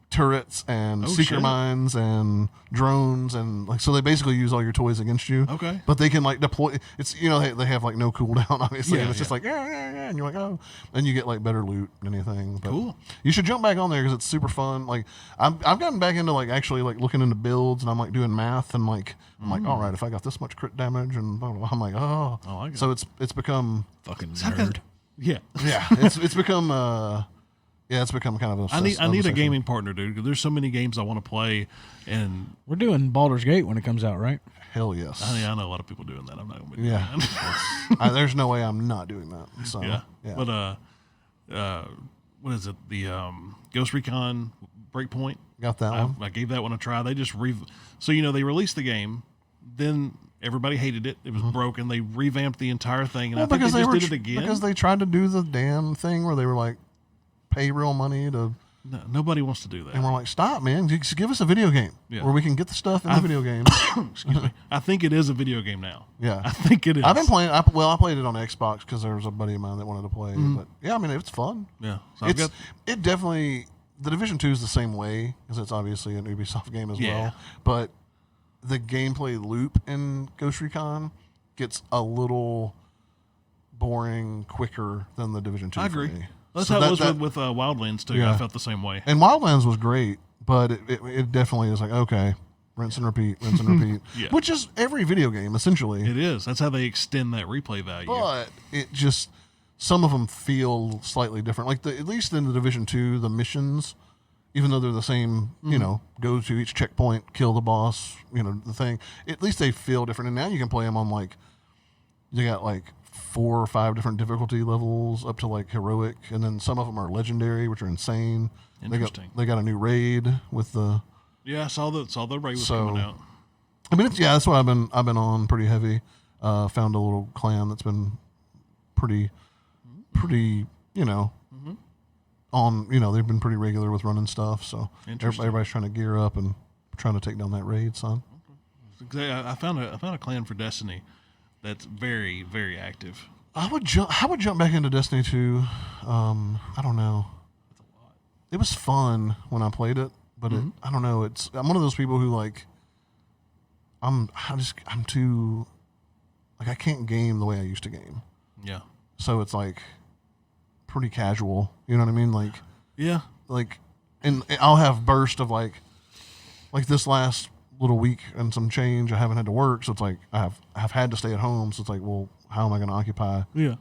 turrets and Oh, secret shit. mines and drones and like so they basically use all your toys against you. Okay. But they can like deploy. It's they have like no cooldown obviously. Yeah, and it's just yeah. like yeah, and you're like oh, and you get like better loot than anything. But Cool. You should jump back on there because it's super fun. Like I've gotten back into like actually like looking into builds and I'm like doing math and like I'm like all right if I got this much crit damage and blah, blah, blah, I'm like oh I like it. so it's become Fucking I've got- nerd. Yeah. yeah it's become it's become kind of I need a obsession. gaming partner, dude. 'Cause there's so many games I want to play, and We're doing Baldur's Gate when it comes out, right? Hell yes. I know a lot of people doing that. I'm not gonna be doing Yeah. that. There's no way I'm not doing that. So Yeah. yeah. But what is it? The Ghost Recon Breakpoint. Got that one. I gave that one a try. They just so they released the game, then everybody hated it. It was broken. They revamped the entire thing, and Well, I think because they just were did it again. because they tried to do the damn thing where they were like pay real money to No, nobody wants to do that. and we're like stop man just give us a video game Yeah. where we can get the stuff in the video game. Excuse me. I think it is a video game now. Yeah. I think it is. I've been playing I played it on Xbox because there was a buddy of mine that wanted to play but yeah I mean it's fun. Yeah. So I've got, It definitely the Division 2 is the same way because it's obviously an Ubisoft game as Yeah. well but the gameplay loop in Ghost Recon gets a little boring quicker than the Division 2 I agree. for me. That's So how it was with Wildlands too. Yeah. I felt the same way. and Wildlands was great but it definitely is like okay rinse and repeat Yeah. which is every video game essentially It is. That's how they extend that replay value. but it just some of them feel slightly different like at least in the Division 2 the missions even though they're the same go to each checkpoint kill the boss the thing at least they feel different and now you can play them on like you got like 4 or 5 different difficulty levels up to like heroic and then some of them are legendary which are insane. Interesting. They got a new raid with the Yeah, I saw the raid was So- coming out. I mean, that's what I've been on pretty heavy. Found a little clan that's been pretty, on. They've been pretty regular with running stuff. So Interesting. everybody's trying to gear up and trying to take down that raid, son. I found a clan for Destiny that's very, very active. I would jump back into Destiny 2. I don't know. It was fun when I played it, but I don't know. I'm one of those people who like. I'm too. Like I can't game the way I used to game. Yeah. So it's like pretty casual. You know what I mean? Yeah. And I'll have burst of like this last little week and some change. I haven't had to work, so it's like I've had to stay at home. So it's like, well, how am I going to occupy Yeah.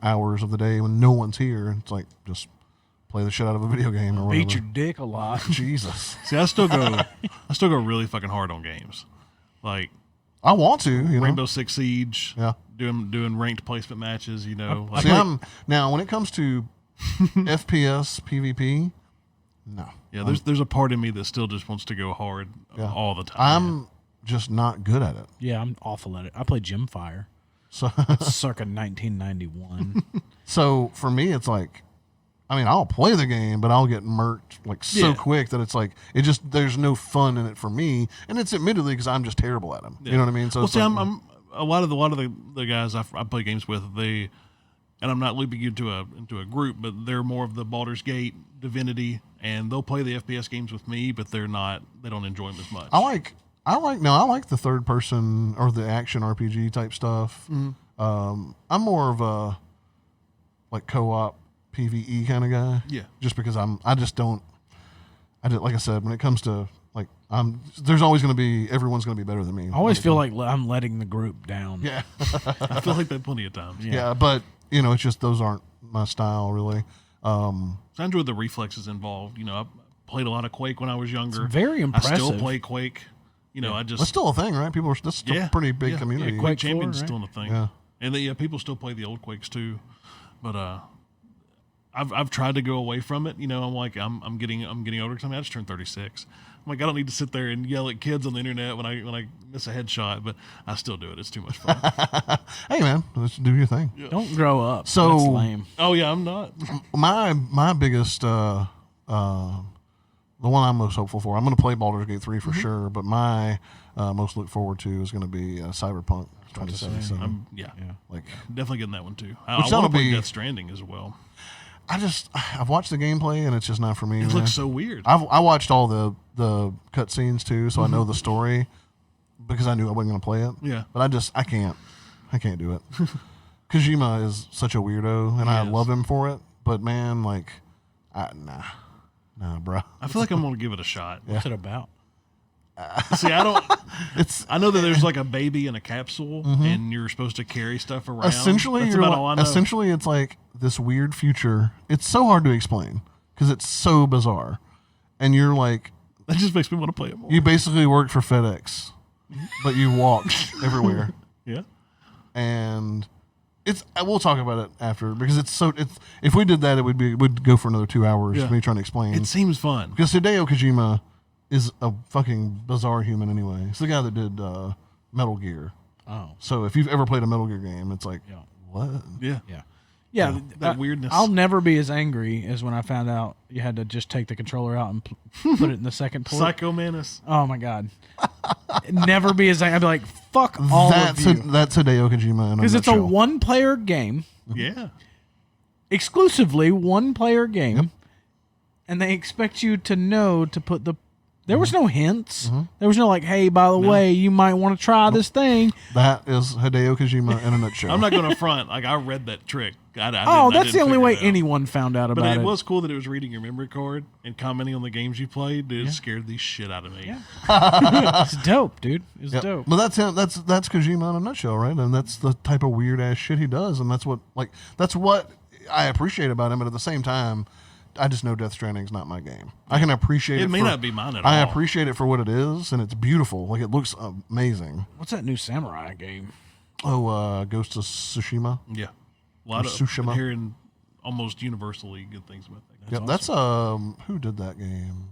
hours of the day when no one's here? It's like just play the shit out of a video game or whatever. Beat your dick a lot. Jesus, See, I still go really fucking hard on games. Like I want to. Rainbow Six Siege. Yeah. Doing ranked placement matches, like See, now when it comes to FPS PvP, no. yeah, there's a part in me that still just wants to go hard all the time. I'm just not good at it. Yeah, I'm awful at it. I play Gemfire. So Circa 1991. So for me, it's like, I mean, I'll play the game, but I'll get murked like so Yeah. quick that it's like there's no fun in it for me, and it's admittedly because I'm just terrible at them. You know what I mean? So Well, it's see, like, I'm a lot of the guys I play games with. And I'm not looping you into a group, but they're more of the Baldur's Gate, Divinity, and they'll play the FPS games with me, but they don't enjoy them as much. I like the third person or the action RPG type stuff. I'm more of a like co-op PvE kind of guy. Yeah. Just because like I said, when it comes to like there's always going to be everyone's going to be better than me. I always feel like I'm letting the group down. Yeah. I feel like that plenty of times. Yeah, but it's just those aren't my style really. So I enjoy the reflexes involved. I played a lot of Quake when I was younger. It's very I still impressive. play Quake. That's still a thing, right? That's still a pretty big community. Yeah, Quake Quake Champion's 4, still a thing. Yeah. And people still play the old Quakes too. But I've tried to go away from it. I'm like I'm getting older because I just turned 36. I'm like I don't need to sit there and yell at kids on the internet when I miss a headshot, but I still do it. It's too much fun. Hey man, let's do your thing. Don't grow up. So- That's lame. Oh yeah, I'm not. My biggest the one I'm most hopeful for. I'm going to play Baldur's Gate 3 for sure, but my most look forward to is going to be Cyberpunk 2077. I'm Like definitely getting that one too. I Which want that'll to play be- Death Stranding as well. I've watched the gameplay and it's just not for me. It looks so weird. I watched all the cutscenes too, so I know the story because I knew I wasn't going to play it. Yeah. But I can't do it. Kojima is such a weirdo, and I love him for it. But man, like, nah, bro. I feel like I'm going to give it a shot. What's it about? See, I know that there's like a baby in a capsule, and you're supposed to carry stuff around. Essentially, That's about all I know. Essentially, it's like this weird future. It's so hard to explain because it's so bizarre, and you're like, That just makes me want to play it more. you basically work for FedEx, but you walk everywhere, Yeah. and we'll talk about it after because it's if we did that, it would go for another 2 hours. Yeah. Me trying to explain It seems fun. because Hideo Kojima is a fucking bizarre human anyway. It's the guy that did Metal Gear. Oh, So if you've ever played a Metal Gear game, it's like, Yeah. what? Yeah. yeah. Yeah, that weirdness. I'll never be as angry as when I found out you had to just take the controller out and put it in the second port. Psycho Menace. Oh my god! Never be as angry. I'd be like, "Fuck all That's of you," that's Hideo Kojima in a because it's a nutshell. one-player game, Yeah. exclusively one-player game, and they expect you to know to put the. There was no hints. There was no like, "Hey, by the way, you might want to try this thing." That is Hideo Kojima in a nutshell. I'm not going to front. Like, I read that trick. I That's the didn't only figure way it out. anyone found out But about it it. was cool that it was reading your memory card and commenting on the games you played. Dude, it scared the shit out of me. Yeah. It's dope, dude. It's Yep. dope. But that's him. That's Kojima in a nutshell, right? And that's the type of weird ass shit he does, and that's what I appreciate about him. But at the same time, I just know Death Stranding's not my game. I can appreciate it. It may for- not be mine at I all. appreciate it for what it is, and it's beautiful. Like it looks amazing. What's that new samurai game? Oh, Ghost of Tsushima. Yeah. A lot of Tsushima. hearing almost universally good things about that game. Yep, that's who did that game?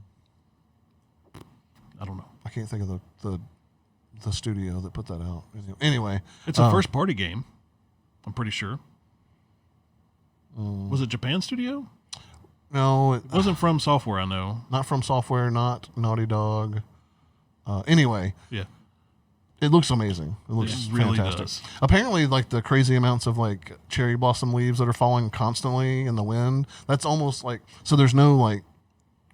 I don't know. I can't think of the studio that put that out. Anyway, It's a first party game. I'm pretty sure. Was it Japan Studio? no, it It wasn't From Software, I know. not From Software, not Naughty Dog. Anyway, Yeah. it looks amazing. It looks It really fantastic. does. Apparently, like the crazy amounts of like cherry blossom leaves that are falling constantly in the wind. That's almost like so. There's no like,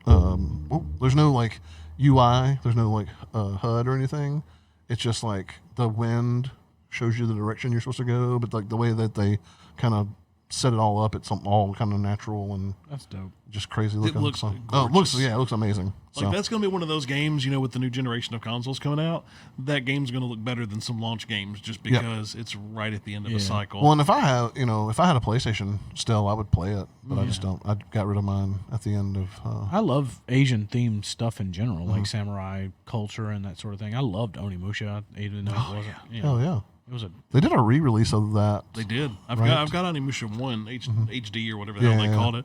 there's no like UI. There's no like HUD or anything. It's just like the wind shows you the direction you're supposed to go, but like the way that they kind of set it all up, it's all kind of natural and That's dope. just crazy looking. looks So- gorgeous. it looks amazing. Like So. that's going to be one of those games, with the new generation of consoles coming out, that game's going to look better than some launch games just because it's right at the end of a cycle. Well, and if I had a PlayStation still, I would play it, but I just don't. I got rid of mine at the end of. I love Asian themed stuff in general, like samurai culture and that sort of thing. I loved Onimusha, even though it wasn't. Hell yeah, It was a they did a re-release of that. They did. I've Right. got Onimusha 1 HD or whatever the hell they Yeah. called it.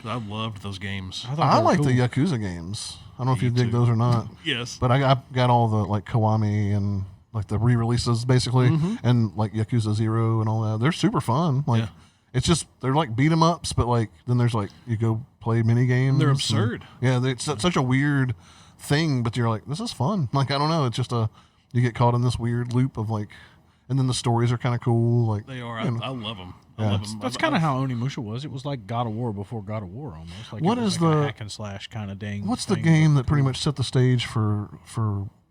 'Cause I loved those games. thought I they were like cool. the Yakuza games. I don't know if you dig too. those or not, Yes. but I got all the like Kiwami and like the re-releases basically, and like Yakuza 0 and all that. They're super fun. Like Yeah. it's just they're like beat 'em ups, but like then there's like you go play mini games. They're and- absurd. yeah, it's such a weird thing, but you're like, this is fun. Like I don't know, it's just you get caught in this weird loop of like, and then the stories are kind of cool. Like They are. you know. I love them. Yeah. I love them. That's kind of how Onimusha was. It was like God of War before God of War, almost. Like What it was is like a the- hack and slash kind of thing? What's the game that pretty much set the stage for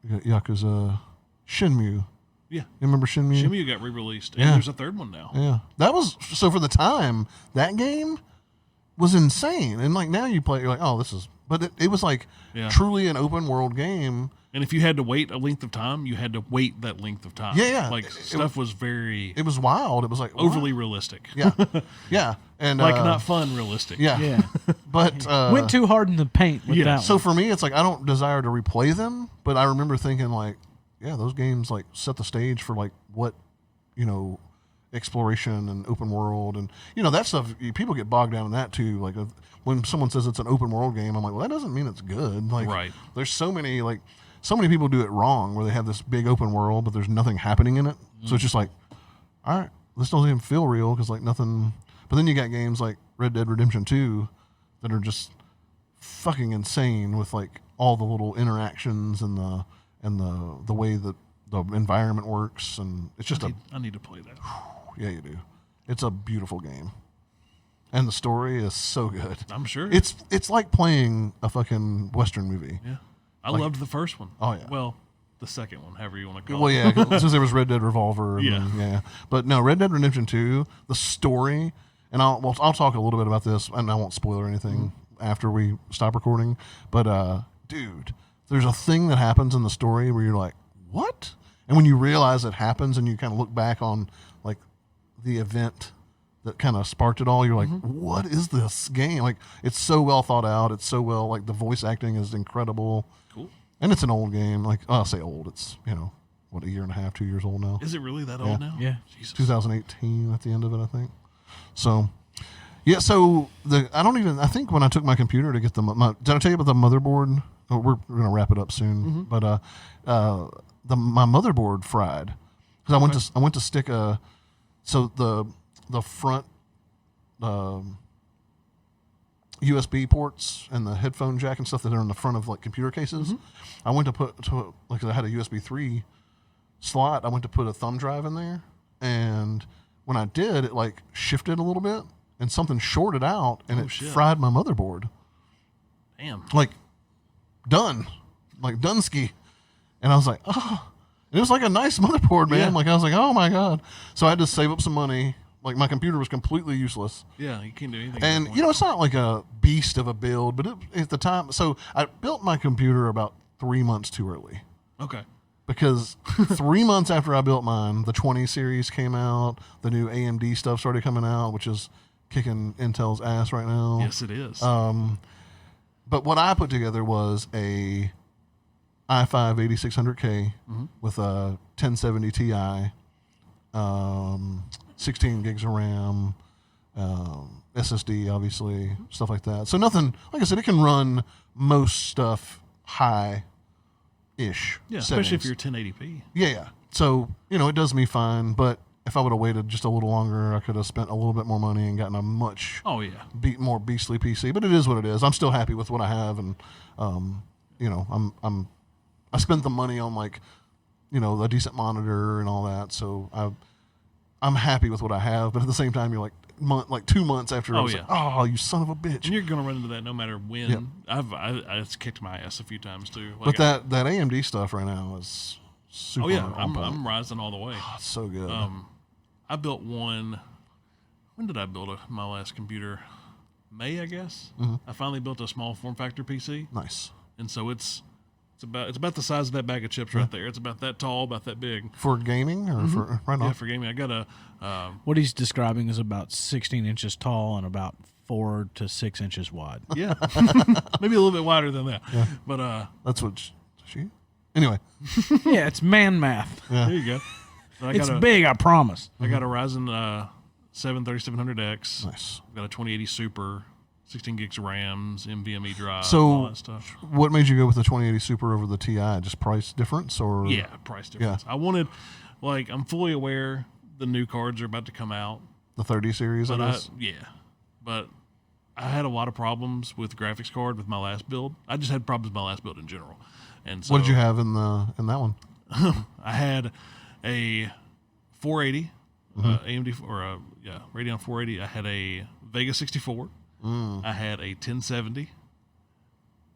Yakuza? Shinmu. You Yeah. remember Shinmu? Shimmy got re-released, and Yeah. there's a third one now. Yeah, that was so for the time. That game was insane, and like now you play, you're like, oh, this is. But it was like Yeah. truly an open world game. And if you had to wait a length of time, you had to wait that length of time. Yeah, yeah. Like stuff was very It was wild. It was like what? overly realistic. Yeah, yeah, and Like not fun realistic. Yeah, Yeah. but Went too hard in the paint with yeah, that So one. for me, it's like I don't desire to replay them, but I remember thinking like, yeah, those games like set the stage for like what, exploration and open world and that stuff. People get bogged down in that too. Like when someone says it's an open world game, I'm like, well, that doesn't mean it's good. Like, Right. there's so many people do it wrong where they have this big open world, but there's nothing happening in it. So it's just like, all right, this doesn't even feel real because like nothing. But then you got games like Red Dead Redemption 2 that are just fucking insane with like all the little interactions and the way that the environment works, and it's just I need to play that. yeah, you do. It's a beautiful game. and the story is so good. I'm sure. It's like playing a fucking Western movie. Yeah. I loved the first one. Oh, yeah. Well, the second one, however you want to call Well, it. yeah, since there was Red Dead Revolver. And Yeah. then, yeah. But no, Red Dead Redemption 2, the story, and I'll talk a little bit about this, and I won't spoil anything after we stop recording. But dude, there's a thing that happens in the story where you're like, what? And when you realize it happens, and you kind of look back on like the event that kind of sparked it all, you're like, what is this game? Like, it's so well thought out. It's so well, like, the voice acting is incredible. Cool. And it's an old game. Like, I'll say old. It's, what, a year and a half, 2 years old now. Is it really that old now? Yeah. Jesus. 2018 at the end of it, I think. So, yeah, so I think when I took my computer to get did I tell you about the motherboard? Oh, we're going to wrap it up soon. But my motherboard fried. Because I went to stick the front USB ports and the headphone jack and stuff that are in the front of like computer cases. I went to because I had a USB 3 slot. I went to put a thumb drive in there, and when I did, it like shifted a little bit, and something shorted out, and it shit. fried my motherboard. Damn. Like done, like Dunsky, and I was like, oh. And it was like a nice motherboard, man. Yeah. Like I was like, oh my god. So I had to save up some money. Like my computer was completely useless. Yeah, you can't do anything. And at that it's not like a beast of a build, but at the time, so I built my computer about 3 months too early point. Okay. because 3 months after I built mine, the 20 series came out, the new AMD stuff started coming out, which is kicking Intel's ass right now. Yes, it is. But what I put together was a i5 8600K with a 1070 Ti, 16 gigs of RAM, SSD, obviously, stuff like that. So nothing, like I said, it can run most stuff high-ish. yeah, especially if settings. you're 1080p. Yeah. So, it does me fine, but if I would have waited just a little longer, I could have spent a little bit more money and gotten a much Oh, yeah. more beastly PC. But it is what it is. I'm still happy with what I have, and I spent the money on a decent monitor and all that. So I'm happy with what I have. But at the same time, you're like 2 months after, I was yeah. like, oh, you son of a bitch. And you're going to run into that no matter when. Yep. It's kicked my ass a few times, too. But that AMD stuff right now is super. Oh, yeah. on point. I'm rising all the way. It's so good. I built one. When did I build my last computer? May, I guess. I finally built a small form factor PC, Nice. and so it's about the size of that bag of chips right there. It's about that tall, about that big. For gaming or for right Yeah, now? for gaming. I got a. What he's describing is about 16 inches tall and about 4 to 6 inches wide. Yeah, maybe a little bit wider than that. But That's what she. Anyway, Yeah, it's man math. there you go. So It's big, I promise. I got a Ryzen 7 3700X. nice. I've got a 2080 Super, 16 gigs of RAMs, NVMe drive, all So, that stuff. what made you go with the 2080 Super over the Ti? Just price difference, or Yeah, price difference. I wanted, I'm fully aware the new cards are about to come out. the 30 series? I But guess. but I had a lot of problems with graphics card with my last build. I just had problems with my last build in general. And so What did you have in that one? I had a 480 AMD Radeon 480. I had a Vega 64. I had a 1070,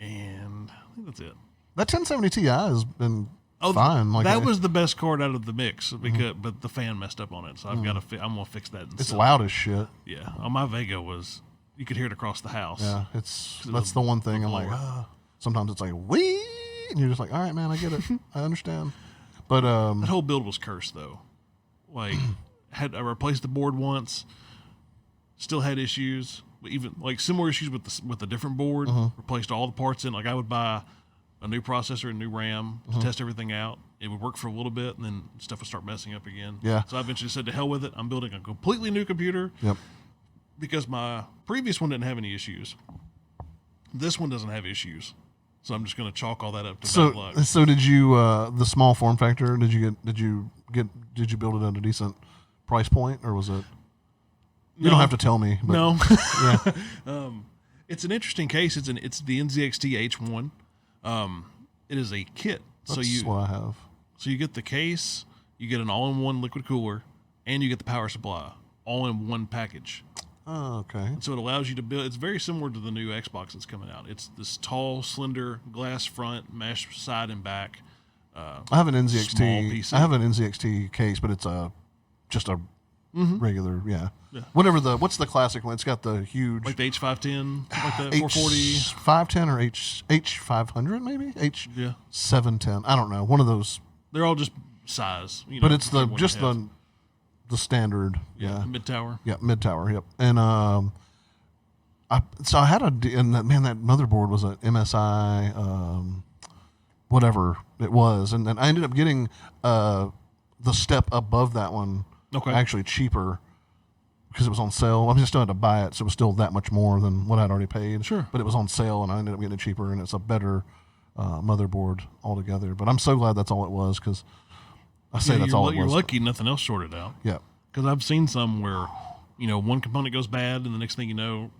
and I think that's it. That 1070 Ti has been fine. That was the best card out of the mix but the fan messed up on it, so I've got to. I'm gonna fix that. It's loud as shit. Yeah, on my Vega you could hear it across the house. Yeah, that's the one thing. I'm like, sometimes it's like wee, and you're just like, all right, man, I get it, I understand. But That whole build was cursed though. I replaced the board once, still had issues. Even similar issues with a different board. Replaced all the parts in. I would buy a new processor and new RAM to test everything out. It would work for a little bit, and then stuff would start messing up again. Yeah. So I eventually said, to hell with it. I'm building a completely new computer. Yep. Because my previous one didn't have any issues. This one doesn't have issues. So I'm just going to chalk all that up to bad luck. So did you the small form factor? Did you build it at a decent price point, or was it? You don't have to tell me. But, No. Yeah. It's an interesting case. It's the NZXT H1. It is a kit. That's what I have. So you get the case, you get an all-in-one liquid cooler, and you get the power supply all in one package. Oh, okay. So it allows you to build. It's very similar to the new Xbox that's coming out. It's this tall, slender glass front, mesh side and back. I have an Small NZXT. PC. I have an NZXT case, but it's just a regular, whatever what's the classic one? It's got the huge Like the H510, like the 440. H510 or H500 maybe Yeah. H710. I don't know. One of those. They're all just size. You know, But it's whichever one you have. the standard. Yeah. Mid tower. Yeah, mid tower. Yep. And I had and that motherboard was an MSI, whatever it was, and then I ended up getting the step above that one. Okay. Actually cheaper because it was on sale. I still had to buy it, so it was still that much more than what I'd already paid. Sure. But it was on sale, and I ended up getting it cheaper, and it's a better motherboard altogether. But I'm so glad that's all it was because I say that's all it was. You're lucky nothing else sorted out. Yeah. Because I've seen some where, one component goes bad, and the next thing you know,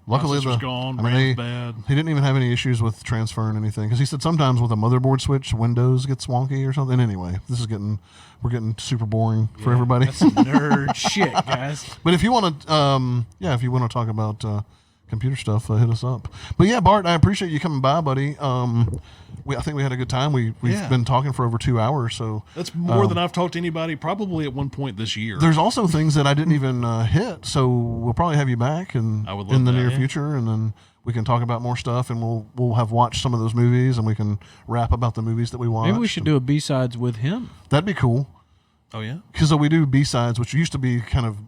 Luckily, processor's gone, I mean, RAM's bad. he didn't even have any issues with transferring anything because he said sometimes with a motherboard switch, Windows gets wonky or something. Anyway, we're getting super boring for everybody. That's some nerd shit, guys. But if you want to, if you want to talk about computer stuff, hit us up. But yeah, Bart, I appreciate you coming by, buddy. I think we had a good time. We've been talking for over 2 hours, so That's more than I've talked to anybody probably at one point this year. there's also things that I didn't even hit. So we'll probably have you back I would love in the that, near yeah. future, and then we can talk about more stuff, and we'll have watched some of those movies, and we can rap about the movies that we watched. Maybe we should do a B-sides with him. That'd be cool. Oh, yeah? Because we do B-sides, which used to be kind of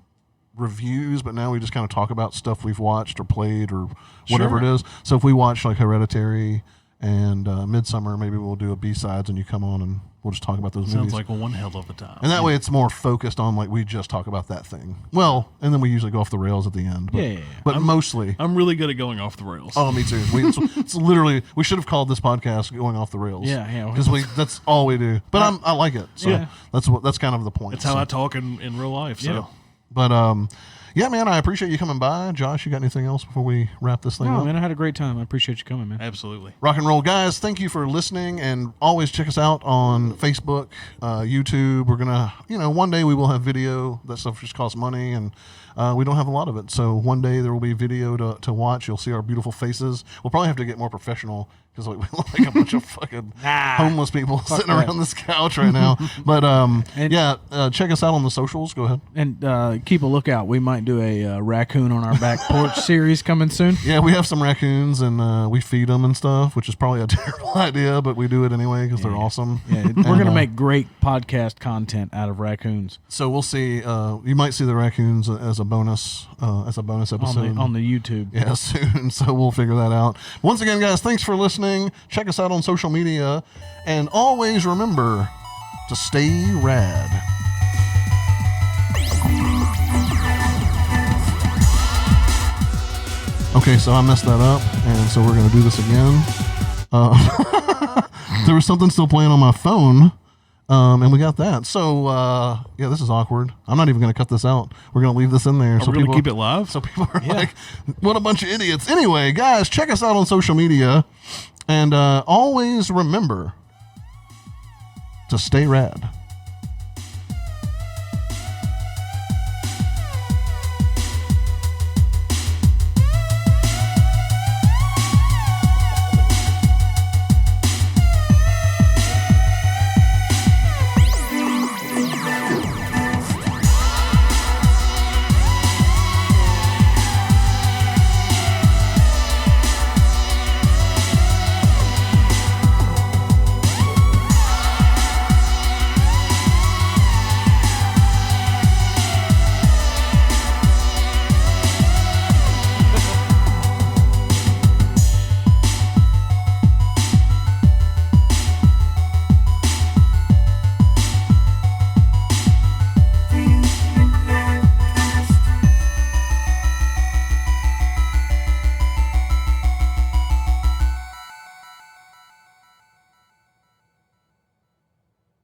reviews, but now we just kind of talk about stuff we've watched or played or whatever Sure. it is. So if we watch like Hereditary and Midsummer, maybe we'll do a B-sides and you come on and we'll just talk about those Sounds movies. like one hell of a time. And that way it's more focused on like we just talk about that thing. Well, and then we usually go off the rails at the end. But, Yeah. But mostly. I'm really good at going off the rails. Oh, me too. It's literally, we should have called this podcast Going Off the Rails. Yeah. Because that's all we do. But I like it. So Yeah. that's kind of the point. That's how So- I talk in real life. So. Yeah. But yeah, man, I appreciate you coming by. Josh, you got anything else before we wrap this thing No, up? man, I had a great time. I appreciate you coming, man. Absolutely. Rock and roll, guys. Thank you for listening, and always check us out on Facebook, YouTube. We're gonna, one day we will have video. That stuff just costs money, and we don't have a lot of it. So one day there will be video to watch. You'll see our beautiful faces. We'll probably have to get more professional because we look like a bunch of fucking homeless people sitting that. around this couch right now. But check us out on the socials. Go ahead. And keep a lookout. We might do a raccoon on our back porch series coming soon. Yeah, we have some raccoons and we feed them and stuff, which is probably a terrible idea, but we do it anyway because they're awesome. Yeah, we're going to make great podcast content out of raccoons So we'll see. You might see the raccoons as a bonus episode on the YouTube. Yeah, soon. So we'll figure that out. Once again, guys, thanks for listening. Check us out on social media, and always remember to stay rad. Okay, so I messed that up, and so we're going to do this again. There was something still playing on my phone, and we got that. So, yeah, this is awkward. I'm not even going to cut this out. We're going to leave this in there. Are we going to keep it live? So people are like, what a bunch of idiots. Anyway, guys, check us out on social media, and always remember to stay rad.